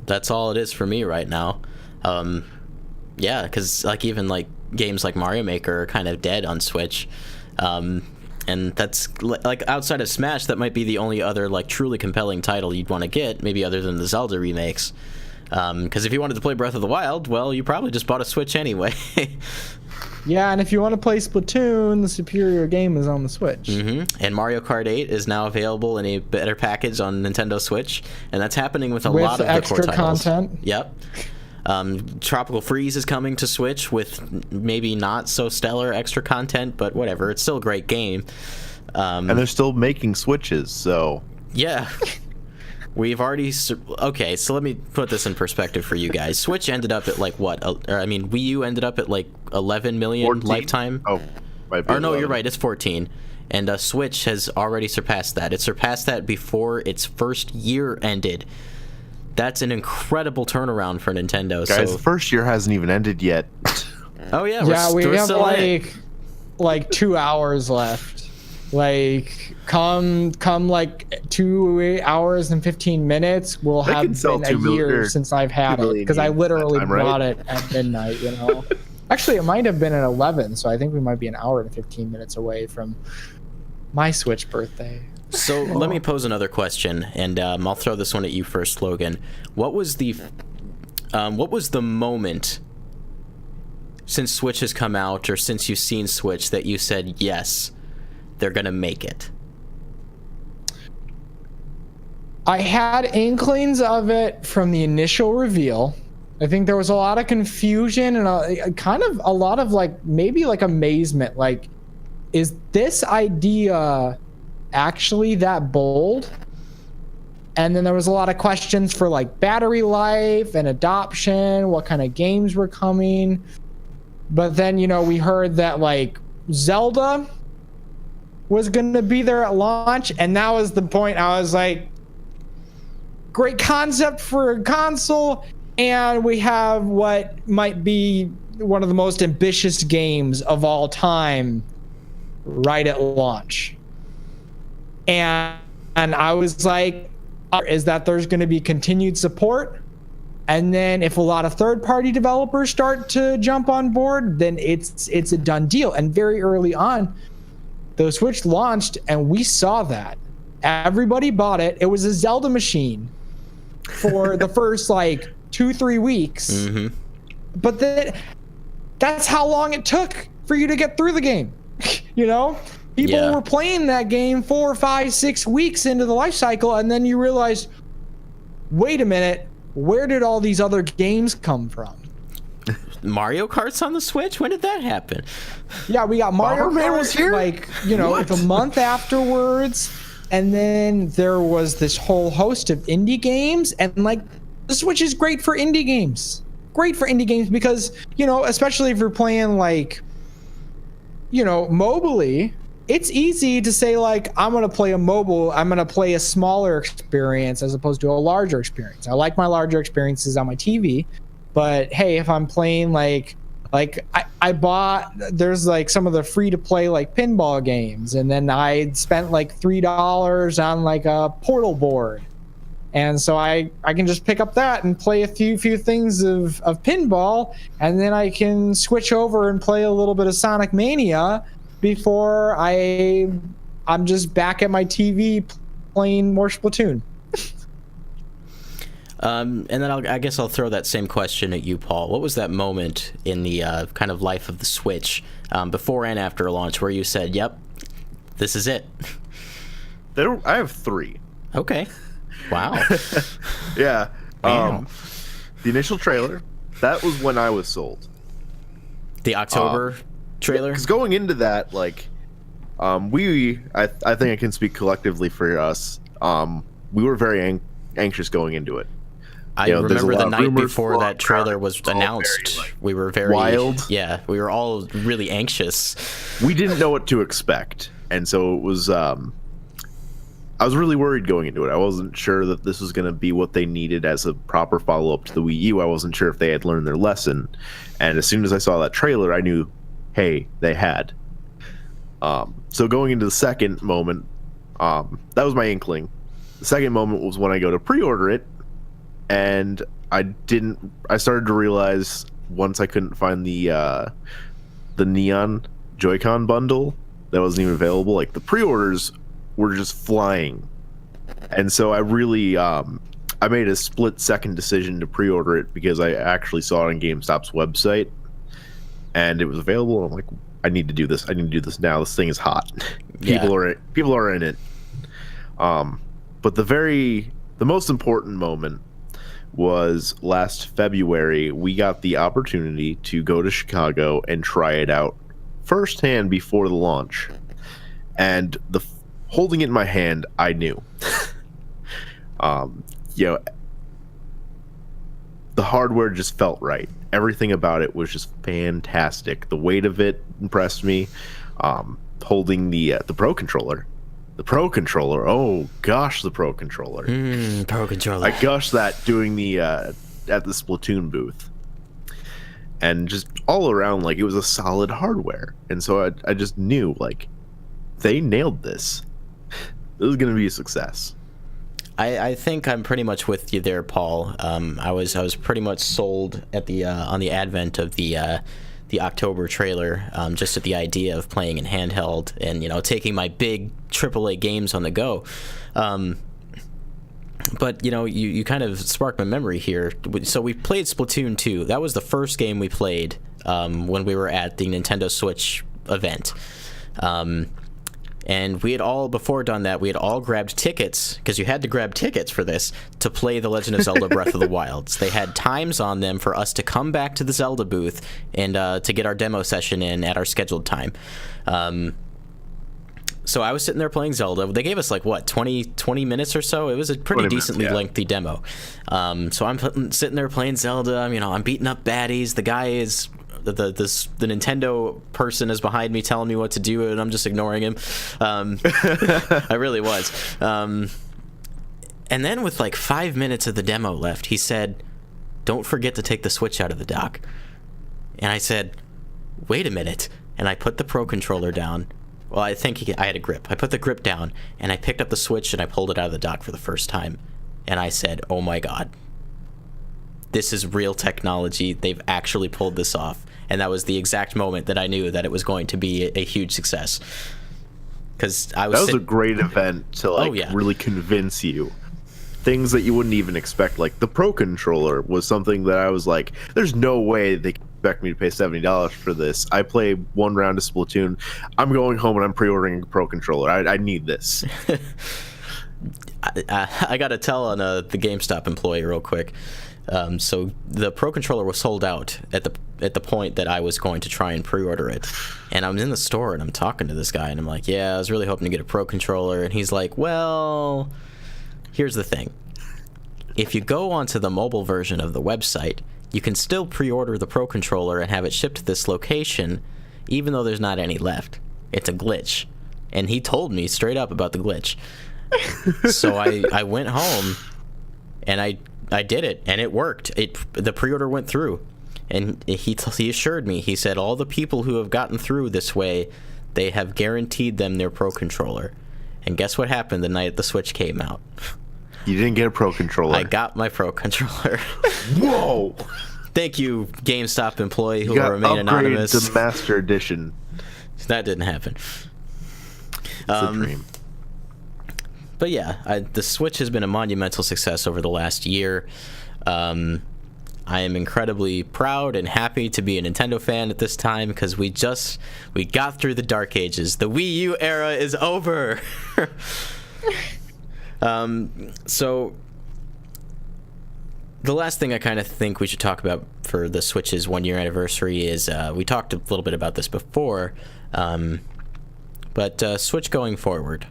That's all it is for me right now. Yeah, because like even like games like Mario Maker are kind of dead on Switch. And that's like outside of Smash, that might be the only other like truly compelling title you'd want to get, maybe other than the Zelda remakes. Because if you wanted to play Breath of the Wild, well, you probably just bought a Switch anyway. Yeah, and if you want to play Splatoon, the superior game is on the Switch. Mm-hmm. And Mario Kart 8 is now available in a better package on Nintendo Switch, and that's happening with a lot of the core titles. Extra content. Yep. Tropical Freeze is coming to Switch with maybe not so stellar extra content, but whatever, it's still a great game. And they're still making Switches, so... Yeah. We've already... Okay, so let me put this in perspective for you guys. Switch ended up at like what? Wii U ended up at like 11 million 14? lifetime. Oh, might be or no, 11. you're right, it's 14. And Switch has already surpassed that. It surpassed that before its first year ended. That's an incredible turnaround for Nintendo. Guys, so... the first year hasn't even ended yet. Oh yeah, we we're have still like 2 hours left. Like come like 2 hours and 15 minutes will They have can sell been a 2 year million- since I've had 2 it, million because I units literally that time, right? bought it at midnight, you know. Actually, it might have been at 11, so I think we might be an hour and 15 minutes away from my Switch birthday. So let me pose another question, and I'll throw this one at you first, Logan. What was the moment since Switch has come out, or since you've seen Switch, that you said, yes, they're gonna make it? I had inklings of it from the initial reveal. I think there was a lot of confusion and a lot of like maybe like amazement. Like, is this idea actually that bold? And then there was a lot of questions for like battery life and adoption, what kind of games were coming. But then, you know, we heard that like Zelda was going to be there at launch, and that was the point. I was like, great concept for a console, and we have what might be one of the most ambitious games of all time right at launch. And I was like, is that there's going to be continued support, and then if a lot of third-party developers start to jump on board, then it's a done deal. And very early on, the Switch launched, and we saw that everybody bought it. It was a Zelda machine for the first like 2-3 weeks. Mm-hmm. But that's how long it took for you to get through the game. You know, people were playing that game 4, 5, 6 weeks into the life cycle, and then you realize, wait a minute, where did all these other games come from? Mario Kart's on the Switch? When did that happen? Yeah, we got Mario Kart was here? like, you know, like a month afterwards. And then there was this whole host of indie games, and like the Switch is great for indie games. Great for indie games because, you know, especially if you're playing like, you know, mobily, it's easy to say like, I'm going to play I'm going to play a smaller experience as opposed to a larger experience. I like my larger experiences on my TV, but hey, if I'm playing like I bought, there's like some of the free to play like pinball games, and then I spent like $3 on like a Portal board, and so I can just pick up that and play a few things of pinball, and then I can switch over and play a little bit of Sonic Mania before I'm just back at my TV playing more Splatoon. And then I guess I'll throw that same question at you, Paul. What was that moment in the kind of life of the Switch, before and after launch, where you said, yep, this is it? I have 3. Okay. Wow. Yeah. Wow. The initial trailer, that was when I was sold. The October trailer? Because going into that, like, I think I can speak collectively for us. We were very anxious going into it. I remember the night before that trailer was very, announced. like, We were very wild. Yeah, we were all really anxious. We didn't know what to expect, and so it was. I was really worried going into it. I wasn't sure that this was going to be what they needed as a proper follow-up to the Wii U. I wasn't sure if they had learned their lesson, and as soon as I saw that trailer, I knew, hey, they had. So going into the second moment, That was my inkling. The second moment was when I go to pre-order it, and I started to realize once I couldn't find the Neon Joy-Con bundle that wasn't even available. Like, the pre-orders were just flying, and so I really I made a split-second decision to pre-order it because I actually saw it on GameStop's website, and it was available. And I'm like, I need to do this. I need to do this now. This thing is hot. People are in it. But the most important moment was last February. We got the opportunity to go to Chicago and try it out firsthand before the launch, and holding it in my hand, I knew. The hardware just felt right. Everything about it was just fantastic. The weight of it impressed me. Holding the Pro Controller. The Pro Controller. Oh gosh, the Pro Controller. Pro Controller. I gushed that doing the at the Splatoon booth. And just all around, like, it was a solid hardware. And so I just knew, like, they nailed this. This is going to be a success. I think I'm pretty much with you there, Paul. I was pretty much sold at the on the advent of the October trailer, just at the idea of playing in handheld and, you know, taking my big AAA games on the go. But, you know, you kind of sparked my memory here. So we played Splatoon 2. That was the first game we played when we were at the Nintendo Switch event. And we had all, before done that, we had all grabbed tickets, because you had to grab tickets for this, to play The Legend of Zelda Breath of the Wild. They had times on them for us to come back to the Zelda booth and to get our demo session in at our scheduled time. So I was sitting there playing Zelda. They gave us, like, what, 20 minutes or so? It was a pretty decently lengthy demo. So I'm sitting there playing Zelda. You know, I'm beating up baddies. The guy is... The Nintendo person is behind me telling me what to do, and I'm just ignoring him. I really was. And then with like 5 minutes of the demo left, he said, "Don't forget to take the Switch out of the dock." And I said, "Wait a minute." And I put the Pro Controller down. Well, I think I had a grip. I put the grip down, and I picked up the Switch, and I pulled it out of the dock for the first time. And I said, "Oh my God. This is real technology. They've actually pulled this off." And that was the exact moment that I knew that it was going to be a huge success. Because that was a great event to really convince you. Things that you wouldn't even expect. Like the Pro Controller was something that I was like, there's no way they can expect me to pay $70 for this. I play one round of Splatoon. I'm going home and I'm pre-ordering a Pro Controller. I need this. I got to tell on the GameStop employee real quick. So the Pro Controller was sold out at the point that I was going to try and pre-order it. And I'm in the store and I'm talking to this guy and I'm like, "Yeah, I was really hoping to get a Pro Controller." And he's like, "Well, here's the thing. If you go onto the mobile version of the website, you can still pre-order the Pro Controller and have it shipped to this location, even though there's not any left. It's a glitch." And he told me straight up about the glitch. So I went home and I did it, and it worked. The pre-order went through, and he assured me. He said all the people who have gotten through this way, they have guaranteed them their Pro Controller. And guess what happened the night the Switch came out? You didn't get a Pro Controller. I got my Pro Controller. Whoa! Thank you, GameStop employee who will remain anonymous. To Master Edition. That didn't happen. It's a dream. But yeah, the Switch has been a monumental success over the last year. I am incredibly proud and happy to be a Nintendo fan at this time because we got through the dark ages. The Wii U era is over. So the last thing I kind of think we should talk about for the Switch's 1-year anniversary is we talked a little bit about this before, but Switch going forward.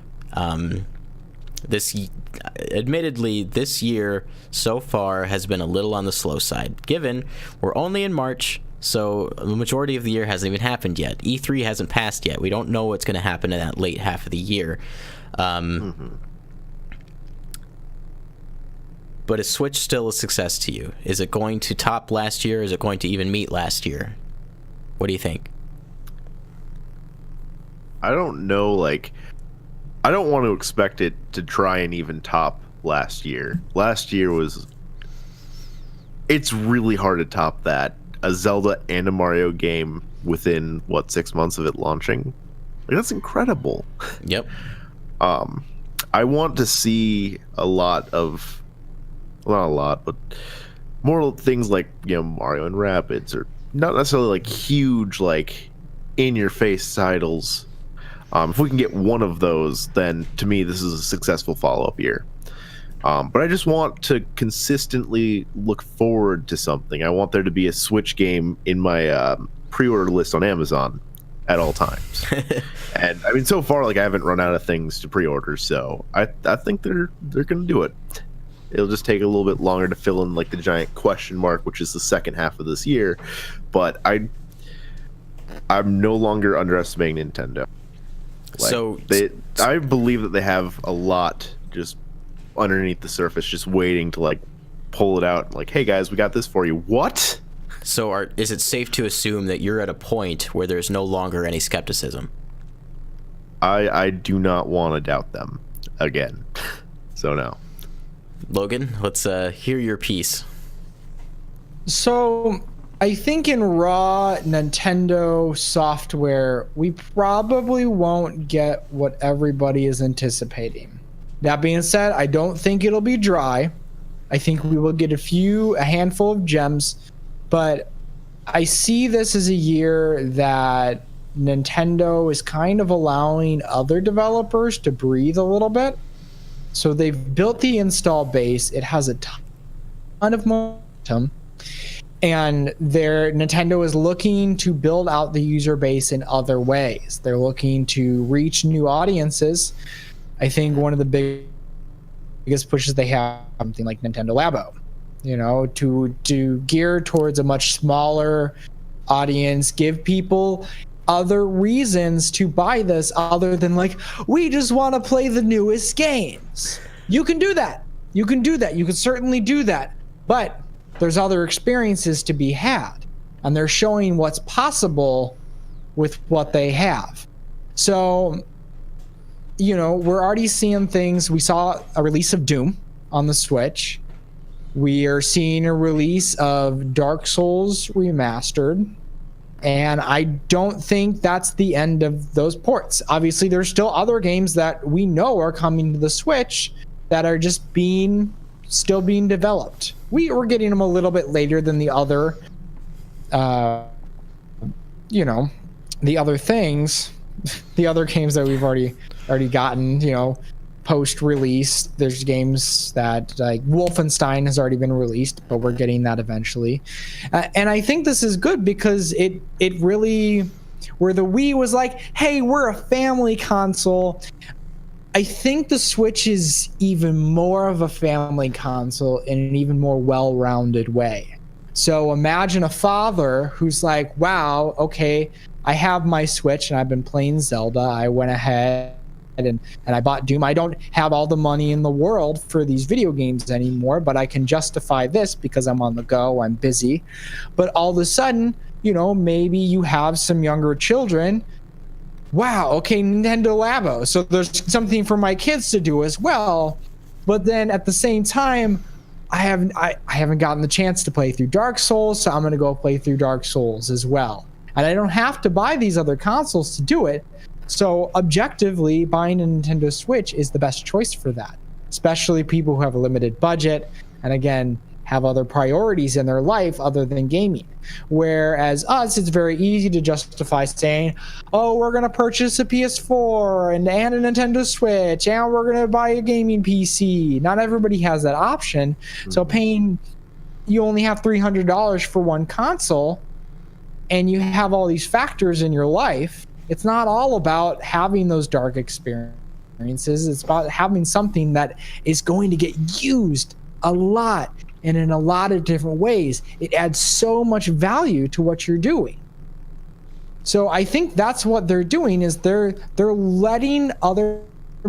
Admittedly, this year so far has been a little on the slow side, given we're only in March, so the majority of the year hasn't even happened yet. E3 hasn't passed yet. We don't know what's going to happen in that late half of the year. But is Switch still a success to you? Is it going to top last year? Is it going to even meet last year? What do you think? I don't know, I don't want to expect it to try and even top last year. Last year was... It's really hard to top that. A Zelda and a Mario game within, 6 months of it launching? Like, that's incredible. Yep. I want to see a lot of... Well, not a lot, but more things like, Mario and Rabbids, or not necessarily like huge, like, in-your-face titles. If we can get one of those, then to me this is a successful follow-up year. But I just want to consistently look forward to something. I want there to be a Switch game in my pre-order list on Amazon at all times. And I mean, so far, like, I haven't run out of things to pre-order, so I think they're gonna do it. It'll just take a little bit longer to fill in, like, the giant question mark, which is the second half of this year. But I'm no longer underestimating Nintendo. Like, so I believe that they have a lot just underneath the surface, just waiting to, like, pull it out. Like, hey guys, we got this for you. What? So is it safe to assume that you're at a point where there's no longer any skepticism? I do not want to doubt them again. So no. Logan, let's hear your piece. So I think in raw Nintendo software, we probably won't get what everybody is anticipating. That being said, I don't think it'll be dry. I think we will get a handful of gems, but I see this as a year that Nintendo is kind of allowing other developers to breathe a little bit. So they've built the install base. It has a ton of momentum. And Nintendo is looking to build out the user base in other ways. They're looking to reach new audiences. I think one of the biggest pushes they have, something like Nintendo Labo, to gear towards a much smaller audience, give people other reasons to buy this other than, like, we just want to play the newest games. You can do that. You can certainly do that. But there's other experiences to be had, and they're showing what's possible with what they have. So, we're already seeing things. We saw a release of Doom on the Switch. We are seeing a release of Dark Souls Remastered. And I don't think that's the end of those ports. Obviously, there's still other games that we know are coming to the Switch that are just still being developed. We're getting them a little bit later than the other, the other things, the other games that we've already gotten, post-release. There's games that, like, Wolfenstein has already been released, but we're getting that eventually. And I think this is good because it really, where the Wii was like, hey, we're a family console, I think the Switch is even more of a family console in an even more well-rounded way. So imagine a father who's like, wow, okay, I have my Switch and I've been playing Zelda. I went ahead and I bought Doom. I don't have all the money in the world for these video games anymore, but I can justify this because I'm on the go, I'm busy. But all of a sudden, maybe you have some younger children. Wow, okay, Nintendo Labo. So there's something for my kids to do as well. But then at the same time, I haven't gotten the chance to play through Dark Souls, so I'm going to go play through Dark Souls as well. And I don't have to buy these other consoles to do it. So objectively, buying a Nintendo Switch is the best choice for that, especially people who have a limited budget and, again, have other priorities in their life other than gaming. Whereas us, it's very easy to justify saying, oh, we're going to purchase a PS4 and a Nintendo Switch, and we're going to buy a gaming PC. Not everybody has that option. Mm-hmm. So you only have $300 for one console, and you have all these factors in your life. It's not all about having those dark experiences. It's about having something that is going to get used a lot and in a lot of different ways. It adds so much value to what you're doing. So I think that's what they're doing, is they're letting other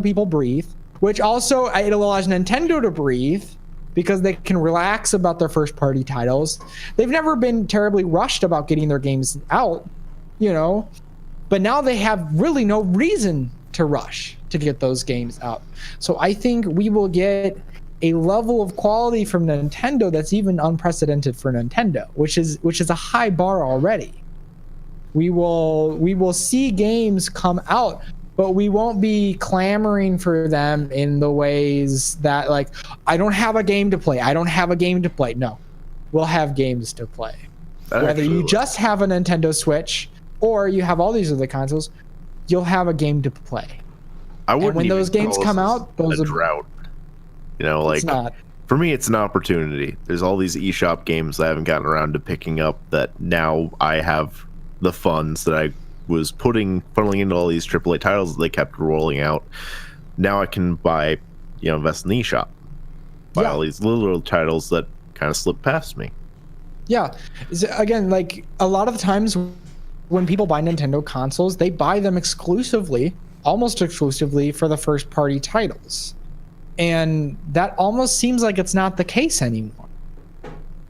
people breathe, which also it allows Nintendo to breathe because they can relax about their first party titles. They've never been terribly rushed about getting their games out, but now they have really no reason to rush to get those games out. So I think we will get a level of quality from Nintendo that's even unprecedented for Nintendo, which is a high bar already. We will see games come out, but we won't be clamoring for them in the ways that, like, I don't have a game to play. No, we'll have games to play. Whether you just have a Nintendo Switch or you have all these other consoles, you'll have a game to play. And when those games come out, those are a drought. You know, like, for me, it's an opportunity. There's all these eShop games I haven't gotten around to picking up that now I have the funds that I was funneling into all these AAA titles that they kept rolling out. Now I can buy, invest in the eShop. Buy all these little titles that kind of slip past me. Yeah. Again, like, a lot of the times when people buy Nintendo consoles, they buy them almost exclusively for the first party titles. And that almost seems like it's not the case anymore.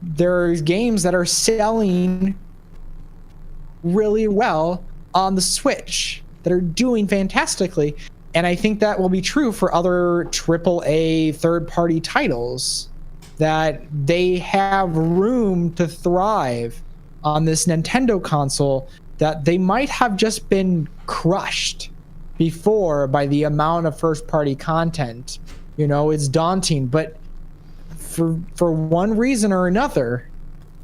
There's games that are selling really well on the Switch that are doing fantastically. And I think that will be true for other AAA third-party titles, that they have room to thrive on this Nintendo console that they might have just been crushed before by the amount of first-party content. It's daunting, but for one reason or another,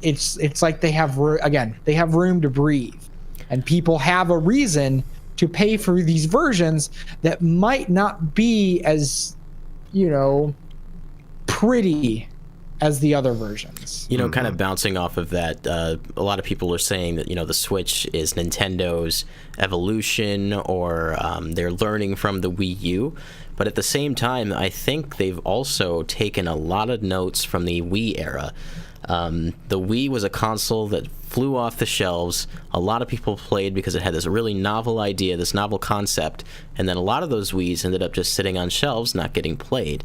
it's like they have room to breathe, and people have a reason to pay for these versions that might not be as pretty as the other versions. Kind of bouncing off of that, a lot of people are saying that the Switch is Nintendo's evolution, or they're learning from the Wii U. But at the same time, I think they've also taken a lot of notes from the Wii era. The Wii was a console that flew off the shelves. A lot of people played because it had this really novel idea, this novel concept, and then a lot of those Wiis ended up just sitting on shelves, not getting played.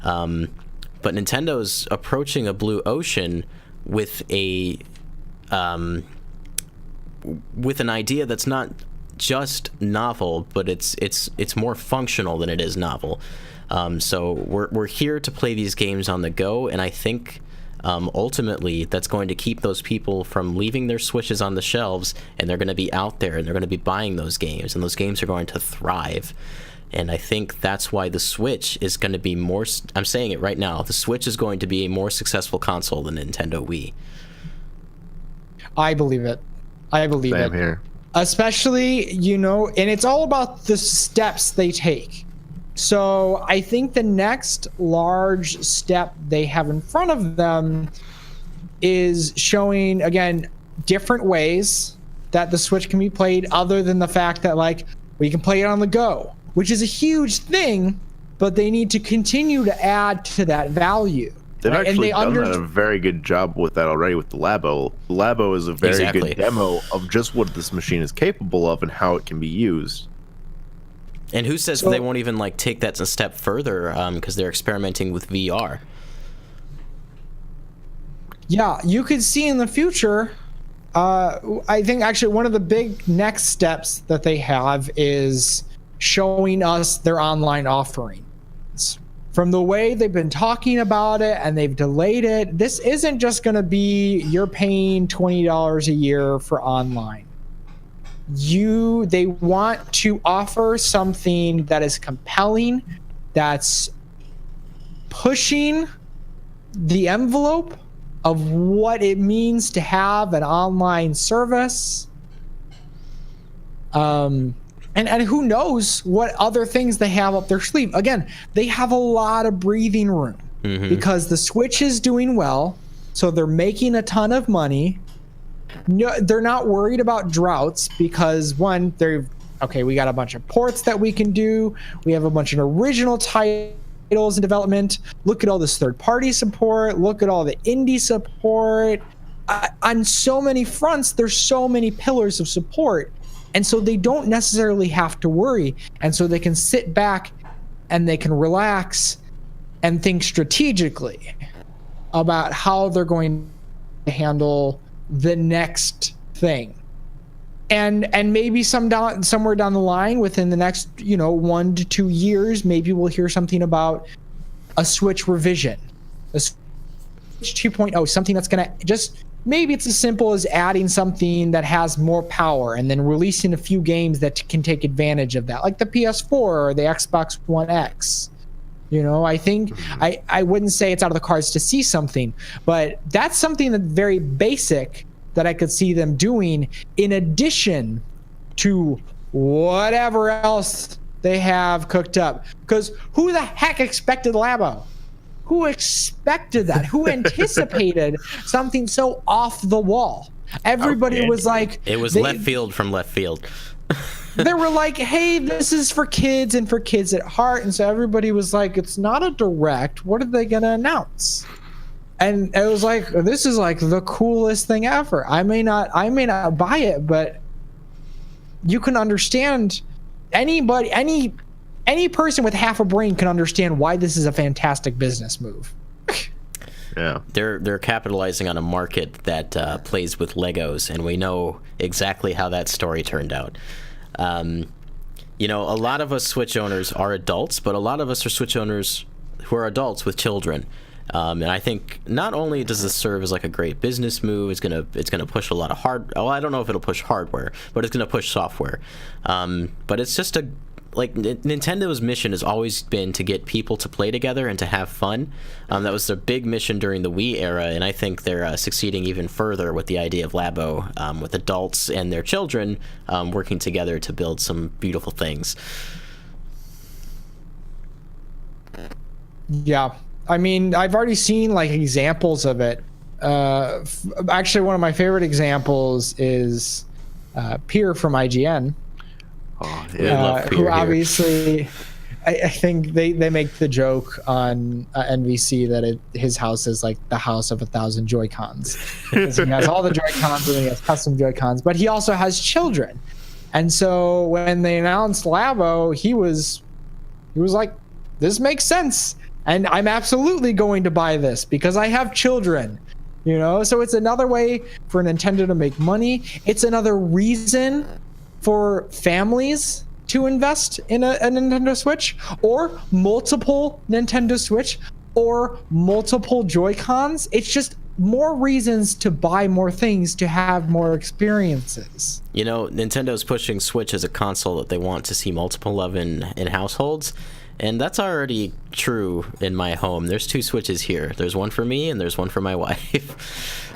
But Nintendo's approaching a blue ocean with an idea that's not just novel, but it's more functional than it is novel. So we're here to play these games on the go, and I think ultimately that's going to keep those people from leaving their Switches on the shelves, and they're going to be out there and they're going to be buying those games, and those games are going to thrive. And I think that's why the Switch is going to be more, I'm saying it right now, the Switch is going to be a more successful console than Nintendo Wii. I believe it. Same here. Especially, and it's all about the steps they take. So I think the next large step they have in front of them is showing, again, different ways that the Switch can be played, other than the fact that, like, we can play it on the go, which is a huge thing, but they need to continue to add to that value. They've actually done a very good job with that already with the Labo. The Labo is a very good demo of just what this machine is capable of and how it can be used. And who says they won't even take that a step further, because they're experimenting with VR. Yeah, you could see in the future, I think actually one of the big next steps that they have is showing us their online offerings. From the way they've been talking about it and they've delayed it, this isn't just going to be you're paying $20 a year for online. They want to offer something that is compelling, that's pushing the envelope of what it means to have an online service. And who knows what other things they have up their sleeve. Again, they have a lot of breathing room because the Switch is doing well, so they're making a ton of money. No, they're not worried about droughts because, one, we got a bunch of ports that we can do. We have a bunch of original titles in development. Look at all this third-party support. Look at all the indie support. On so many fronts, there's so many pillars of support. And so they don't necessarily have to worry. And so they can sit back and they can relax and think strategically about how they're going to handle the next thing. and maybe somewhere down the line within the next 1 to 2 years, maybe we'll hear something about a Switch revision, a Switch 2.0, something that's gonna just, maybe it's as simple as adding something that has more power and then releasing a few games that can take advantage of that, like the PS4 or the Xbox One X. I think I wouldn't say it's out of the cards to see something, but that's something that's very basic that I could see them doing in addition to whatever else they have cooked up. Because who the heck expected Labo? Who expected that? Who anticipated something so off the wall? Everybody was like... It was left field from left field. They were like, hey, this is for kids and for kids at heart. And so everybody was like, it's not a direct. What are they going to announce? And it was like, this is like the coolest thing ever. I may not buy it, but you can understand, anybody, any person with half a brain can understand why this is a fantastic business move. Yeah, they're capitalizing on a market that plays with Legos, and we know exactly how that story turned out. A lot of us Switch owners are adults, but a lot of us are Switch owners who are adults with children. And I think not only does this serve as like a great business move, it's gonna push a lot of I don't know if it'll push hardware, but it's gonna push software. But it's just Nintendo's mission has always been to get people to play together and to have fun. That was their big mission during the Wii era, and I think they're succeeding even further with the idea of Labo, with adults and their children working together to build some beautiful things. Yeah. I mean, I've already seen examples of it. Actually, one of my favorite examples is Pierre from IGN. Oh, yeah. Who obviously, I think they make the joke on NVC that his house is like the house of 1,000 Joy-Cons. Because he has all the Joy-Cons and he has custom Joy-Cons, but he also has children. And so when they announced Labo, he was like, this makes sense. And I'm absolutely going to buy this because I have children, So it's another way for Nintendo to make money. It's another reason for families to invest in a Nintendo Switch, or multiple Nintendo Switch, or multiple Joy-Cons. It's just more reasons to buy more things, to have more experiences. Nintendo's pushing Switch as a console that they want to see multiple of in households. And that's already true in my home. There's 2 Switches here. There's one for me and there's one for my wife.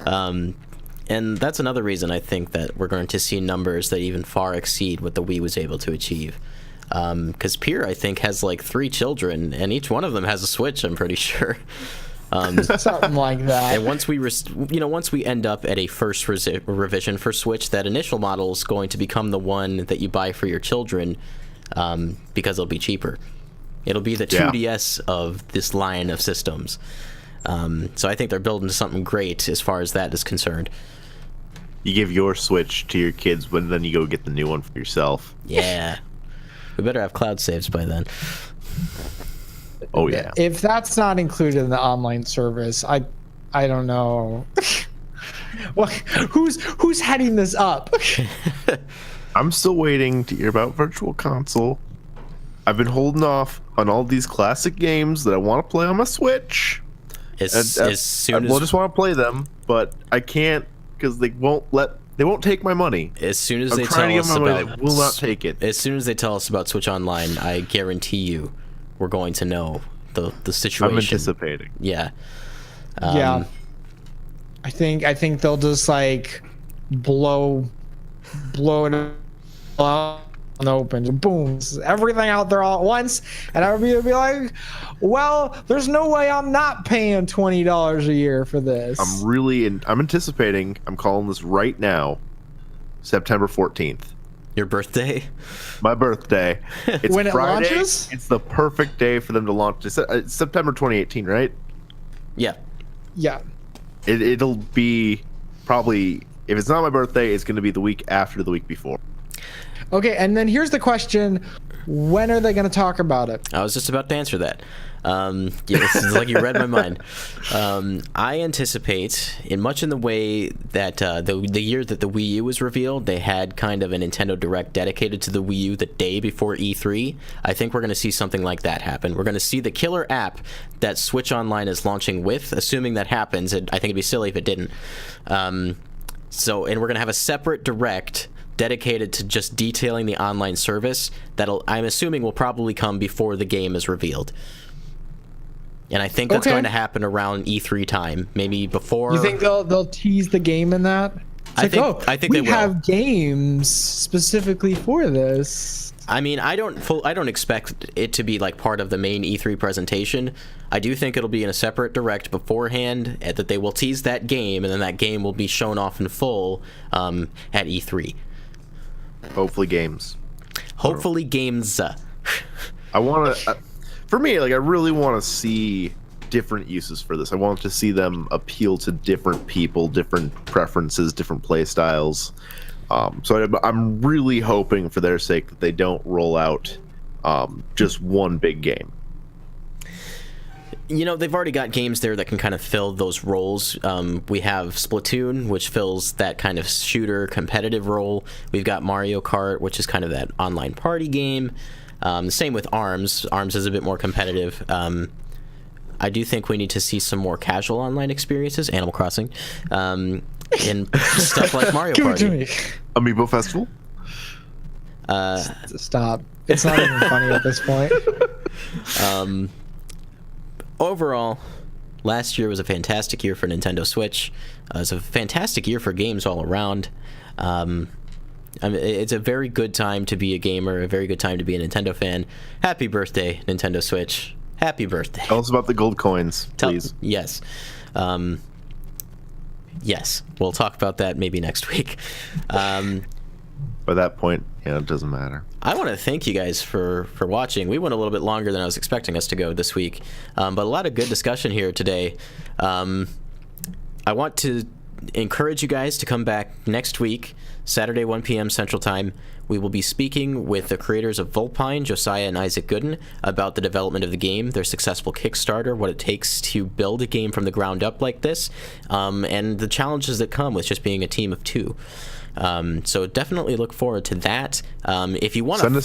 And that's another reason I think that we're going to see numbers that even far exceed what the Wii was able to achieve. Because Pierre, I think, has 3 children, and each one of them has a Switch, I'm pretty sure. Something like that. And once we end up at a first revision for Switch, that initial model is going to become the one that you buy for your children because it'll be cheaper. It'll be the 2DS of this line of systems. So I think they're building something great as far as that is concerned. You give your Switch to your kids, but then you go get the new one for yourself. Yeah. We better have cloud saves by then. Oh, yeah. If that's not included in the online service, I don't know. Well, who's heading this up? I'm still waiting to hear about Virtual Console. I've been holding off on all these classic games that I want to play on my Switch. As soon as I just want to play them, but I can't because they won't take my money. As soon as I'm they trying tell to us get my money, about they will not take it. As soon as they tell us about Switch Online, I guarantee you we're going to know the situation. I'm anticipating. Yeah. Yeah. I think they'll just blow it out and open, boom, everything out there all at once, and everybody will be like, well, there's no way I'm not paying $20 a year for this. I'm anticipating, I'm calling this right now, September 14th. Your birthday? My birthday. It's when it Friday. Launches? It's the perfect day for them to launch. It's September 2018, right? Yeah. Yeah. It'll be probably, if it's not my birthday, it's going to be the week after the week before. Okay, and then here's the question. When are they going to talk about it? I was just about to answer that. Yeah, this is like you read my mind. I anticipate, in much in the way that the year that the Wii U was revealed, they had kind of a Nintendo Direct dedicated to the Wii U the day before E3. I think we're going to see something like that happen. We're going to see the killer app that Switch Online is launching with, assuming that happens. I think it'd be silly if it didn't. And we're going to have a separate Direct dedicated to just detailing the online service I'm assuming will probably come before the game is revealed. And I think that's going to happen around E3 time, maybe before. You think they'll tease the game in that? I think they will. We have games specifically for this. I mean, I don't expect it to be like part of the main E3 presentation. I do think it'll be in a separate Direct beforehand, that they will tease that game, and then that game will be shown off in full at E3. Hopefully games. Hopefully games. I want to... For me, like, I really want to see different uses for this. I want to see them appeal to different people, different preferences, different play styles. So I'm really hoping for their sake that they don't roll out just one big game. You know, they've already got games there that can kind of fill those roles. We have Splatoon, which fills that kind of shooter competitive role. We've got Mario Kart, which is kind of that online party game. Same with ARMS. ARMS is a bit more competitive. I do think we need to see some more casual online experiences, Animal Crossing, and stuff like Mario Party. Give it to me. Amiibo Festival? Stop. It's not even funny at this point. Overall, last year was a fantastic year for Nintendo Switch. It was a fantastic year for games all around. I mean, it's a very good time to be a gamer, a very good time to be a Nintendo fan. Happy birthday, Nintendo Switch. Happy birthday. Tell us about the gold coins, please. Yes. Yes. We'll talk about that maybe next week. By that point, it doesn't matter. I want to thank you guys for watching. We went a little bit longer than I was expecting us to go this week, but a lot of good discussion here today. I want to encourage you guys to come back next week, Saturday, 1 p.m. Central Time. We will be speaking with the creators of Vulpine, Josiah and Isaac Gooden, about the development of the game, their successful Kickstarter, what it takes to build a game from the ground up like this, and the challenges that come with just being a team of two. So definitely look forward to that. If you want to send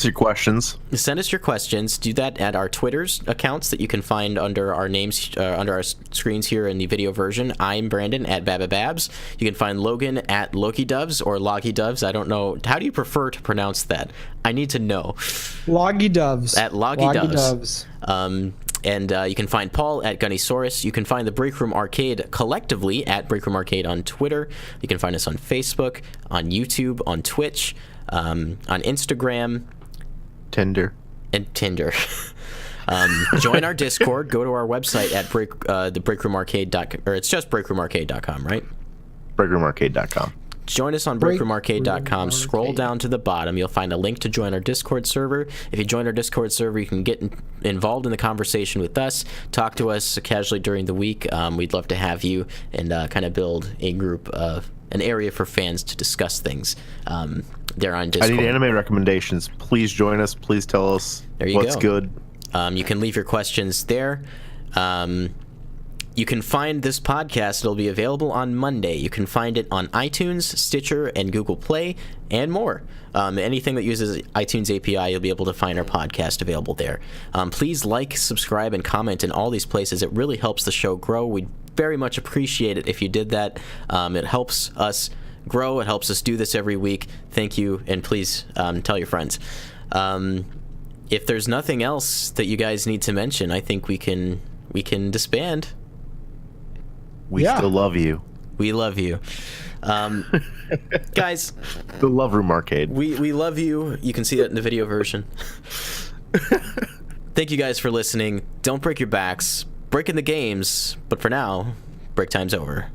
us your questions, do that at our Twitter's accounts that you can find under our names, under our screens here in the video version. I'm Brandon at Babababs. You can find Logan at LokiDoves or LoggyDoves. I don't know. How do you prefer to pronounce that? I need to know. LoggyDoves. At LoggyDoves. And you can find Paul at Gunnysaurus. You can find the Break Room Arcade collectively at Break Room Arcade on Twitter. You can find us on Facebook, on YouTube, on Twitch, on Instagram. Tinder. Join our Discord. Go to our website at the breakroomarcade.com, or it's just breakroomarcade.com, right? breakroomarcade.com. Join us on breakroomarcade.com. Scroll down to the bottom. You'll find a link to join our Discord server. If you join our Discord server, you can get involved in the conversation with us. Talk to us casually during the week. We'd love to have you and kind of build a group of an area for fans to discuss things there on Discord. I need anime recommendations. Please join us. Please tell us what's good. You can leave your questions there. You can find this podcast. It'll be available on Monday. You can find it on iTunes, Stitcher, and Google Play, and more. Anything that uses iTunes API, you'll be able to find our podcast available there. Please like, subscribe, and comment in all these places. It really helps the show grow. We'd very much appreciate it if you did that. It helps us grow. It helps us do this every week. Thank you, and please tell your friends. If there's nothing else that you guys need to mention, I think we can disband. We still love you. We love you. Guys. The Love Room Arcade. We love you. You can see that in the video version. Thank you guys for listening. Don't break your backs. Break in the games. But for now, break time's over.